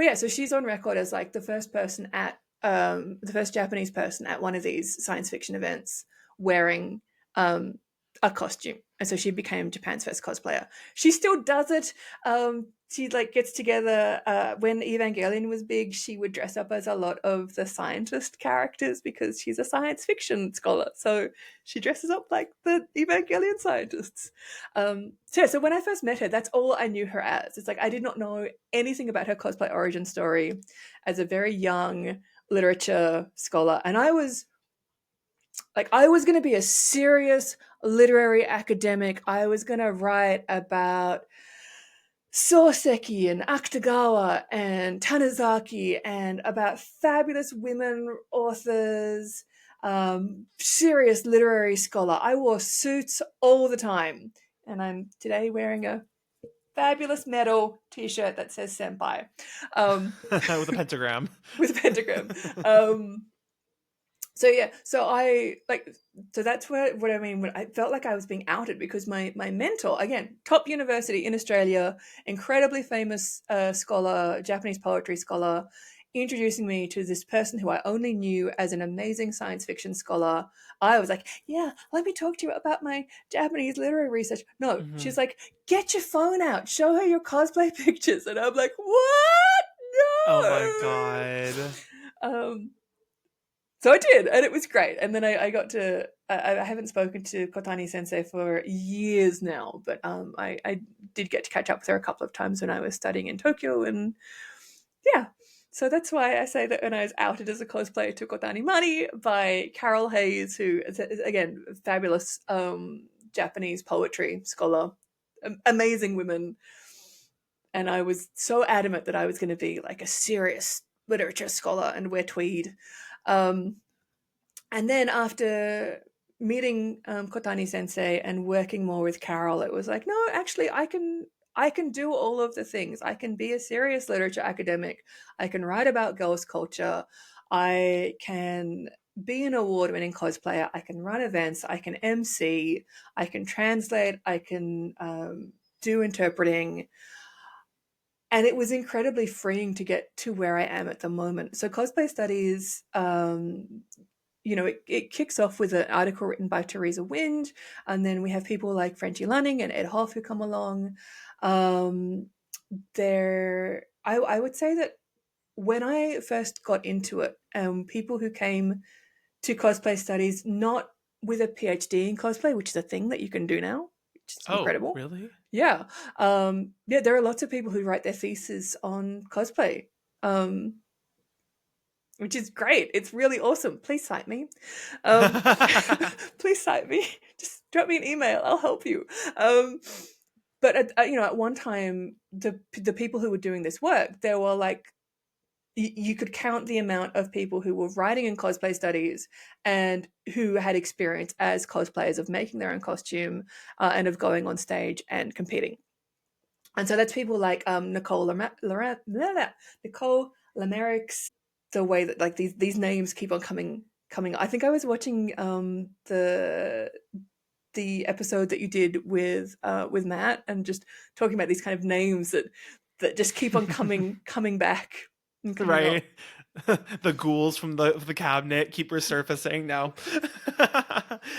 yeah, so she's on record as like the first person at the first Japanese person at one of these science fiction events wearing a costume. And so she became Japan's first cosplayer. She still does it. She like gets together when Evangelion was big. She would dress up as a lot of the scientist characters because she's a science fiction scholar. So she dresses up like the Evangelion scientists. So when I first met her, that's all I knew her as. It's like I did not know anything about her cosplay origin story as a very young literature scholar, and I was going to be a serious literary academic. I was going to write about Soseki and Akutagawa and Tanizaki and about fabulous women authors, serious literary scholar. I wore suits all the time, and I'm today wearing a fabulous metal t-shirt that says senpai. With a pentagram. With a pentagram. So yeah, so that's what I mean when I felt like I was being outed, because my mentor, again, top university in Australia, incredibly famous scholar, Japanese poetry scholar, introducing me to this person who I only knew as an amazing science fiction scholar. I was like, yeah, let me talk to you about my Japanese literary research. No, she's like, get your phone out, show her your cosplay pictures. And I'm like, what? No. Oh my god. So I did, and it was great. And then I got to, I haven't spoken to Kotani Sensei for years now, but I did get to catch up with her a couple of times when I was studying in Tokyo. And yeah, so that's why I say that when I was outed as a cosplayer to Kotani Mari by Carol Hayes, who is, again, fabulous Japanese poetry scholar, amazing women. And I was so adamant that I was going to be like a serious literature scholar and wear tweed. Um, and then after meeting Kotani Sensei and working more with Carol, it was like, no, actually, I can do all of the things. I can be a serious literature academic. I can write about girls' culture. I can be an award-winning cosplayer. I can run events. I can MC. I can translate. I can do interpreting. And it was incredibly freeing to get to where I am at the moment. So cosplay studies, it kicks off with an article written by Teresa Wind, and then we have people like Frenchie Lunning and Ed Hoff who come along. I would say that when I first got into it, people who came to cosplay studies not with a PhD in cosplay, which is a thing that you can do now, which is Oh, incredible. really? Yeah. There are lots of people who write their thesis on cosplay, um, which is great. It's really awesome. Please cite me. Um, please cite me. Just drop me an email. I'll help you. But at one time, the people who were doing this work, there were like you could count the amount of people who were writing in cosplay studies and who had experience as cosplayers of making their own costume and of going on stage and competing. And so that's people like Nicole Lamerix. The way that like these names keep on coming. I think I was watching the episode that you did with Matt and just talking about these kind of names that just keep on coming back and coming up. Right. The ghouls from the cabinet keep resurfacing now.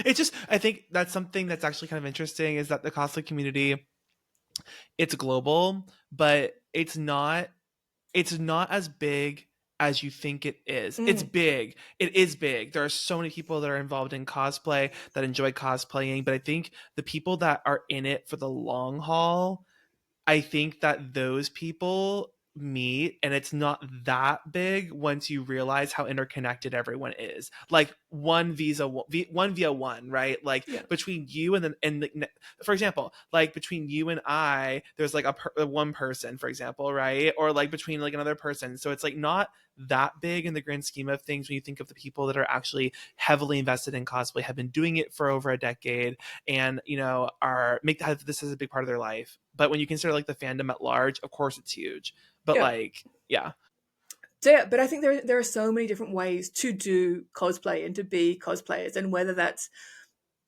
It's just, I think that's something that's actually kind of interesting is that the cosplay community, it's global, but it's not as big as you think it is. It's Mm, big. It is big. There are so many people that are involved in cosplay that enjoy cosplaying, but I think the people that are in it for the long haul, I think that those people meet and it's not that big once you realize how interconnected everyone is. Like one via one, right? Like yeah, between you for example, like between you and I, there's like one person, for example, right? Or like between like another person. So it's like not that big in the grand scheme of things when you think of the people that are actually heavily invested in cosplay, have been doing it for over a decade, and are make that this is a big part of their life. But when you consider like the fandom at large, of course it's huge. But yeah. like, yeah. So yeah, but I think there are so many different ways to do cosplay and to be cosplayers, and whether that's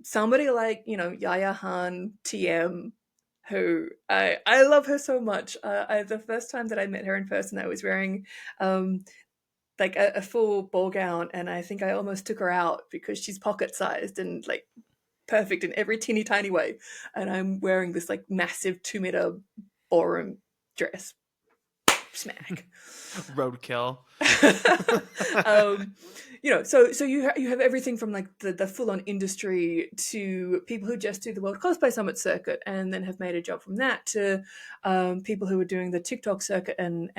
somebody like Yaya Han TM, who I love her so much. The first time that I met her in person, I was wearing um, like a full ball gown, and I think I almost took her out because she's pocket sized and like perfect in every teeny tiny way, and I'm wearing this like massive 2 meter ballroom dress. Smack. Roadkill. um, so you have everything from like the full on industry to people who just do the World Cosplay Summit circuit and then have made a job from that to people who are doing the TikTok circuit and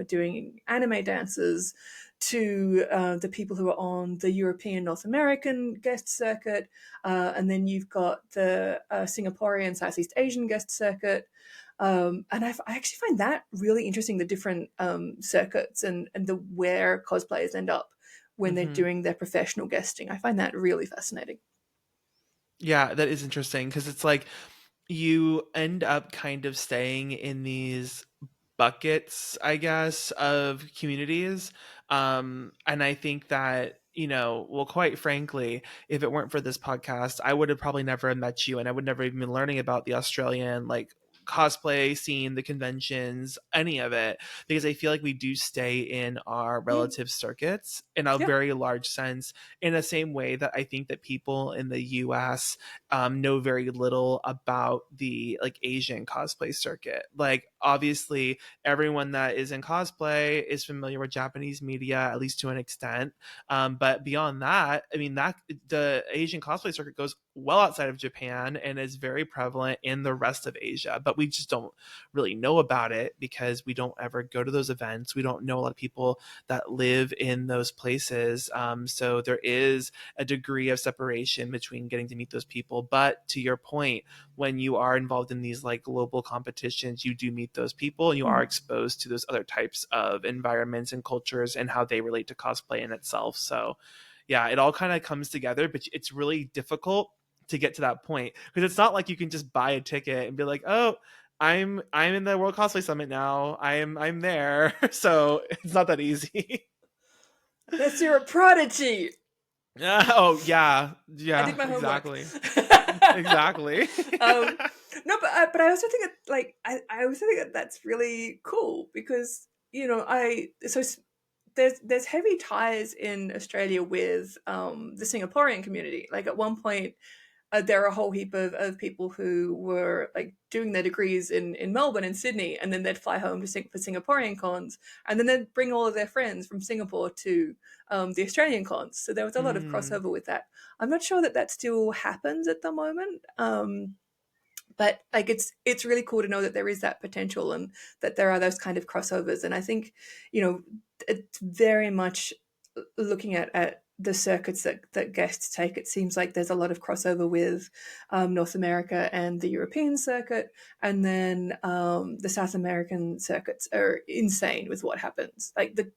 doing anime dances to the people who are on the European North American guest circuit, and then you've got the Singaporean Southeast Asian guest circuit. And I actually find that really interesting, the different circuits and the where cosplayers end up when they're Hmm. doing their professional guesting. I find that really fascinating. Yeah, that is interesting because it's like you end up kind of staying in these buckets, I guess, of communities. And I think that, well, quite frankly, if it weren't for this podcast, I would have probably never met you and I would never even been learning about the Australian like cosplay scene, the conventions, any of it, because I feel like we do stay in our Mm, relative circuits in a yeah. very large sense, in the same way that I think that people in the US know very little about the like Asian cosplay circuit. Like obviously everyone that is in cosplay is familiar with Japanese media, at least to an extent. But beyond that, I mean, that the Asian cosplay circuit goes well outside of Japan and is very prevalent in the rest of Asia. But we just don't really know about it because we don't ever go to those events. We don't know a lot of people that live in those places. So there is a degree of separation between getting to meet those people. But to your point, when you are involved in these like global competitions, you do meet those people and you are Mm. exposed to those other types of environments and cultures and how they relate to cosplay in itself. So yeah, it all kind of comes together, but it's really difficult to get to that point because it's not like you can just buy a ticket and be like, oh, I'm in the World Cosplay Summit now. I'm there. So it's not that easy. Unless you're a prodigy. Oh yeah, I yeah, did my homework. exactly. Exactly. um, no, but I also think that like I also think that that's really cool because there's heavy ties in Australia with the Singaporean community. Like at one point, there are a whole heap of people who were like doing their degrees in Melbourne and Sydney, and then they'd fly home to for Singaporean cons, and then they'd bring all of their friends from Singapore to the Australian cons. So there was a lot of Mm. crossover with that. I'm not sure that that still happens at the moment. But like it's really cool to know that there is that potential and that there are those kind of crossovers. And I think, it's very much looking at the circuits that guests take, it seems like there's a lot of crossover with North America and the European circuit, and then the South American circuits are insane with what happens. Like the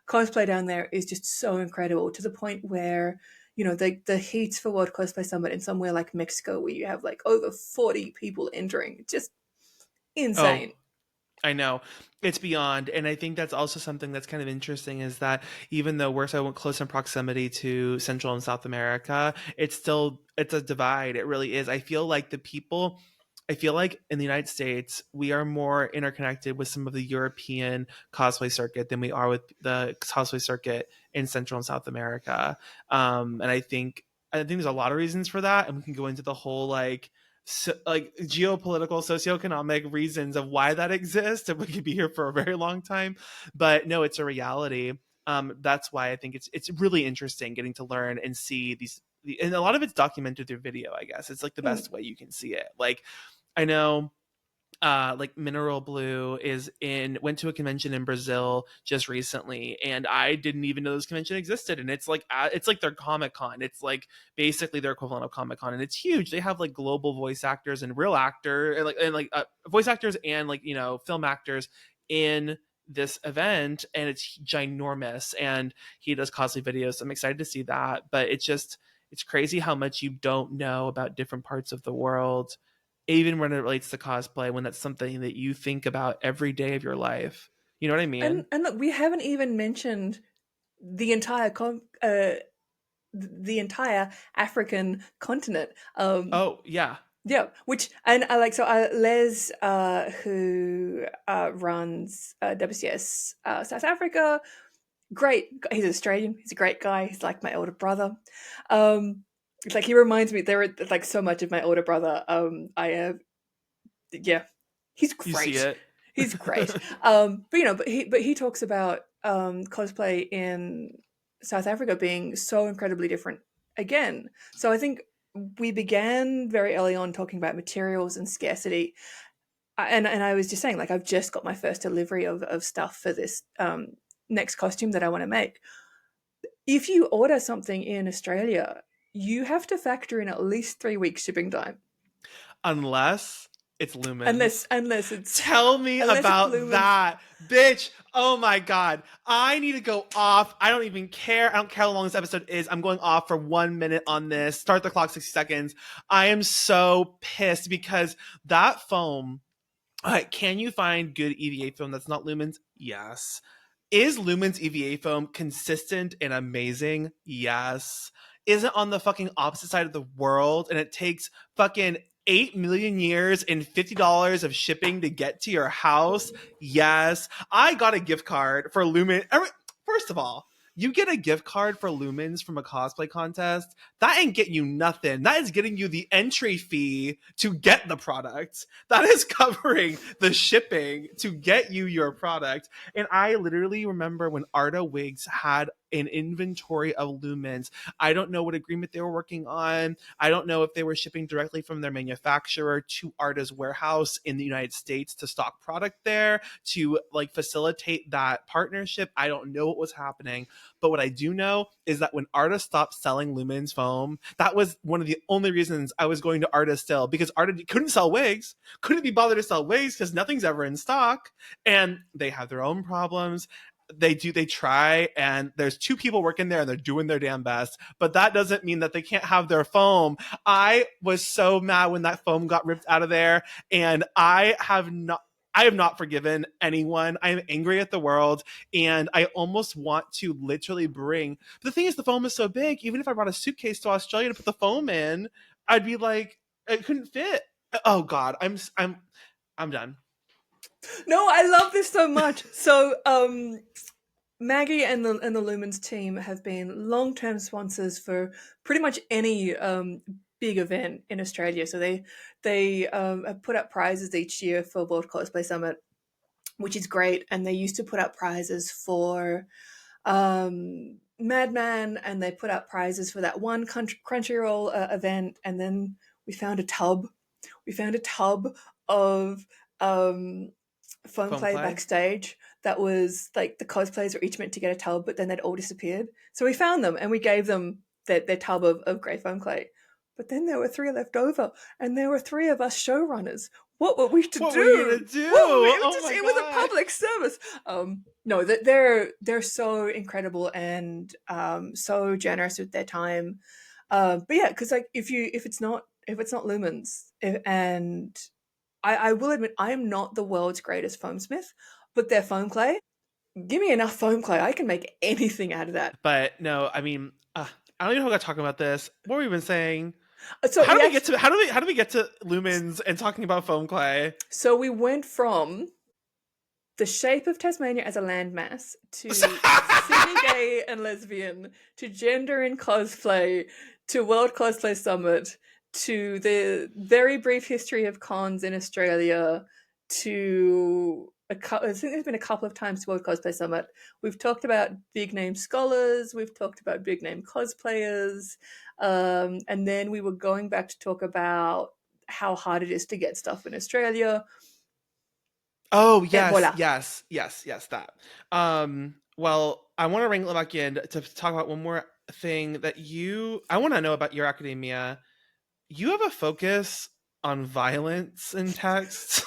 cosplay down there is just so incredible to the point where the heats for World Cosplay Summit in somewhere like Mexico where you have like over 40 people entering, just Oh, insane. I know it's beyond, and I think that's also something that's kind of interesting is that even though we're so close in proximity to Central and South America, it's a divide. It really is. I feel like in the United States, we are more interconnected with some of the European cosplay circuit than we are with the cosplay circuit in Central and South America. And I think there's a lot of reasons for that, and we can go into the whole like geopolitical socioeconomic reasons of why that exists, and we could be here for a very long time, but no, it's a reality. That's why I think it's really interesting getting to learn and see and a lot of it's documented through video. I guess it's like the Mm. best way you can see it. Like I know like Mineral Blue is in went to a convention in Brazil just recently, and I didn't even know this convention existed. And it's like their Comic Con. It's like basically their equivalent of Comic Con, and it's huge. They have like global voice actors and real actor and like voice actors and like film actors in this event, and it's ginormous. And he does costly videos. So I'm excited to see that, but it's crazy how much you don't know about different parts of the world, even when it relates to cosplay, when that's something that you think about every day of your life. You know what I and mean? and look, we haven't even mentioned the entire the entire African continent. Oh, yeah. Yeah, which and I like so Les, who runs WCS South Africa. Great, he's Australian. He's a great guy. He's like my older brother. It's like he reminds me. There are like so much of my older brother. I have, yeah, he's You see great. it. He's great. But he talks about cosplay in South Africa being so incredibly different again. So I think we began very early on talking about materials and scarcity. And I was just saying, like, I've just got my first delivery of stuff for this next costume that I want to make. If you order something in Australia, you have to factor in at least 3 weeks shipping time, Unless it's unless lumens. unless it's Tell me unless it's about lumens. that, bitch. Oh my god. I need to go off. I don't even care. I don't care how long this episode is. I'm going off for 1 minute on this. Start the clock 60 seconds. I am so pissed because that foam. Can you find good EVA foam that's not lumens? Yes. Is Lumen's EVA foam consistent and amazing? Yes. Is it on the fucking opposite side of the world and it takes fucking 8 million years and $50 of shipping to get to your house. Yes, I got a gift card for Lumen. First of all, you get a gift card for Lumens from a cosplay contest. That ain't getting you nothing. That is getting you the entry fee to get the product. That is covering the shipping to get you your product. And I literally remember when Arta Wigs had an inventory of Lumens. I don't know what agreement they were working on. I don't know if they were shipping directly from their manufacturer to Arta's warehouse in the United States to stock product there to like facilitate that partnership. I don't know what was happening. But what I do know is that when Arta stopped selling Lumens foam, that was one of the only reasons I was going to Arta still, because Arta couldn't sell wigs, couldn't be bothered to sell wigs because nothing's ever in stock. And they have their own problems. They try, and there's 2 people working there and they're doing their damn best, but that doesn't mean that they can't have their foam. I was so mad when that foam got ripped out of there, and I have not forgiven anyone. I am angry at the world, and I almost want to literally bring. But the thing is, the foam is so big. Even if I brought a suitcase to Australia to put the foam in, I'd be like, it couldn't fit. Oh God, I'm done. No, I love this so much. So, Maggie and the Lumens team have been long-term sponsors for pretty much any big event in Australia. So they have put up prizes each year for World Cosplay Summit, which is great. And they used to put up prizes for Madman, and they put up prizes for that one Crunchyroll event. And then we found a tub. We found a tub of foam Foam play play. backstage that was like the cosplayers were each meant to get a tub, but then they'd all disappeared. So we found them and we gave them their tub of grey foam clay. But then there were 3 left over, and there were 3 of us showrunners. What were we to What do? were you gonna do? Oh my It was a God. public service. No, they're so incredible and so generous with their time. But yeah, because like if it's not lumens, and I will admit I am not the world's greatest foamsmith, but their foam clay, give me enough foam clay, I can make anything out of that. But no, I mean, I don't even know how we got talking about this. What were we even saying? So How do we yes, get to how do we get to lumens and talking about foam clay? so we went from the shape of Tasmania as a landmass to Sydney gay and lesbian to gender in cosplay to World Cosplay Summit to the very brief history of cons in Australia to I think there's been a couple of times to World Cosplay Summit. We've talked about big name scholars, we've talked about big name cosplayers, and then we were going back to talk about how hard it is to get stuff in Australia. Oh Et yes, voila. yes, that. Well, I want to wrangle it back in to talk about one more thing that I want to know about your academia. You have a focus on violence in text.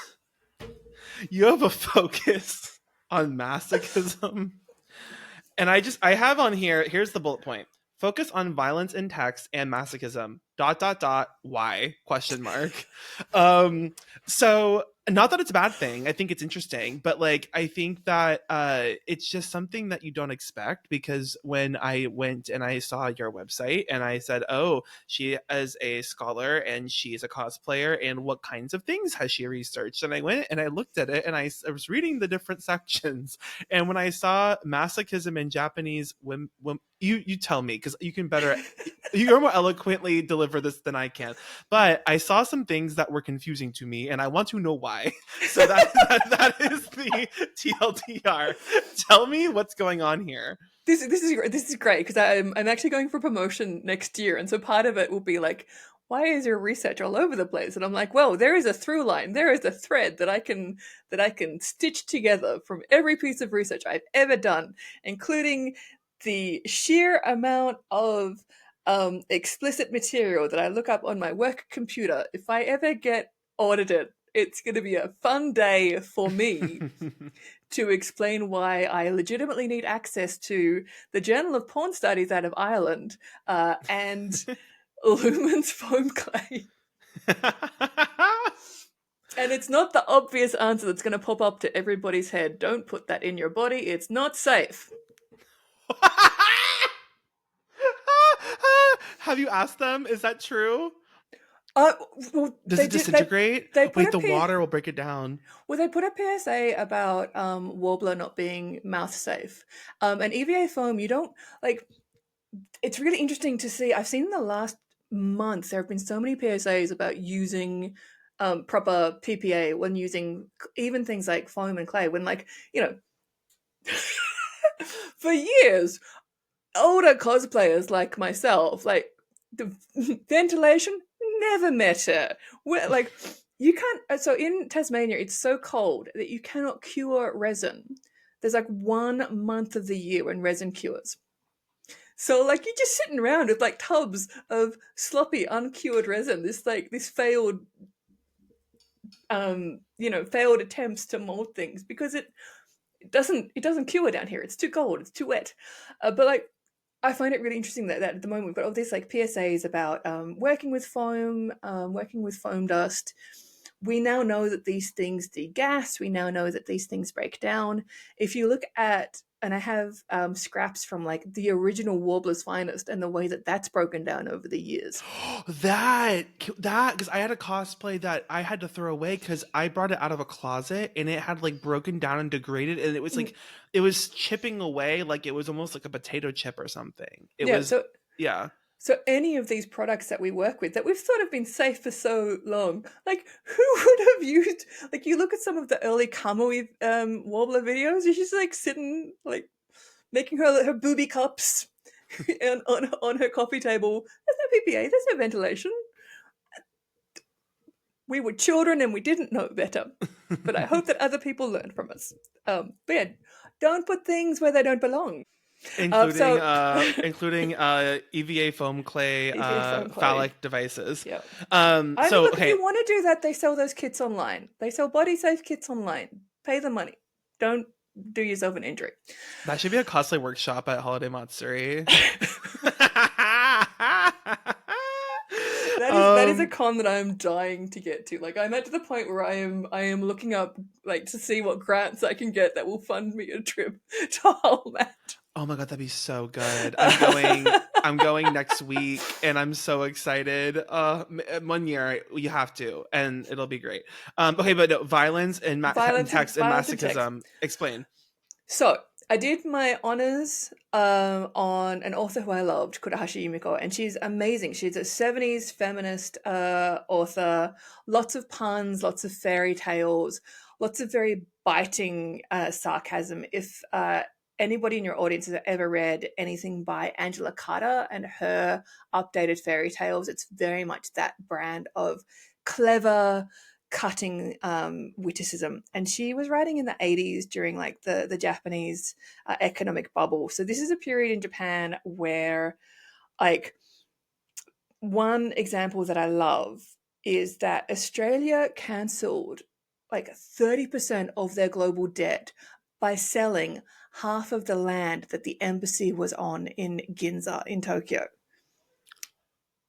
You have a focus on masochism. And I have on here, here's the bullet point. Focus on violence in text and masochism. ... Why? Question mark. So not that it's a bad thing. I think it's interesting, but like I think that it's just something that you don't expect, because when I went and I saw your website and I said, "Oh, she is a scholar and she's a cosplayer, and what kinds of things has she researched?" And I went and I looked at it and I was reading the different sections, and when I saw masochism in Japanese women, you tell me, because you can better, you're more eloquently deliver this than I can. But I saw some things that were confusing to me, and I want to know why. So that is the TLDR. Tell me what's going on here. This is great because I'm actually going for promotion next year, and so part of it will be like, why is your research all over the place? And I'm like, well, there is a through line, there is a thread that I can stitch together from every piece of research I've ever done, including the sheer amount of explicit material that I look up on my work computer. If I ever get audited, it's going to be a fun day for me to explain why I legitimately need access to the Journal of Porn Studies out of Ireland and Lumen's foam clay. And it's not the obvious answer that's going to pop up to everybody's head. Don't put that in your body. It's not safe. Have you asked them? Is that true? Uh, well, Does it disintegrate? they put Wait, a the water will break it down. well, they put a PSA about Warbler not being mouth safe. And EVA foam, you don't like. It's really interesting to see. I've seen in the last month there have been so many PSAs about using proper PPA when using even things like foam and clay. When like you know, for years, older cosplayers like myself, like the ventilation never met it. We're like you can't. So in Tasmania, it's so cold that you cannot cure resin. There's like 1 month of the year when resin cures. So like you're just sitting around with like tubs of sloppy uncured resin. This failed failed attempts to mold things because it doesn't cure down here. It's too cold. It's too wet. But like I find it really interesting that at the moment we've got all these like PSAs about working with foam dust. We now know that these things degas. We now know that these things break down. If you look at, and I have scraps from like the original Warbler's Finest and the way that that's broken down over the years. That because I had a cosplay that I had to throw away because I brought it out of a closet and it had like broken down and degraded, and it was like it was chipping away like it was almost like a potato chip or something. It Yeah, was yeah. so any of these products that we work with that we've sort of been safe for so long, like who would have used? Like you look at some of the early Kamui Warbler videos, she's like sitting like making her booby cups on her coffee table. There's no PPA. There's no ventilation. We were children and we didn't know better. But I hope that other people learn from us. But yeah, don't put things where they don't belong. Including EVA foam clay EVA foam clay. phallic devices. Yeah. So If you want to do that, they sell those kits online. They sell body safe kits online. Pay the money. Don't do yourself an injury. That should be a cosplay workshop at Holiday Matsuri. That is a con that I am dying to get to. Like I'm at the point where I am looking up like to see what grants I can get that will fund me a trip to Holmat. Oh my god, that'd be so good. I'm going next week and I'm so excited. 1 year you have to and it'll be great. Okay, but no, violence and text and masochism. Explain. So I did my honors on an author who I loved, Kurahashi Yumiko, and she's amazing. She's a 70s feminist author, lots of puns, lots of fairy tales, lots of very biting sarcasm. If anybody in your audience has ever read anything by Angela Carter and her updated fairy tales, it's very much that brand of clever, cutting witticism. And she was writing in the 80s during like the Japanese economic bubble. So this is a period in Japan where like one example that I love is that Australia cancelled like 30% of their global debt by selling half of the land that the embassy was on in Ginza in Tokyo.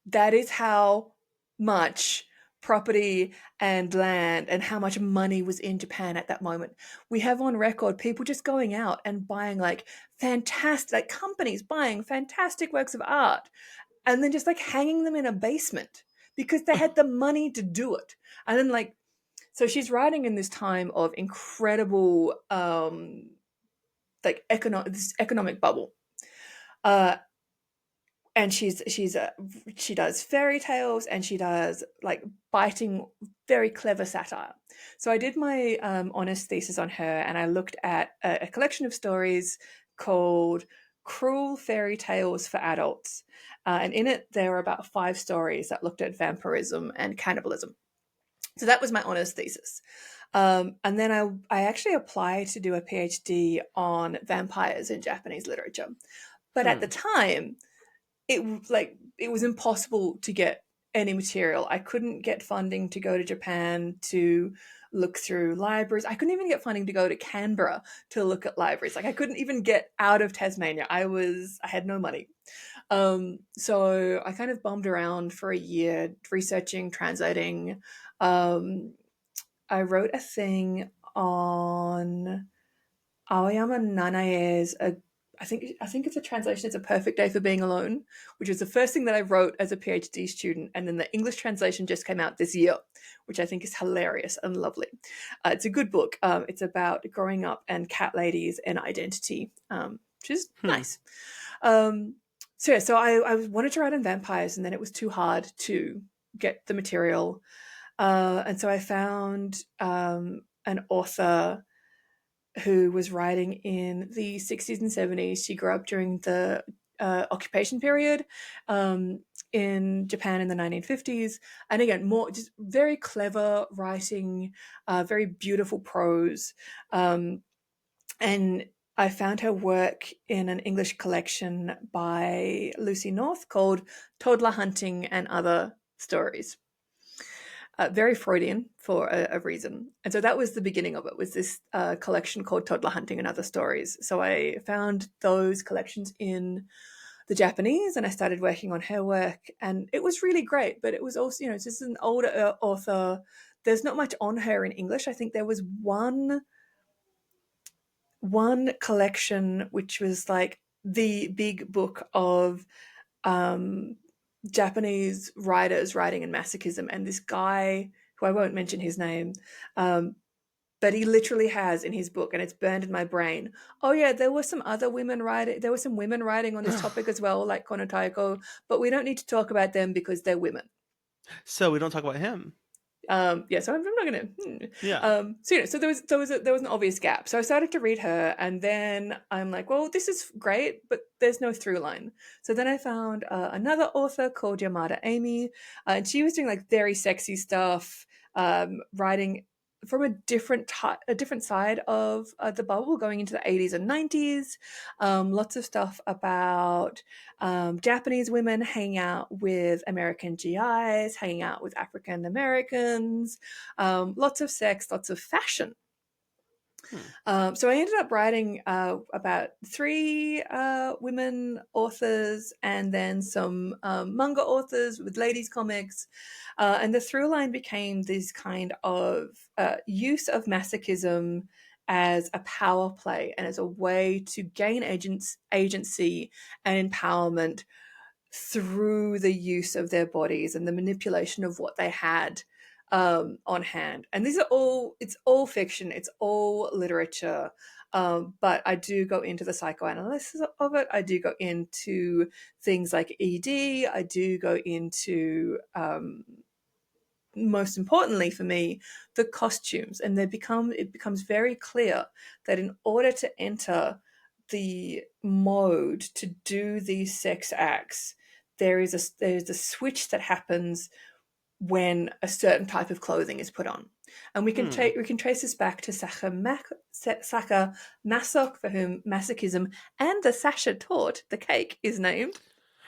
That is how much property and land and how much money was in Japan at that moment. We have on record people just going out and buying like fantastic, like companies buying fantastic works of art and then just like hanging them in a basement because they had the money to do it. And then like, so she's writing in this time of incredible like this economic bubble. And she does fairy tales and she does like biting, very clever satire. So I did my honors thesis on her and I looked at a collection of stories called Cruel Fairy Tales for Adults. And in it, there were about 5 stories that looked at vampirism and cannibalism. So that was my honors thesis. And then I actually applied to do a PhD on vampires in Japanese literature. But at the time, it was impossible to get any material. I couldn't get funding to go to Japan to look through libraries. I couldn't even get funding to go to Canberra to look at libraries. Like I couldn't even get out of Tasmania. I had no money. So I kind of bummed around for a year researching, translating. I wrote a thing on Aoyama Nanae's I think it's a translation. It's a perfect day for being alone, which is the first thing that I wrote as a PhD student, and then the English translation just came out this year, which I think is hilarious and lovely. It's a good book. It's about growing up and cat ladies and identity, which is Hmm. nice. Um, so yeah, so I wanted to write on vampires, and then it was too hard to get the material, and so I found an author who was writing in the 60s and 70s. She grew up during the occupation period in Japan in the 1950s. And again, more just very clever writing, very beautiful prose. And I found her work in an English collection by Lucy North called Toddler Hunting and Other Stories. Very Freudian for a reason. And so that was the beginning of it, was this collection called Toddler Hunting and Other Stories. So I found those collections in the Japanese, and I started working on her work, and it was really great. But it was also, it's just an older author. There's not much on her in English. I think there was one collection which was like the big book of um, Japanese writers writing in Masochism, and this guy who I won't mention his name, but he literally has in his book, and it's burned in my brain. Oh yeah, there were some other women writing. There were some women writing on this topic as well, like Konotaiko, but we don't need to talk about them because they're women. So we don't talk about him. Yeah, so I'm not gonna. Yeah. So there was an obvious gap. So I started to read her, and then I'm like, well, this is great, but there's no through line. So then I found another author called Yamada Amy, and she was doing like very sexy stuff, writing from a different side of the bubble, going into the 80s and 90s. Lots of stuff about Japanese women hanging out with American GIs, hanging out with African Americans, lots of sex, lots of fashion. Hmm. So I ended up writing about three women authors and then some manga authors with ladies' comics. And the through line became this kind of use of masochism as a power play and as a way to gain agency and empowerment through the use of their bodies and the manipulation of what they had on hand. And it's all fiction, it's all literature. But I do go into the psychoanalysis of it. I do go into things like ED. I do go into, most importantly for me, the costumes. And it becomes very clear that in order to enter the mode to do these sex acts, there's a switch that happens when a certain type of clothing is put on. And we Hmm. can trace this back to Saka Masok, for whom masochism and the Sasha taught, the cake, is named.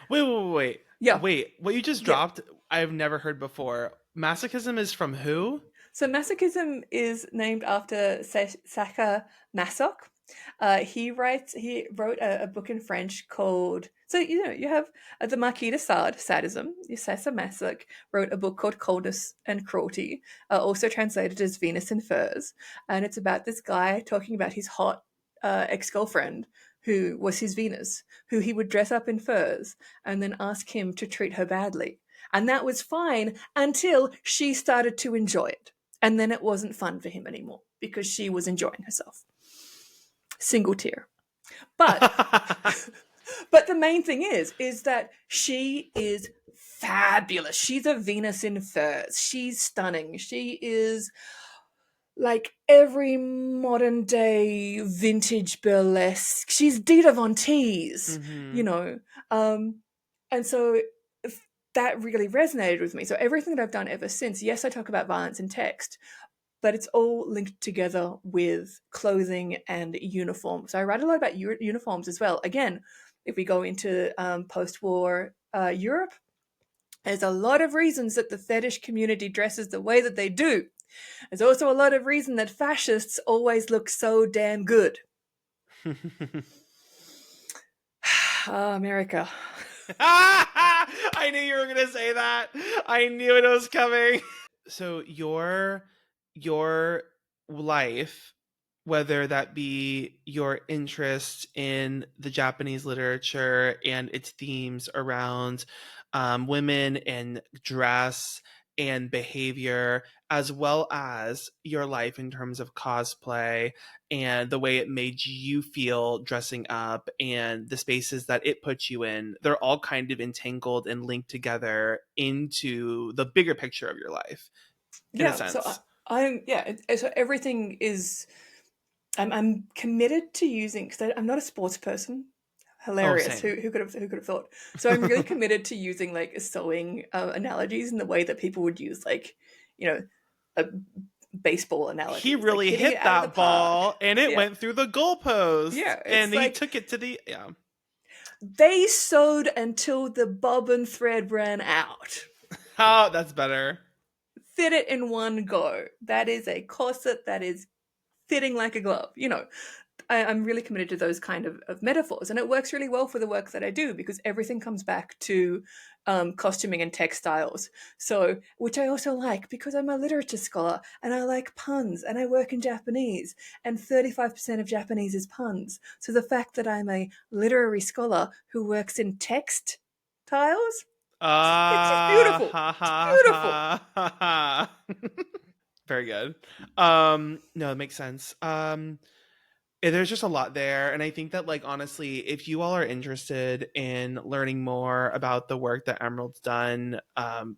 Wait. Yeah, Wait, what you just yeah. dropped, I've never heard before. Masochism is from who? So masochism is named after Saka Masok. He wrote a book in French called, so you have the Marquis de Sade, sadism. Sasa Masok wrote a book called Coldness and Cruelty, also translated as Venus in Furs, and it's about this guy talking about his hot ex-girlfriend who was his Venus, who he would dress up in furs and then ask him to treat her badly. And that was fine until she started to enjoy it. And then it wasn't fun for him anymore because she was enjoying herself. Single tear. But but the main thing is that she is fabulous. She's a Venus in furs. She's stunning. She is like every modern day vintage burlesque. She's Dita Von Teese, you Hmm. know. Um, and so that really resonated with me. So everything that I've done ever since, yes, I talk about violence in text, but it's all linked together with clothing and uniforms. So I write a lot about uniforms as well. Again, if we go into post-war Europe, there's a lot of reasons that the fetish community dresses the way that they do. There's also a lot of reason that fascists always look so damn good. America. I knew you were gonna say that. I knew it was coming. So your life whether that be your interest in the Japanese literature and its themes around women and dress and behavior, as well as your life in terms of cosplay and the way it made you feel dressing up and the spaces that it puts you in. They're all kind of entangled and linked together into the bigger picture of your life, in a Yeah, so sense. so everything is. I'm committed to using because I'm not a sports person. Oh, Hilarious. same. Who could have thought? So I'm really committed to using like sewing analogies in the way that people would use like you know a baseball He analogies, like really hitting it hit out of the that park. ball and it Yeah, went through the goalpost yeah. and It's he like took it to the, yeah. they sewed until the bobbin thread ran out. Oh, that's better. Fit it in one go. That is a corset that is fitting like a glove. I'm really committed to those kind of metaphors, and it works really well for the work that I do because everything comes back to costuming and textiles. So, which I also like because I'm a literature scholar and I like puns and I work in Japanese, and 35% of Japanese is puns. So, the fact that I'm a literary scholar who works in textiles, it's just Ah, beautiful. ha It's ha beautiful. ha ha ha. Very good. No, it makes sense. There's just a lot there, and I think that, like, honestly, if you all are interested in learning more about the work that Emerald's done,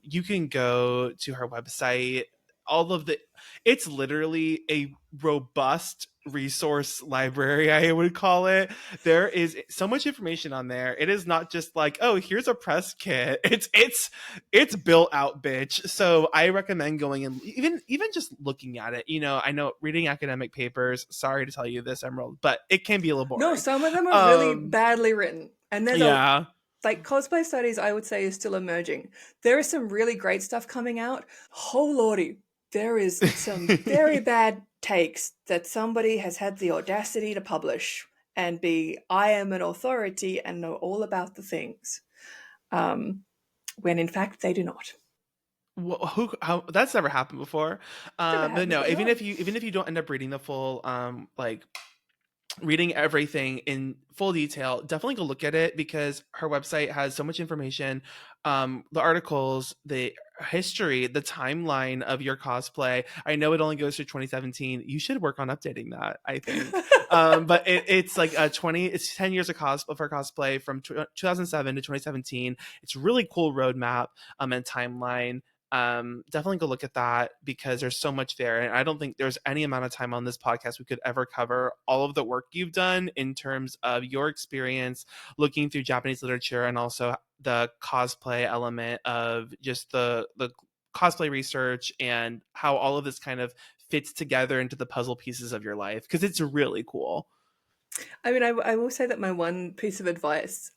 you can go to her website. All of the It's literally a robust resource library, I would call it. There is so much information on there. It is not just like, oh, here's a press kit. It's built out, bitch. So I recommend going and even just looking at it. I know reading academic papers, sorry to tell you this, Emerald, but it can be a little No, boring. some of them are really um badly written. And there's a yeah. like cosplay studies, I would say, is still emerging. There is some really great stuff coming out. Oh lordy, there is some very bad takes that somebody has had the audacity to publish and be, I am an authority and know all about the things, um, when in fact they do not. Who how That's never happened before. Never But happened, no, but even no. if you don't end up reading the full like reading everything in full detail, definitely go look at it because her website has so much information. The articles, the history, the timeline of your cosplay. I know it only goes through 2017. You should work on updating that, I think. But it's like it's 10 years of her cosplay from 2007 to 2017. It's really cool roadmap and timeline. Definitely go look at that because there's so much there, and I don't think there's any amount of time on this podcast we could ever cover all of the work you've done in terms of your experience looking through Japanese literature and also the cosplay element of just the cosplay research and how all of this kind of fits together into the puzzle pieces of your life because it's really cool. I mean, I will say that my one piece of advice,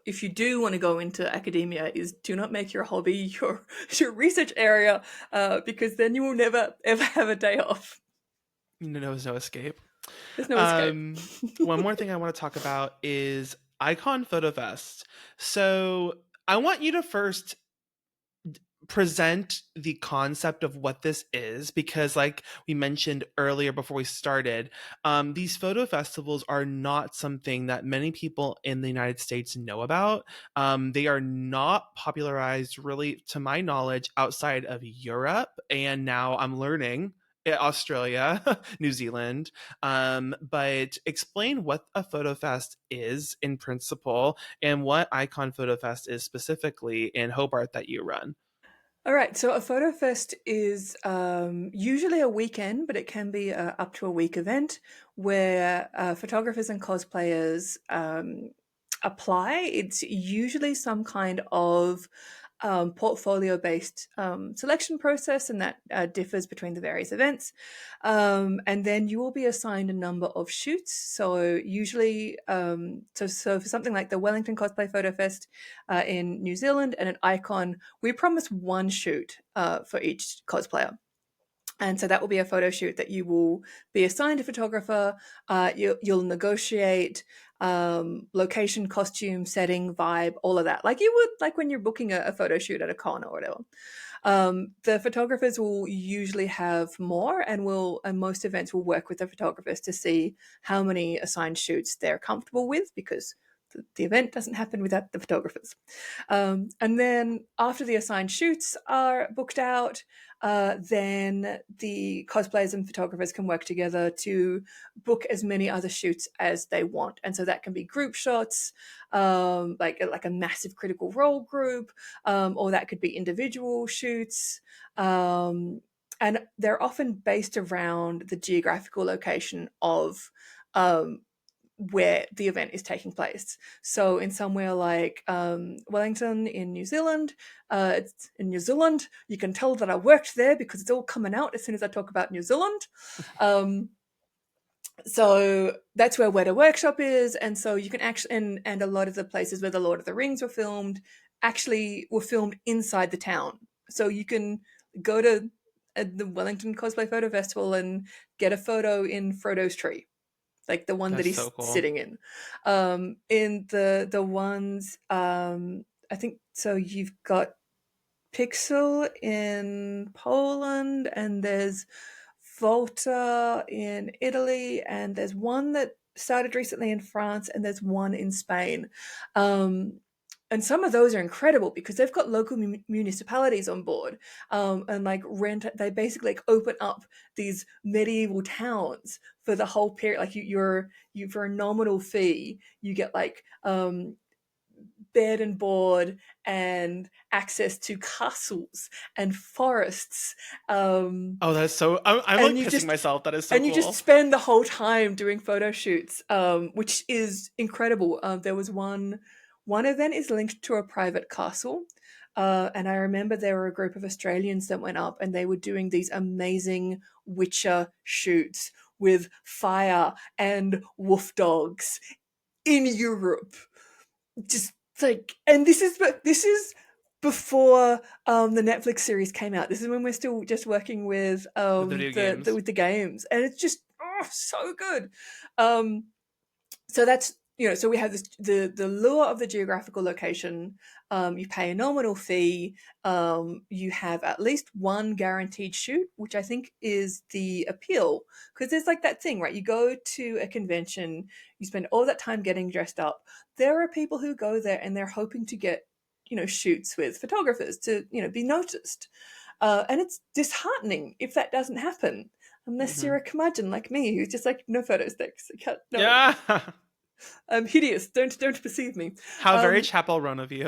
if you do want to go into academia, is do not make your hobby your research area, because then you will never ever have a day off. There's no escape. There's no escape. One more thing I want to talk about is Icon Photo Fest. So I want you to first present the concept of what this is because, like we mentioned earlier before we started, these photo festivals are not something that many people in the United States know about. They are not popularized, really, to my knowledge, outside of Europe, and now I'm learning Australia, New Zealand. But explain what a photo fest is in principle and what Icon Photo Fest is specifically in Hobart that you run. All right, so a photo fest is usually a weekend, but it can be a up to a week event where photographers and cosplayers apply. It's usually some kind of portfolio based selection process, and that differs between the various events. And then you will be assigned a number of shoots. So, usually, so for something like the Wellington Cosplay Photo Fest in New Zealand and an Icon, we promise one shoot for each cosplayer. And so that will be a photo shoot that you will be assigned a photographer. You'll negotiate location, costume, setting, vibe, all of that, like you would like when you're booking a photo shoot at a con or whatever. The photographers will usually have more, and most events will work with the photographers to see how many assigned shoots they're comfortable with, because the event doesn't happen without the photographers. And then after the assigned shoots are booked out, then the cosplayers and photographers can work together to book as many other shoots as they want. And so that can be group shots, like a massive critical role group, or that could be individual shoots. And they're often based around the geographical location of where the event is taking place. So in somewhere like Wellington in New Zealand, it's in New Zealand, you can tell that I worked there because it's all coming out as soon as I talk about New Zealand. So that's where Weta Workshop is, and so you can actually, and a lot of the places where the Lord of the Rings were filmed actually were filmed inside the town. So you can go to the Wellington Cosplay Photo Festival and get a photo in Frodo's tree, like the one that That's he's so cool. sitting in. In the ones, I think so. You've got Pixel in Poland, and there's Volta in Italy, and there's one that started recently in France, and there's one in Spain. And some of those are incredible because they've got local municipalities on board, and like they basically like open up these medieval towns for the whole period. Like you for a nominal fee, you get like bed and board and access to castles and forests. Oh, that's so. I'm like And pissing myself. That is so and you just cool. spend the whole time doing photo shoots, which is incredible. There was one event is linked to a private castle, and I remember there were a group of Australians that went up, and they were doing these amazing Witcher shoots with fire and wolf dogs in Europe. Just like, and this is before the Netflix series came out. This is when we're still just working with With video games. with the games, and it's just so good. So that's, so we have this, the lure of the geographical location. You pay a nominal fee. You have at least one guaranteed shoot, which I think is the appeal, because there's like that thing, right? You go to a convention, you spend all that time getting dressed up. There are people who go there and they're hoping to get, shoots with photographers to, be noticed. And it's disheartening if that doesn't happen, unless you're a curmudgeon like me who's just like, no photos, thanks. I can't, no. Yeah. I'm hideous. Don't perceive me. How very Chapel Run of you.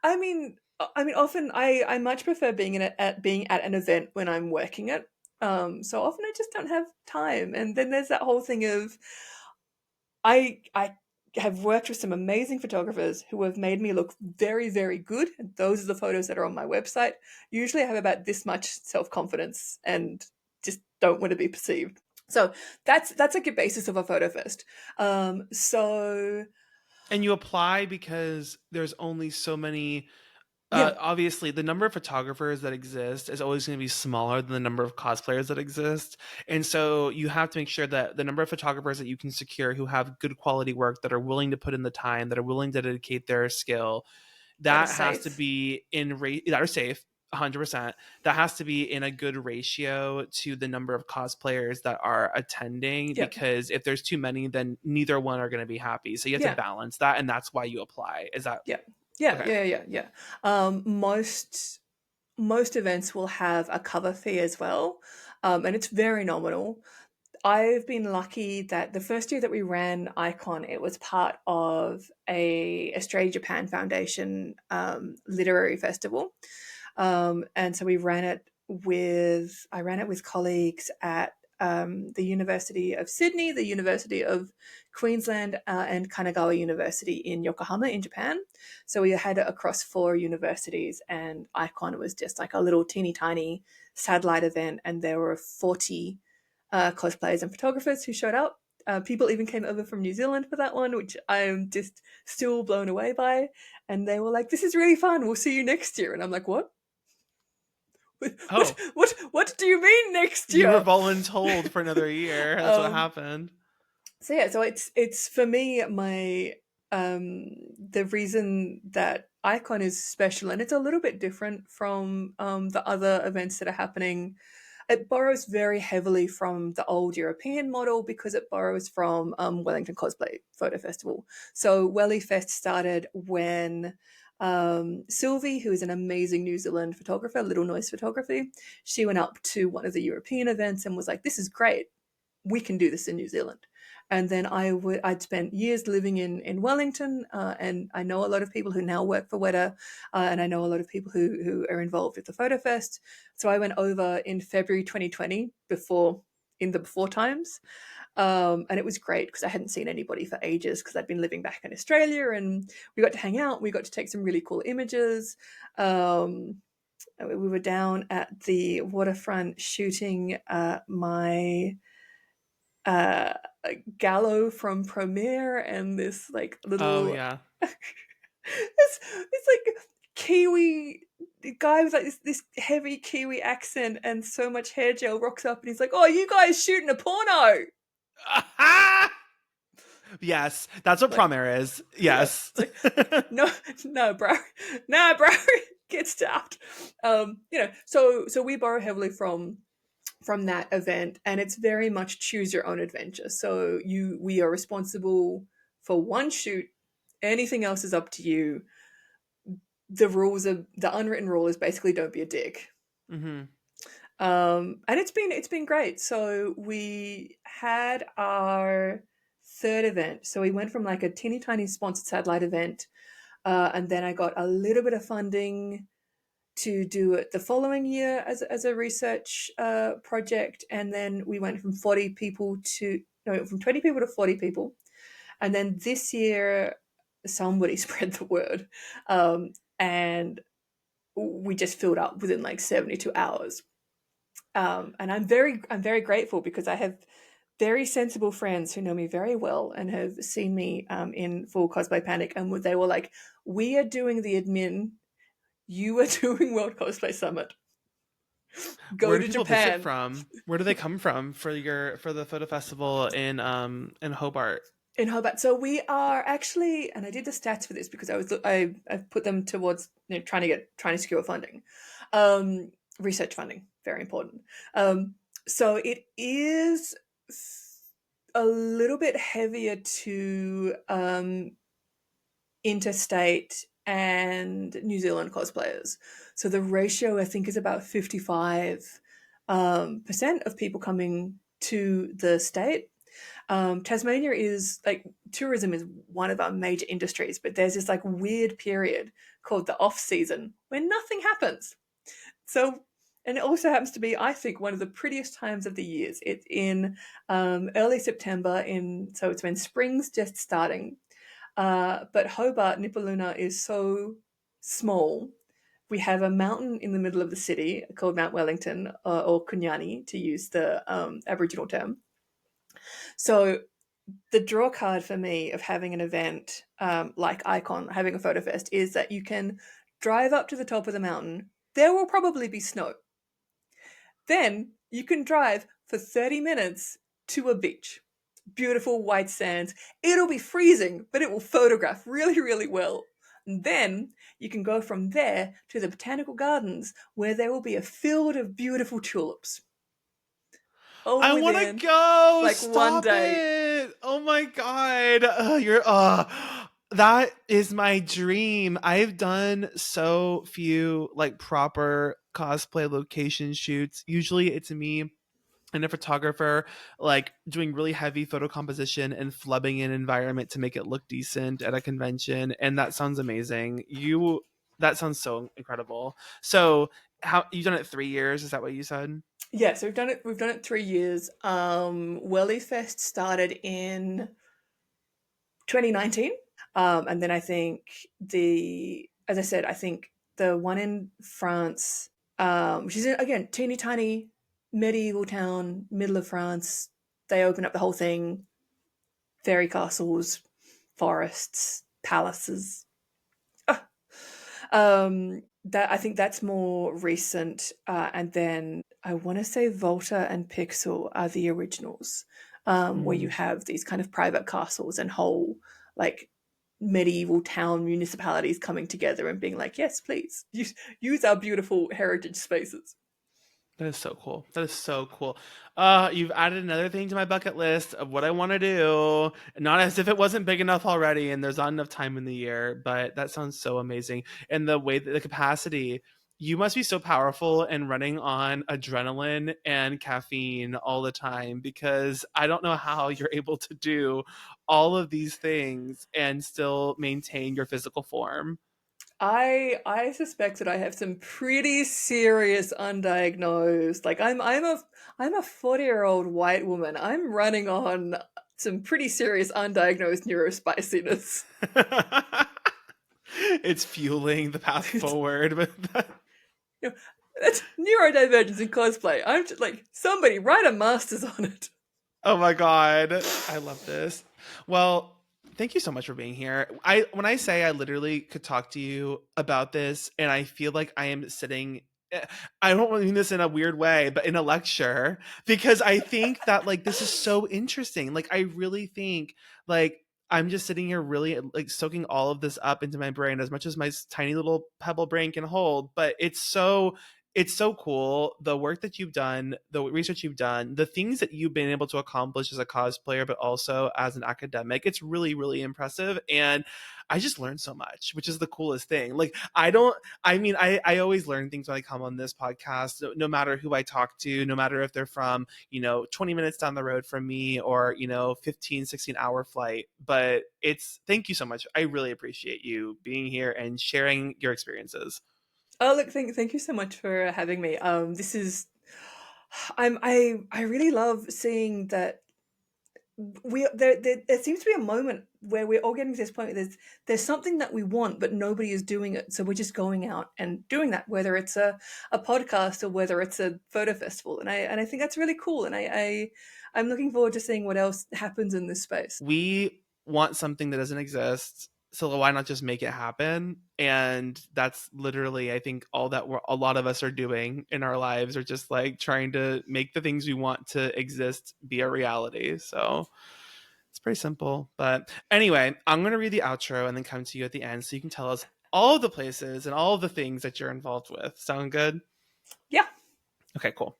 I mean, often I much prefer being being at an event when I'm working it. So often I just don't have time, and then there's that whole thing of I have worked with some amazing photographers who have made me look very, very good. And those are the photos that are on my website. Usually I have about this much self-confidence and just don't want to be perceived. So that's a good basis of a photo fest. So And you apply because there's only so many. yeah, Obviously, the number of photographers that exist is always going to be smaller than the number of cosplayers that exist. And so you have to make sure that the number of photographers that you can secure who have good quality work, that are willing to put in the time, that are willing to dedicate their skill, that that is has to safe. be in rate that are safe. 100%. That has to be in a good ratio to the number of cosplayers that are attending, Yeah, because if there's too many, then neither one are going to be happy. So you have to yeah, balance that, and that's why you apply. Is that yeah, yeah, okay? yeah, yeah, yeah. Most events will have a cover fee as well, and it's very nominal. I've been lucky that the first year that we ran Icon, it was part of a Australia Japan Foundation literary festival, and so I ran it with colleagues at the University of Sydney, the University of Queensland, and Kanagawa University in Yokohama in Japan. So we had it across 4 universities, and Icon was just like a little teeny tiny satellite event, and there were 40 cosplayers and photographers who showed up. People even came over from New Zealand for that one, which I'm just still blown away by. And they were like, "This is really fun. We'll see you next year." And I'm like, "What? Oh, What do you mean next you were year?" voluntold for another year. That's what Um, happened. so yeah, so it's for me, my the reason that Icon is special, and it's a little bit different from the other events that are happening. It borrows very heavily from the old European model because it borrows from Wellington Cosplay Photo Festival. So WellyFest started when Sylvie, who is an amazing New Zealand photographer, Little Noise Photography, she went up to one of the European events and was like, "This is great. We can do this in New Zealand." And then I'd spent years living in Wellington, and I know a lot of people who now work for Weta, and I know a lot of people who are involved with the Photo Fest. So I went over in February 2020, in the before times, and it was great because I hadn't seen anybody for ages because I'd been living back in Australia, and we got to hang out. We got to take some really cool images. We were down at the waterfront shooting my Gallo from Premiere and this like Oh little yeah. it's like Kiwi guy with like this heavy Kiwi accent and so much hair gel rocks up and he's like, "Oh, you guys shooting a porno?" Yes, that's what Like, prom air is. yeah, Yes. it's like no, no, bro, nah, bro, get stopped. So we borrow heavily from that event, and it's very much choose your own adventure. So we are responsible for one shoot. Anything else is up to you. The unwritten rule is basically don't be a dick. Mm-hmm. And it's been great. So we had our third event. So we went from like a teeny tiny sponsored satellite event, and then I got a little bit of funding to do it the following year as a research project, and then we went from 40 people to no from 20 people to 40 people, and then this year somebody spread the word, and we just filled up within like 72 hours. And I'm very grateful because I have very sensible friends who know me very well and have seen me in full cosplay panic, and they were like, "We are doing the admin, you are doing World Cosplay Summit. Where Go do to people visit Japan." from? Where do they come from for the photo festival in Hobart? In Hobart. So we are actually, and I did the stats for this because I put them towards trying to secure funding, research funding, very important. So it is a little bit heavier to interstate and New Zealand cosplayers. So the ratio I think is about 55% of people coming to the state. Tasmania is like tourism is one of our major industries, but there's this like weird period called the off season where nothing happens. So, and it also happens to be, I think, one of the prettiest times of the years. It's in early September, so it's when spring's just starting. But Hobart, Nipaluna is so small. We have a mountain in the middle of the city called Mount Wellington, or Kunyani, to use the Aboriginal term. So the draw card for me of having an event like Icon, having a photo fest, is that you can drive up to the top of the mountain. There will probably be snow. Then you can drive for 30 minutes to a beach. Beautiful white sands. It'll be freezing, but it will photograph really, really well. And then you can go from there to the botanical gardens where there will be a field of beautiful tulips. All I want to within go. like one Stop day. it. Oh my god. That is my dream. I've done so few like proper cosplay location shoots. Usually it's me and a photographer like doing really heavy photo composition and flubbing an environment to make it look decent at a convention, and that sounds amazing. That sounds so incredible. So how you done it 3 years, is that what you said? Yeah, so we've done it 3 years. Welly Fest started in 2019. And then I think as I said, I think the one in France, which is again teeny tiny medieval town, middle of France. They open up the whole thing, fairy castles, forests, palaces. Ah. That I think that's more recent, and then I want to say Volta and Pixel are the originals, where you Mm. have these kind of private castles and whole like medieval town municipalities coming together and being like, yes, please use our beautiful heritage spaces. That is so cool. That is so cool. You've added another thing to my bucket list of what I want to do. Not as if it wasn't big enough already and there's not enough time in the year, but that sounds so amazing. And the way that the capacity, you must be so powerful and running on adrenaline and caffeine all the time because I don't know how you're able to do all of these things and still maintain your physical form. I suspect that I have some pretty serious undiagnosed. Like I'm a 40-year-old white woman. I'm running on some pretty serious undiagnosed neurospiciness. It's fueling the path forward. But You know, that's neurodivergence in cosplay. I'm just like, somebody write a master's on it. oh my god, I love this. Well, thank you so much for being here. I when I say I literally could talk to you about this, and I feel like I am sitting. I don't mean this in a weird way, but in a lecture because I think that like this is so interesting. Like I really think like I'm just sitting here really like soaking all of this up into my brain as much as my tiny little pebble brain can hold. But it's so cool the work that you've done, the research you've done, the things that you've been able to accomplish as a cosplayer, but also as an academic. It's really, really impressive. And I just learned so much, which is the coolest thing. Like, I always learn things when I come on this podcast, no matter who I talk to, no matter if they're from, 20 minutes down the road from me or, 15, 16-hour flight. But thank you so much. I really appreciate you being here and sharing your experiences. Oh, look, thank you so much for having me. This is, I really love seeing that there seems to be a moment where we're all getting to this point where there's something that we want, but nobody is doing it. So we're just going out and doing that, whether it's a podcast or whether it's a photo festival. And I think that's really cool. And I'm looking forward to seeing what else happens in this space. We want something that doesn't exist, so why not just make it happen? And that's literally, I think, all that a lot of us are doing in our lives, are just like trying to make the things we want to exist be a reality. So it's pretty simple. But anyway, I'm going to read the outro and then come to you at the end so you can tell us all of the places and all of the things that you're involved with. Sound good? Yeah. Okay, cool.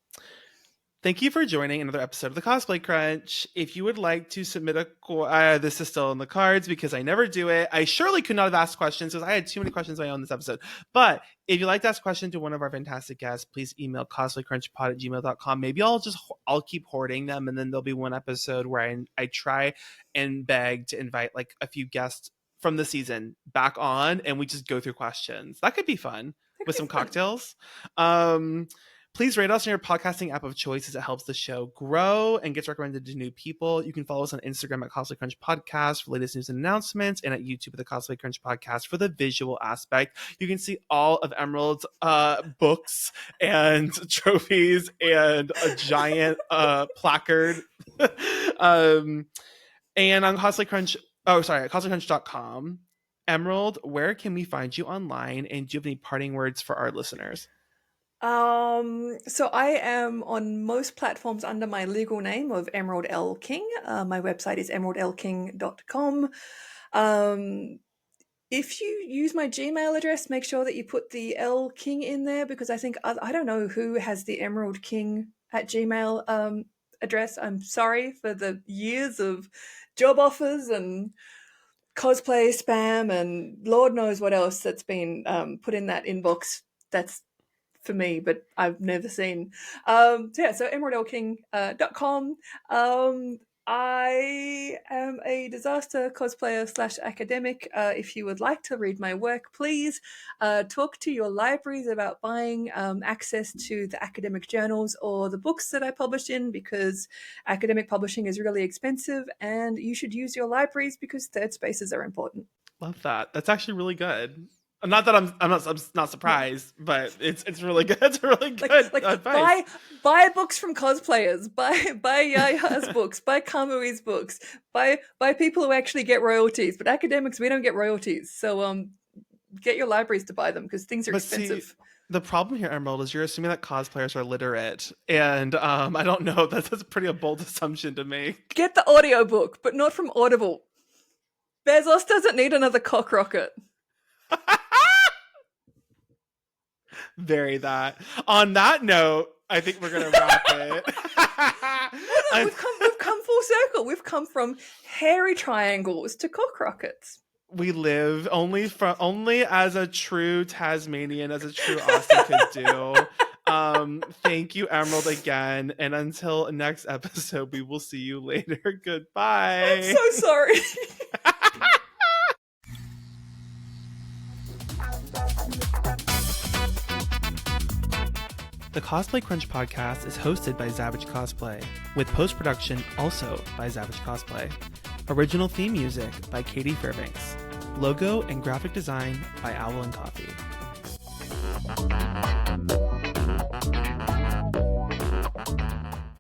Thank you for joining another episode of the Cosplay Crunch. If you would like to submit this is still in the cards because I never do it. I surely could not have asked questions because I had too many questions of my own this episode. But if you'd like to ask a question to one of our fantastic guests, please email cosplaycrunchpod@gmail.com. Maybe I'll keep hoarding them, and then there'll be one episode where I try and beg to invite like a few guests from the season back on, and we just go through questions. That could be fun with some cocktails. Please rate us on your podcasting app of choice as it helps the show grow and gets recommended to new people. You can follow us on Instagram at Cosplay Crunch Podcast for latest news and announcements, and at YouTube at the Cosplay Crunch Podcast for the visual aspect. You can see all of Emerald's books and trophies and a giant placard. And on Cosplay Crunch, cosplaycrunch.com. Emerald, where can we find you online? And do you have any parting words for our listeners? So I am on most platforms under my legal name of Emerald L. King. My website is emeraldlking.com. If you use my Gmail address, make sure that you put the L King in there because I think, I don't know who has the Emerald King at Gmail address. I'm sorry for the years of job offers and cosplay spam and Lord knows what else that's been put in that inbox. That's for me, but I've never seen. So emeraldlking.com. I am a disaster cosplayer / academic. If you would like to read my work, please talk to your libraries about buying access to the academic journals or the books that I publish in, because academic publishing is really expensive and you should use your libraries because third spaces are important. Love that. That's actually really good. Not that I'm not surprised, but it's really good. It's really good advice. Buy books from cosplayers. Buy Yaya's books. Buy Kamui's books. Buy people who actually get royalties. But academics, we don't get royalties. So get your libraries to buy them because things are expensive. See, the problem here, Emerald, is you're assuming that cosplayers are literate, and I don't know. That's a pretty bold assumption to make. Get the audiobook, but not from Audible. Bezos doesn't need another cock rocket. Very that. On that note, I think we're gonna wrap it. No, we've come full circle. We've come from hairy triangles to cock rockets. We live only as a true Tasmanian, as a true Austin could do. Thank you, Emerald, again. And until next episode, we will see you later. Goodbye. I'm so sorry. The Cosplay Crunch podcast is hosted by Savage Cosplay, with post-production also by Savage Cosplay. Original theme music by Katie Fairbanks. Logo and graphic design by Owl and Coffee.